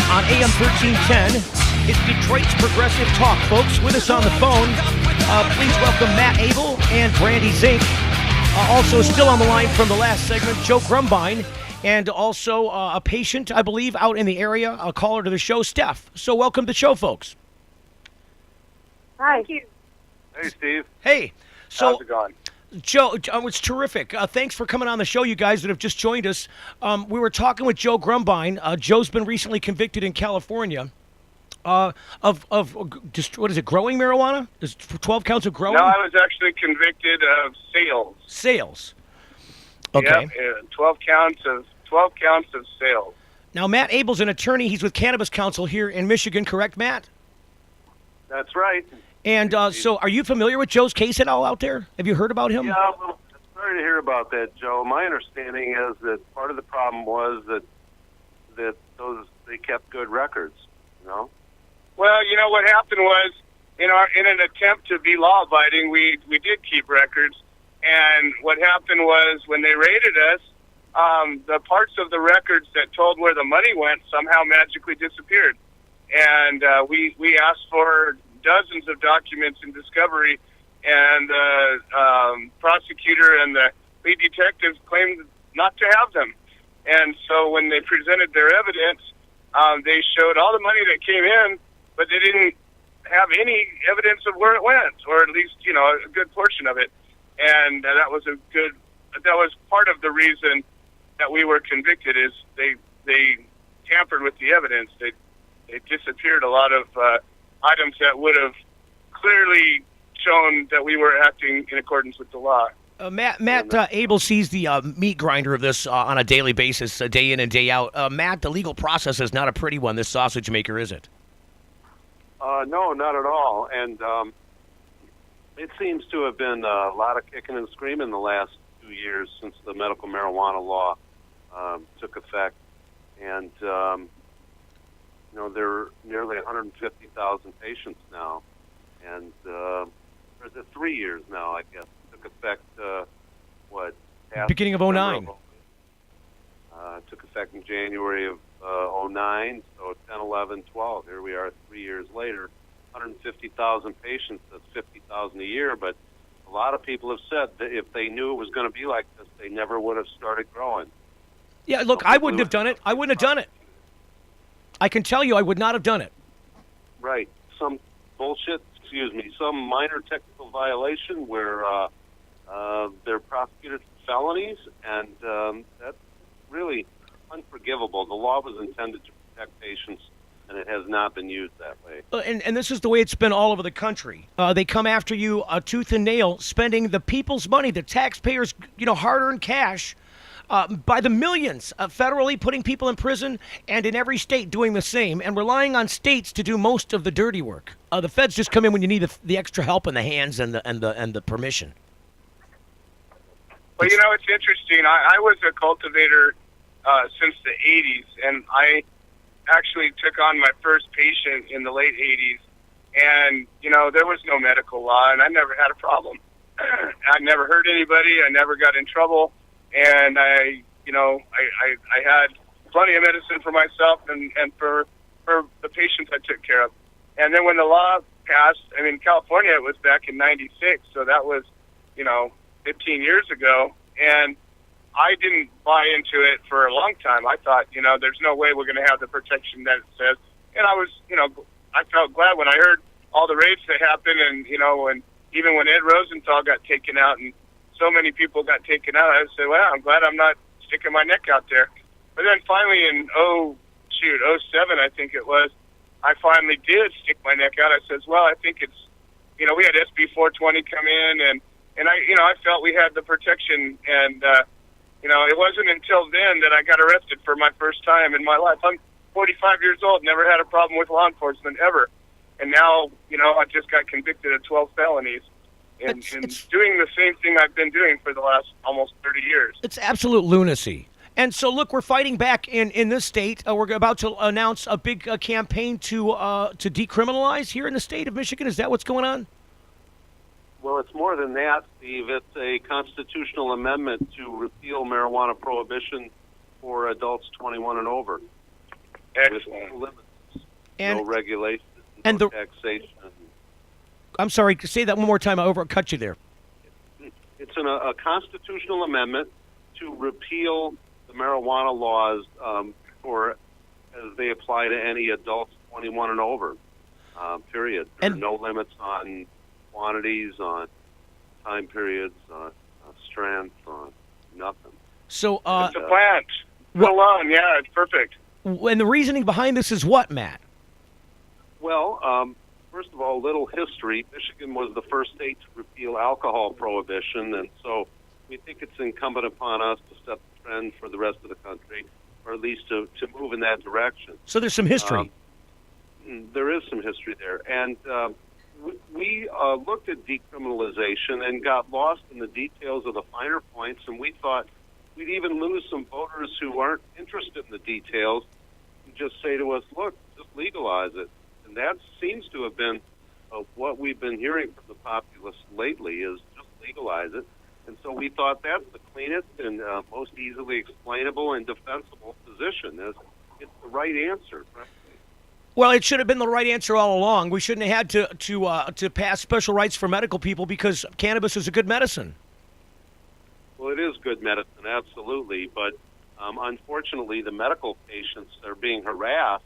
on AM 1310. It's Detroit's Progressive Talk, folks. With us on the phone, please welcome Matt Abel and Brandy Zink. Also still on the line from the last segment, Joe Grumbine, and also a patient, I believe, out in the area, a caller to the show, Steph. So welcome to the show, folks. Hi. Thank you. Hey, Steve. Hey. So, how's it going? Joe, it's terrific. Thanks for coming on the show, you guys that have just joined us. We were talking with Joe Grumbine. Joe's been recently convicted in California. Of just, what is it, growing marijuana? There's 12 counts of growing? No, I was actually convicted of sales. Sales. Okay. Yeah, 12 counts of sales. Now, Matt Abel's an attorney. He's with Cannabis Council here in Michigan, correct, Matt? That's right. And so are you familiar with Joe's case at all out there? Have you heard about him? Yeah, well, Sorry to hear about that, Joe. My understanding is that part of the problem was that they kept good records. You know. Well, you know what happened was, in an attempt to be law-abiding, we did keep records, and what happened was when they raided us, the parts of the records that told where the money went somehow magically disappeared, and we asked for dozens of documents in discovery, and the prosecutor and the lead detective claimed not to have them, and so when they presented their evidence, they showed all the money that came in, but they didn't have any evidence of where it went, or at least, you know, a good portion of it. And that was part of the reason that we were convicted, is they tampered with the evidence. They disappeared a lot of items that would have clearly shown that we were acting in accordance with the law. Matt Abel sees the meat grinder of this on a daily basis, day in and day out. Matt, the legal process is not a pretty one, this sausage maker, is it? No, not at all. And it seems to have been a lot of kicking and screaming the last 2 years since the medical marijuana law took effect. And, you know, there are nearly 150,000 patients now. And, or is it 3 years now, I guess? It took effect, beginning of 2009. Took effect in January of 2009, so 10, 11, 12. Here we are 3 years later, 150,000 patients, that's 50,000 a year, but a lot of people have said that if they knew it was going to be like this, they never would have started growing. Yeah, look, I wouldn't have done it. I wouldn't have done it. I can tell you I would not have done it. Right. Some bullshit, some minor technical violation where they're prosecuted for felonies, and that's really unforgivable. The law was intended to protect patients, and it has not been used that way. And this is the way it's been all over the country. They come after you tooth and nail, spending the people's money, the taxpayers', hard-earned cash, by the millions, federally putting people in prison, and in every state doing the same, and relying on states to do most of the dirty work. The feds just come in when you need the extra help in the hands and the permission. Well, it's interesting. I was a cultivator since the 80s, and I actually took on my first patient in the late 80s, and, there was no medical law, and I never had a problem. I never hurt anybody. I never got in trouble, and I had plenty of medicine for myself and for the patients I took care of. And then when the law passed, in California, it was back in 96, so that was, 15 years ago, and I didn't buy into it for a long time. I thought, there's no way we're going to have the protection that it says. And I was, I felt glad when I heard all the raids that happened, and, and even when Ed Rosenthal got taken out and so many people got taken out, I said, well, I'm glad I'm not sticking my neck out there. But then finally in 07, I think it was, I finally did stick my neck out. I says, well, I think it's, we had SB 420 come in, and I felt we had the protection, and, it wasn't until then that I got arrested for my first time in my life. I'm 45 years old, never had a problem with law enforcement ever. And now, I just got convicted of 12 felonies and doing the same thing I've been doing for the last almost 30 years. It's absolute lunacy. And so, look, we're fighting back in this state. We're about to announce a big campaign to decriminalize here in the state of Michigan. Is that what's going on? Well, it's more than that, Steve. It's a constitutional amendment to repeal marijuana prohibition for adults 21 and over. Excellent. With no limits, and, no regulation, and no taxation. I'm sorry, say that one more time. I overcut you there. It's a constitutional amendment to repeal the marijuana laws as they apply to any adults 21 and over, period. There are no limits on quantities, on time periods, on strength, on nothing. So, it's a plant. Full on, yeah, it's perfect. And the reasoning behind this is what, Matt? Well, first of all, a little history. Michigan was the first state to repeal alcohol prohibition, and so we think it's incumbent upon us to set the trend for the rest of the country, or at least to move in that direction. So there's some history. There is some history there. And we looked at decriminalization and got lost in the details of the finer points, and we thought we'd even lose some voters who aren't interested in the details and just say to us, look, just legalize it. And that seems to have been what we've been hearing from the populace lately is just legalize it. And so we thought that's the cleanest and most easily explainable and defensible position. It's the right answer, frankly. Well, it should have been the right answer all along. We shouldn't have had to pass special rights for medical people because cannabis is a good medicine. Well, it is good medicine, absolutely. But unfortunately, the medical patients are being harassed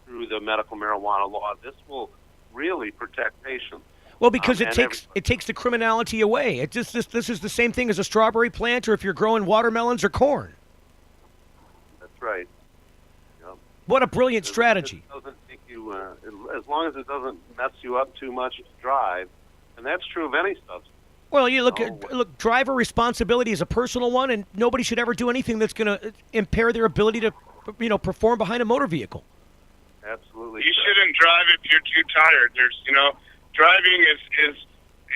through the medical marijuana law. This will really protect patients. Well, because it takes the criminality away. This is the same thing as a strawberry plant or if you're growing watermelons or corn. That's right. Yep. What a brilliant strategy. It doesn't make you, as long as it doesn't mess you up too much to drive, and that's true of any substance. Well, you look, driver responsibility is a personal one, and nobody should ever do anything that's going to impair their ability to, perform behind a motor vehicle. Absolutely. You shouldn't drive if you're too tired. Driving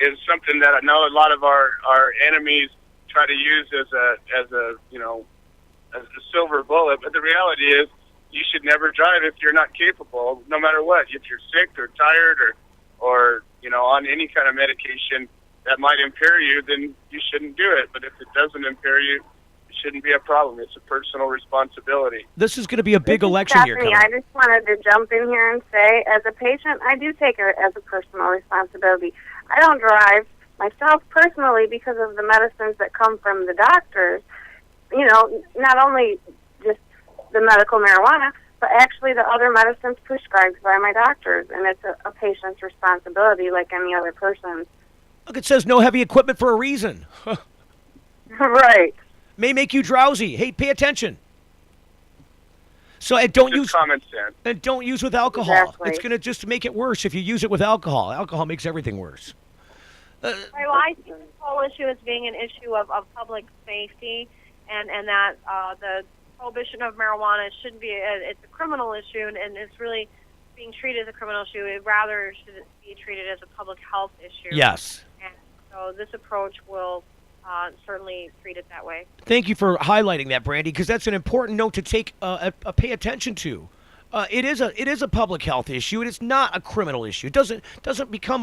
is something that I know a lot of our enemies try to use as a silver bullet. But the reality is, you should never drive if you're not capable, no matter what. If you're sick or tired or on any kind of medication that might impair you, then you shouldn't do it. But if it doesn't impair you, it shouldn't be a problem. It's a personal responsibility. This is going to be a big election year. I just wanted to jump in here and say, as a patient, I do take it as a personal responsibility. I don't drive myself personally because of the medicines that come from the doctors. Not only just the medical marijuana, but actually the other medicines prescribed by my doctors, and it's a patient's responsibility like any other person's. Look, it says no heavy equipment for a reason. Right. May make you drowsy. Hey, pay attention. So don't use common sense. And don't use with alcohol. Exactly. It's going to just make it worse if you use it with alcohol. Alcohol makes everything worse. Right, well, I see this whole issue as being an issue of public safety, and that the prohibition of marijuana shouldn't be it's a criminal issue, and it's really being treated as a criminal issue. It rather should be treated as a public health issue. Yes. And so this approach will certainly treat it that way. Thank you for highlighting that, Brandy, because that's an important note to take pay attention to. It is a public health issue, and it's not a criminal issue. It doesn't become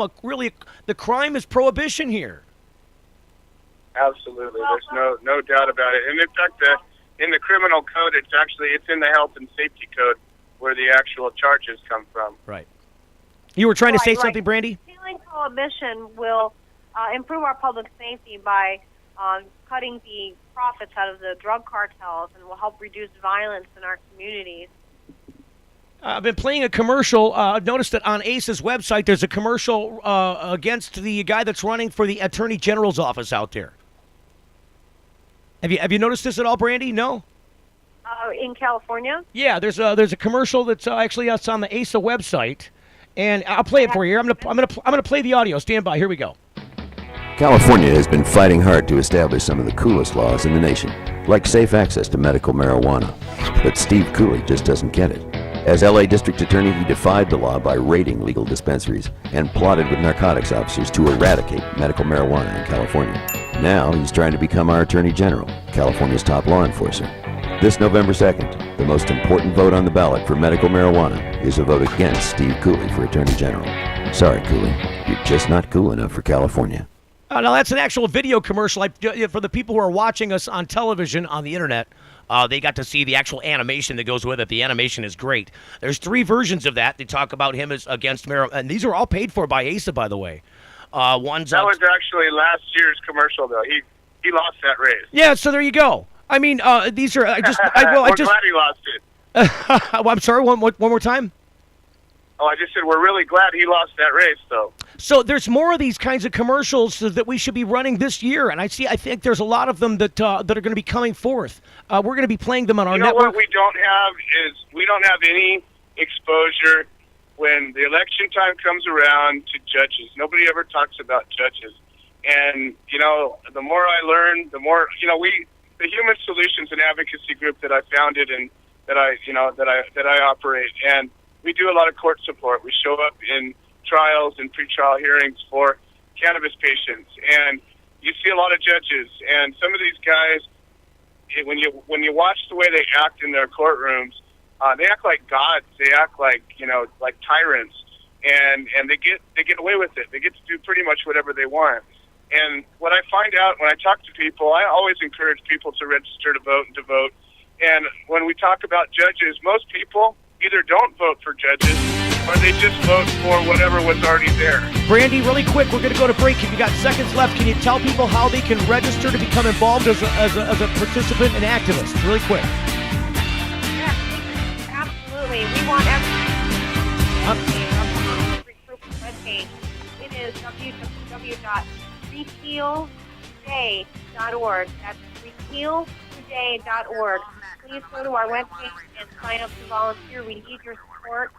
the crime is prohibition here. Absolutely, there's no doubt about it. And in fact, in the criminal code, it's in the health and safety code where the actual charges come from. Right. You were trying to say something, Brandy? Repealing prohibition will improve our public safety by cutting the profits out of the drug cartels, and will help reduce violence in our communities. I've been playing a commercial. Noticed that on ACE's website, there's a commercial against the guy that's running for the Attorney General's office out there. Have you noticed this at all, Brandy? No? In California? Yeah, there's a commercial that's actually on the ASA website, and I'll play it for you. I'm gonna play the audio. Stand by. Here we go. California has been fighting hard to establish some of the coolest laws in the nation, like safe access to medical marijuana. But Steve Cooley just doesn't get it. As LA District Attorney, he defied the law by raiding legal dispensaries and plotted with narcotics officers to eradicate medical marijuana in California. Now he's trying to become our Attorney General, California's top law enforcer. This November 2nd, the most important vote on the ballot for medical marijuana is a vote against Steve Cooley for Attorney General. Sorry, Cooley, you're just not cool enough for California. Now, that's an actual video commercial. For the people who are watching us on television, on the internet, they got to see the actual animation that goes with it. The animation is great. There's 3 versions of that. They talk about him as against marijuana, and these are all paid for by ASA, by the way. That was actually last year's commercial, though. He lost that race. Yeah, so there you go. I mean, these are We're glad he lost it. Well, I'm sorry. One more time. Oh, I just said we're really glad he lost that race, though. So there's more of these kinds of commercials that we should be running this year, and I think there's a lot of them that are going to be coming forth. We're going to be playing them on our network. What we don't have any exposure when the election time comes around to judges. Nobody ever talks about judges, and the more I learn, the more the Human Solutions and Advocacy Group that I founded and that I operate, and we do a lot of court support. We show up in trials and pretrial hearings for cannabis patients, and you see a lot of judges, and some of these guys, when you watch the way they act in their courtrooms, they act like gods. They act like like tyrants, and they get away with it. They get to do pretty much whatever they want. And what I find out when I talk to people, I always encourage people to register to vote and to vote. And when we talk about judges, most people either don't vote for judges or they just vote for whatever was already there. Brandy, really quick, we're going to go to break. If you got seconds left, can you tell people how they can register to become involved as a participant and activist? Really quick. Yeah, absolutely. We want every group webpage. It is www.repealtoday.org. That's repealtoday.org. Please go to our webpage and sign up to volunteer. We need your support.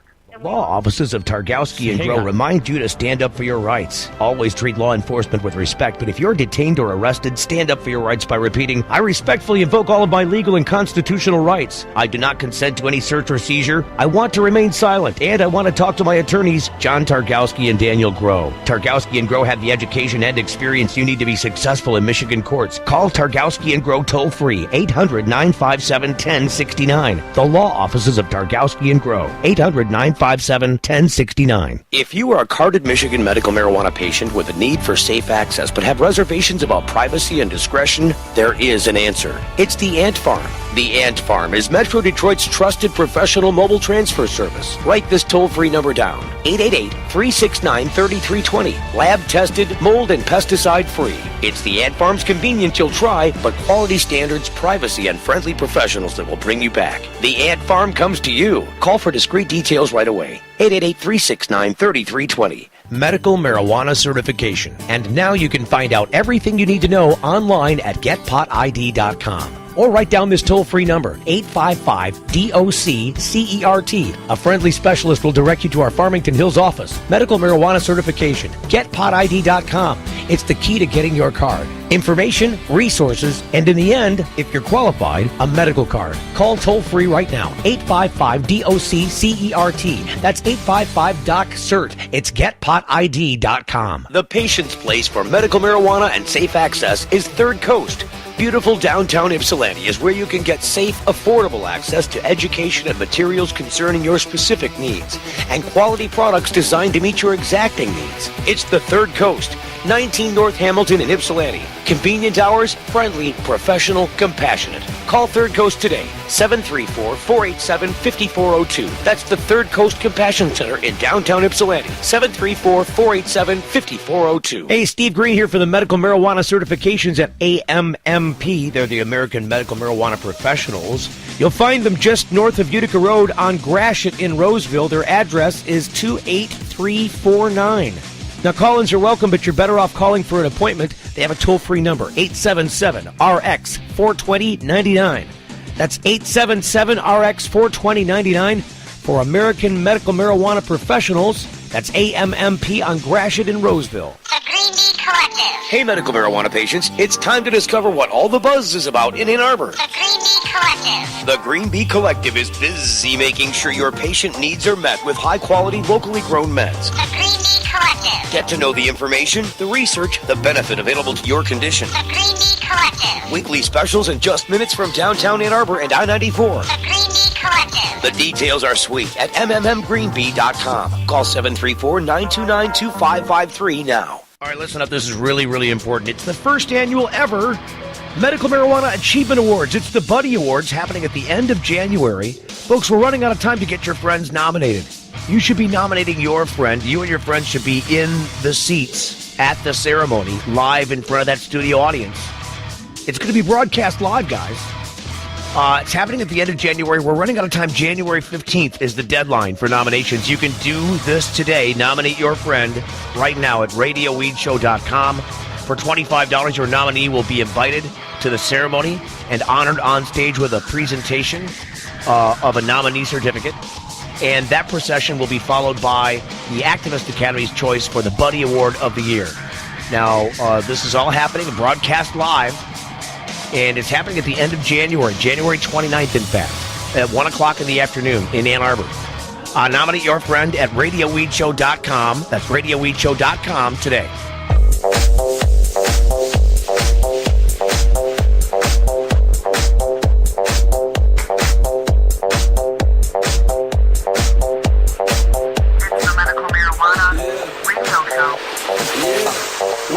Law offices of Targowski and Grow remind you to stand up for your rights. Always treat law enforcement with respect, but if you're detained or arrested, stand up for your rights by repeating, I respectfully invoke all of my legal and constitutional rights. I do not consent to any search or seizure. I want to remain silent, and I want to talk to my attorneys, John Targowski and Daniel Grow. Targowski and Grow have the education and experience you need to be successful in Michigan courts. Call Targowski and Grow toll free, 800-957-1069. The law offices of Targowski and Grow, 800-957-1069. If you are a carded Michigan medical marijuana patient with a need for safe access but have reservations about privacy and discretion, there is an answer. It's the Ant Farm. The Ant Farm is Metro Detroit's trusted professional mobile transfer service. Write this toll-free number down, 888-369-3320. Lab-tested, mold and pesticide-free. It's the Ant Farm's convenience you'll try, but quality standards, privacy, and friendly professionals that will bring you back. The Ant Farm comes to you. Call for discreet details right away. 888-369-3320. Medical marijuana certification. And now you can find out everything you need to know online at getpotid.com. Or write down this toll-free number, 855-DOC-CERT. A friendly specialist will direct you to our Farmington Hills office. Medical marijuana certification. GetPotID.com. It's the key to getting your card. Information, resources, and in the end, if you're qualified, a medical card. Call toll-free right now, 855-DOC-CERT. That's 855-DOC-CERT. It's GetPotID.com. The patient's place for medical marijuana and safe access is Third Coast. Beautiful downtown Ypsilanti is where you can get safe, affordable access to education and materials concerning your specific needs, and quality products designed to meet your exacting needs. It's the Third Coast, 19 North Hamilton in Ypsilanti. Convenient hours, friendly, professional, compassionate. Call Third Coast today, 734-487-5402. That's the Third Coast Compassion Center in downtown Ypsilanti, 734-487-5402. Hey, Steve Greene here for the medical marijuana certifications at AMMP. They're the American Medical Marijuana Professionals. You'll find them just north of Utica Road on Gratiot in Roseville. Their address is 28349. Now, call-ins are welcome, but you're better off calling for an appointment. They have a toll-free number, 877-RX-420-99. That's 877-RX-420-99 for American Medical Marijuana Professionals. That's AMMP on Gratiot in Roseville. The Greene Bee Collective. Hey, medical marijuana patients, it's time to discover what all the buzz is about in Ann Arbor. The Greene Bee Collective. The Greene Bee Collective is busy making sure your patient needs are met with high-quality, locally grown meds. The Greene Bee Collective. Get to know the information, the research, the benefit available to your condition. The Greene Bee Collective. Weekly specials in just minutes from downtown Ann Arbor and I-94. The Greene Bee Collective. The details are sweet at MMMGreenBee.com. Call 734-929-2553 now. All right, listen up. This is really, really important. It's the first annual ever Medical Marijuana Achievement Awards. It's the Buddy Awards happening at the end of January. Folks, we're running out of time to get your friends nominated. You should be nominating your friend. You and your friends should be in the seats at the ceremony, live in front of that studio audience. It's going to be broadcast live, guys. It's happening at the end of January. We're running out of time. January 15th is the deadline for nominations. You can do this today. Nominate your friend right now at radioweedshow.com. For $25, your nominee will be invited to the ceremony and honored on stage with a presentation of a nominee certificate. And that procession will be followed by the Activist Academy's choice for the Buddy Award of the Year. Now, this is all happening, broadcast live. And it's happening at the end of January, January 29th, in fact, at 1 o'clock in the afternoon in Ann Arbor. Nominate your friend at RadioWeedShow.com. That's RadioWeedShow.com today.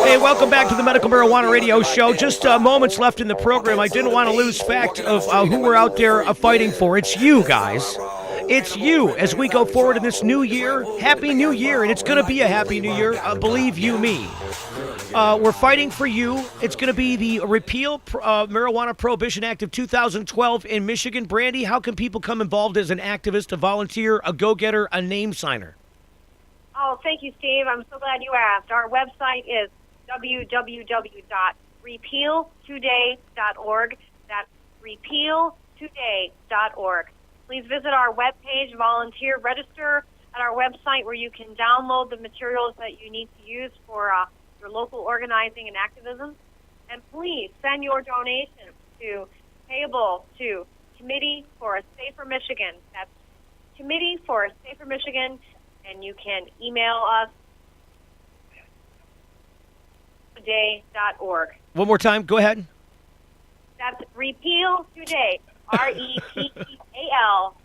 Hey, welcome back to the Medical Marijuana Radio Show. Just moments left in the program. I didn't want to lose fact of who we're out there fighting for. It's you, guys. It's you as we go forward in this new year. Happy New Year, and it's going to be a happy New Year. Believe you me. We're fighting for you. It's going to be the Repeal Marijuana Prohibition Act of 2012 in Michigan. Brandy, how can people come involved as an activist, a volunteer, a go-getter, a name signer? Oh, thank you, Steve. I'm so glad you asked. Our website is www.repealtoday.org. That's repealtoday.org. Please visit our webpage, volunteer, register at our website where you can download the materials that you need to use for your local organizing and activism. And please send your donations payable to Committee for a Safer Michigan. That's Committee for a Safer Michigan, and you can email us today.org. One more time. Go ahead. That's Repeal Today. REPEAL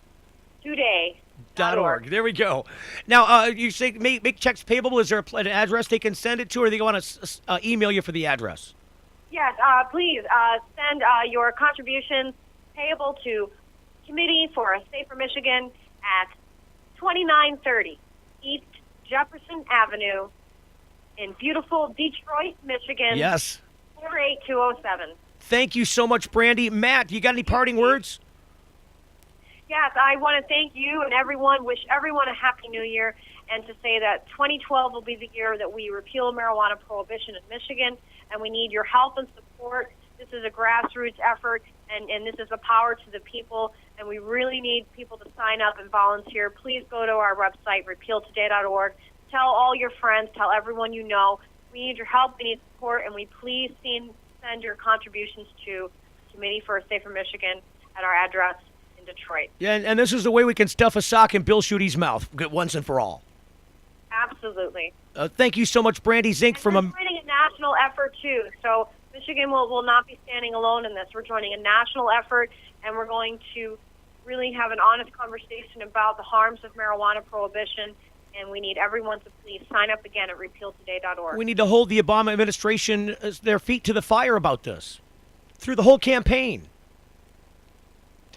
today.org. There we go. Now, you say make checks payable. Is there an address they can send it to, or they want to email you for the address? Yes, please send your contributions payable to Committee for a Safer Michigan at 2930 East Jefferson Avenue in beautiful Detroit, Michigan. Yes. 48207. Thank you so much, Brandy. Matt, you got any parting words? Yes, I want to thank you and everyone, wish everyone a happy new year, and to say that 2012 will be the year that we repeal marijuana prohibition in Michigan, and we need your help and support. This is a grassroots effort, and this is a power to the people, and we really need people to sign up and volunteer. Please go to our website, repealtoday.org. Tell all your friends, tell everyone you know. We need your help, we need support, and we please send your contributions to Committee for a Safer Michigan at our address in Detroit. Yeah, and this is the way we can stuff a sock in Bill Schuette's mouth once and for all. Absolutely. Thank you so much, Brandy Zink. We're joining a national effort, too. So Michigan will not be standing alone in this. We're joining a national effort, and we're going to really have an honest conversation about the harms of marijuana prohibition, and we need everyone to please sign up again at repealtoday.org. We need to hold the Obama administration their feet to the fire about this through the whole campaign.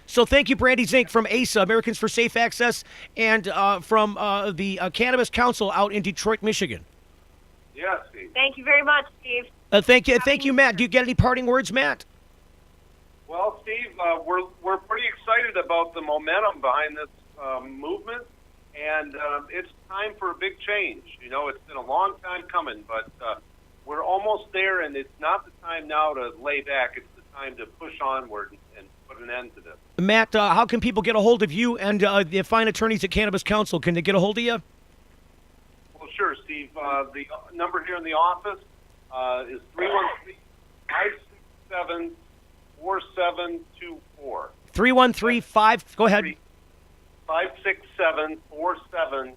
So thank you, Brandy Zink from ASA, Americans for Safe Access, and from the Cannabis Council out in Detroit, Michigan. Yes, Steve. Thank you very much, Steve. Thank you, Matt. Do you get any parting words, Matt? Well, Steve, we're pretty excited about the momentum behind this movement, and it's time for a big change. You know, it's been a long time coming, but we're almost there, and it's not the time now to lay back. It's the time to push onward and put an end to this. Matt, how can people get a hold of you and the fine attorneys at Cannabis Council? Can they get a hold of you? Well, sure, Steve. The number here in the office is 313-567-4724. 313-5. Go ahead. 567-4724.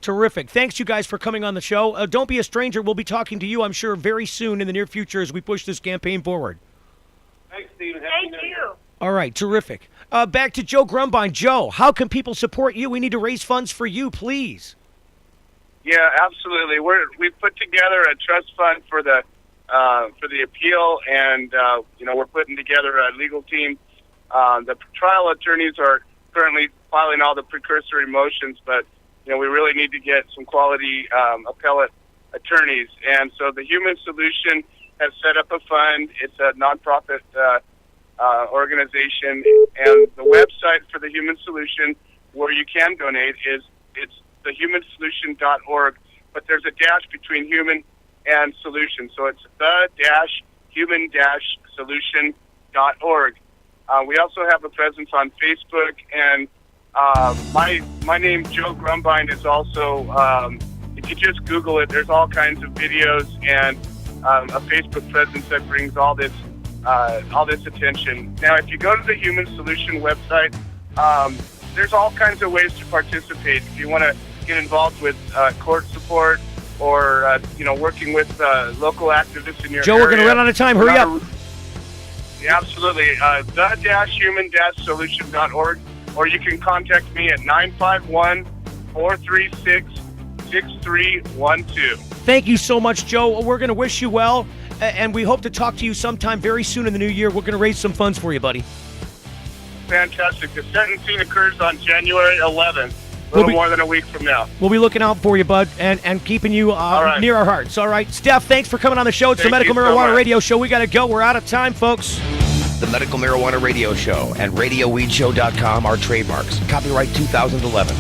Terrific. Thanks, you guys, for coming on the show. Don't be a stranger. We'll be talking to you, I'm sure, very soon in the near future as we push this campaign forward. Thanks, Stephen. Thank you. All right, terrific. Back to Joe Grumbine. Joe, how can people support you? We need to raise funds for you, please. Yeah, absolutely. We've put together a trust fund for the appeal, and we're putting together a legal team. The trial attorneys are currently filing all the precursory motions, but we really need to get some quality appellate attorneys. And so the Human Solution has set up a fund. It's a nonprofit organization, and the website for the Human Solution where you can donate it's thehumansolution.org, but there's a dash between human and solution, so it's the-human-solution.org. We also have a presence on Facebook, and my name, Joe Grumbine, is also, if you just Google it, there's all kinds of videos and a Facebook presence that brings all this attention. Now, if you go to the Human Solution website, there's all kinds of ways to participate. If you want to get involved with court support or working with local activists in your Joe, area. we're going to run out of time. Hurry up. Yeah, absolutely. The-human-solution.org, or you can contact me at 951-436-6312. Thank you so much, Joe. We're going to wish you well, and we hope to talk to you sometime very soon in the new year. We're going to raise some funds for you, buddy. Fantastic. The sentencing occurs on January 11th, a little more than a week from now. We'll be looking out for you, bud, and keeping you near our hearts. All right. Steph, thanks for coming on the show. It's the Medical Marijuana Radio Show. We got to go. We're out of time, folks. The Medical Marijuana Radio Show and RadioWeedShow.com are trademarks. Copyright 2011.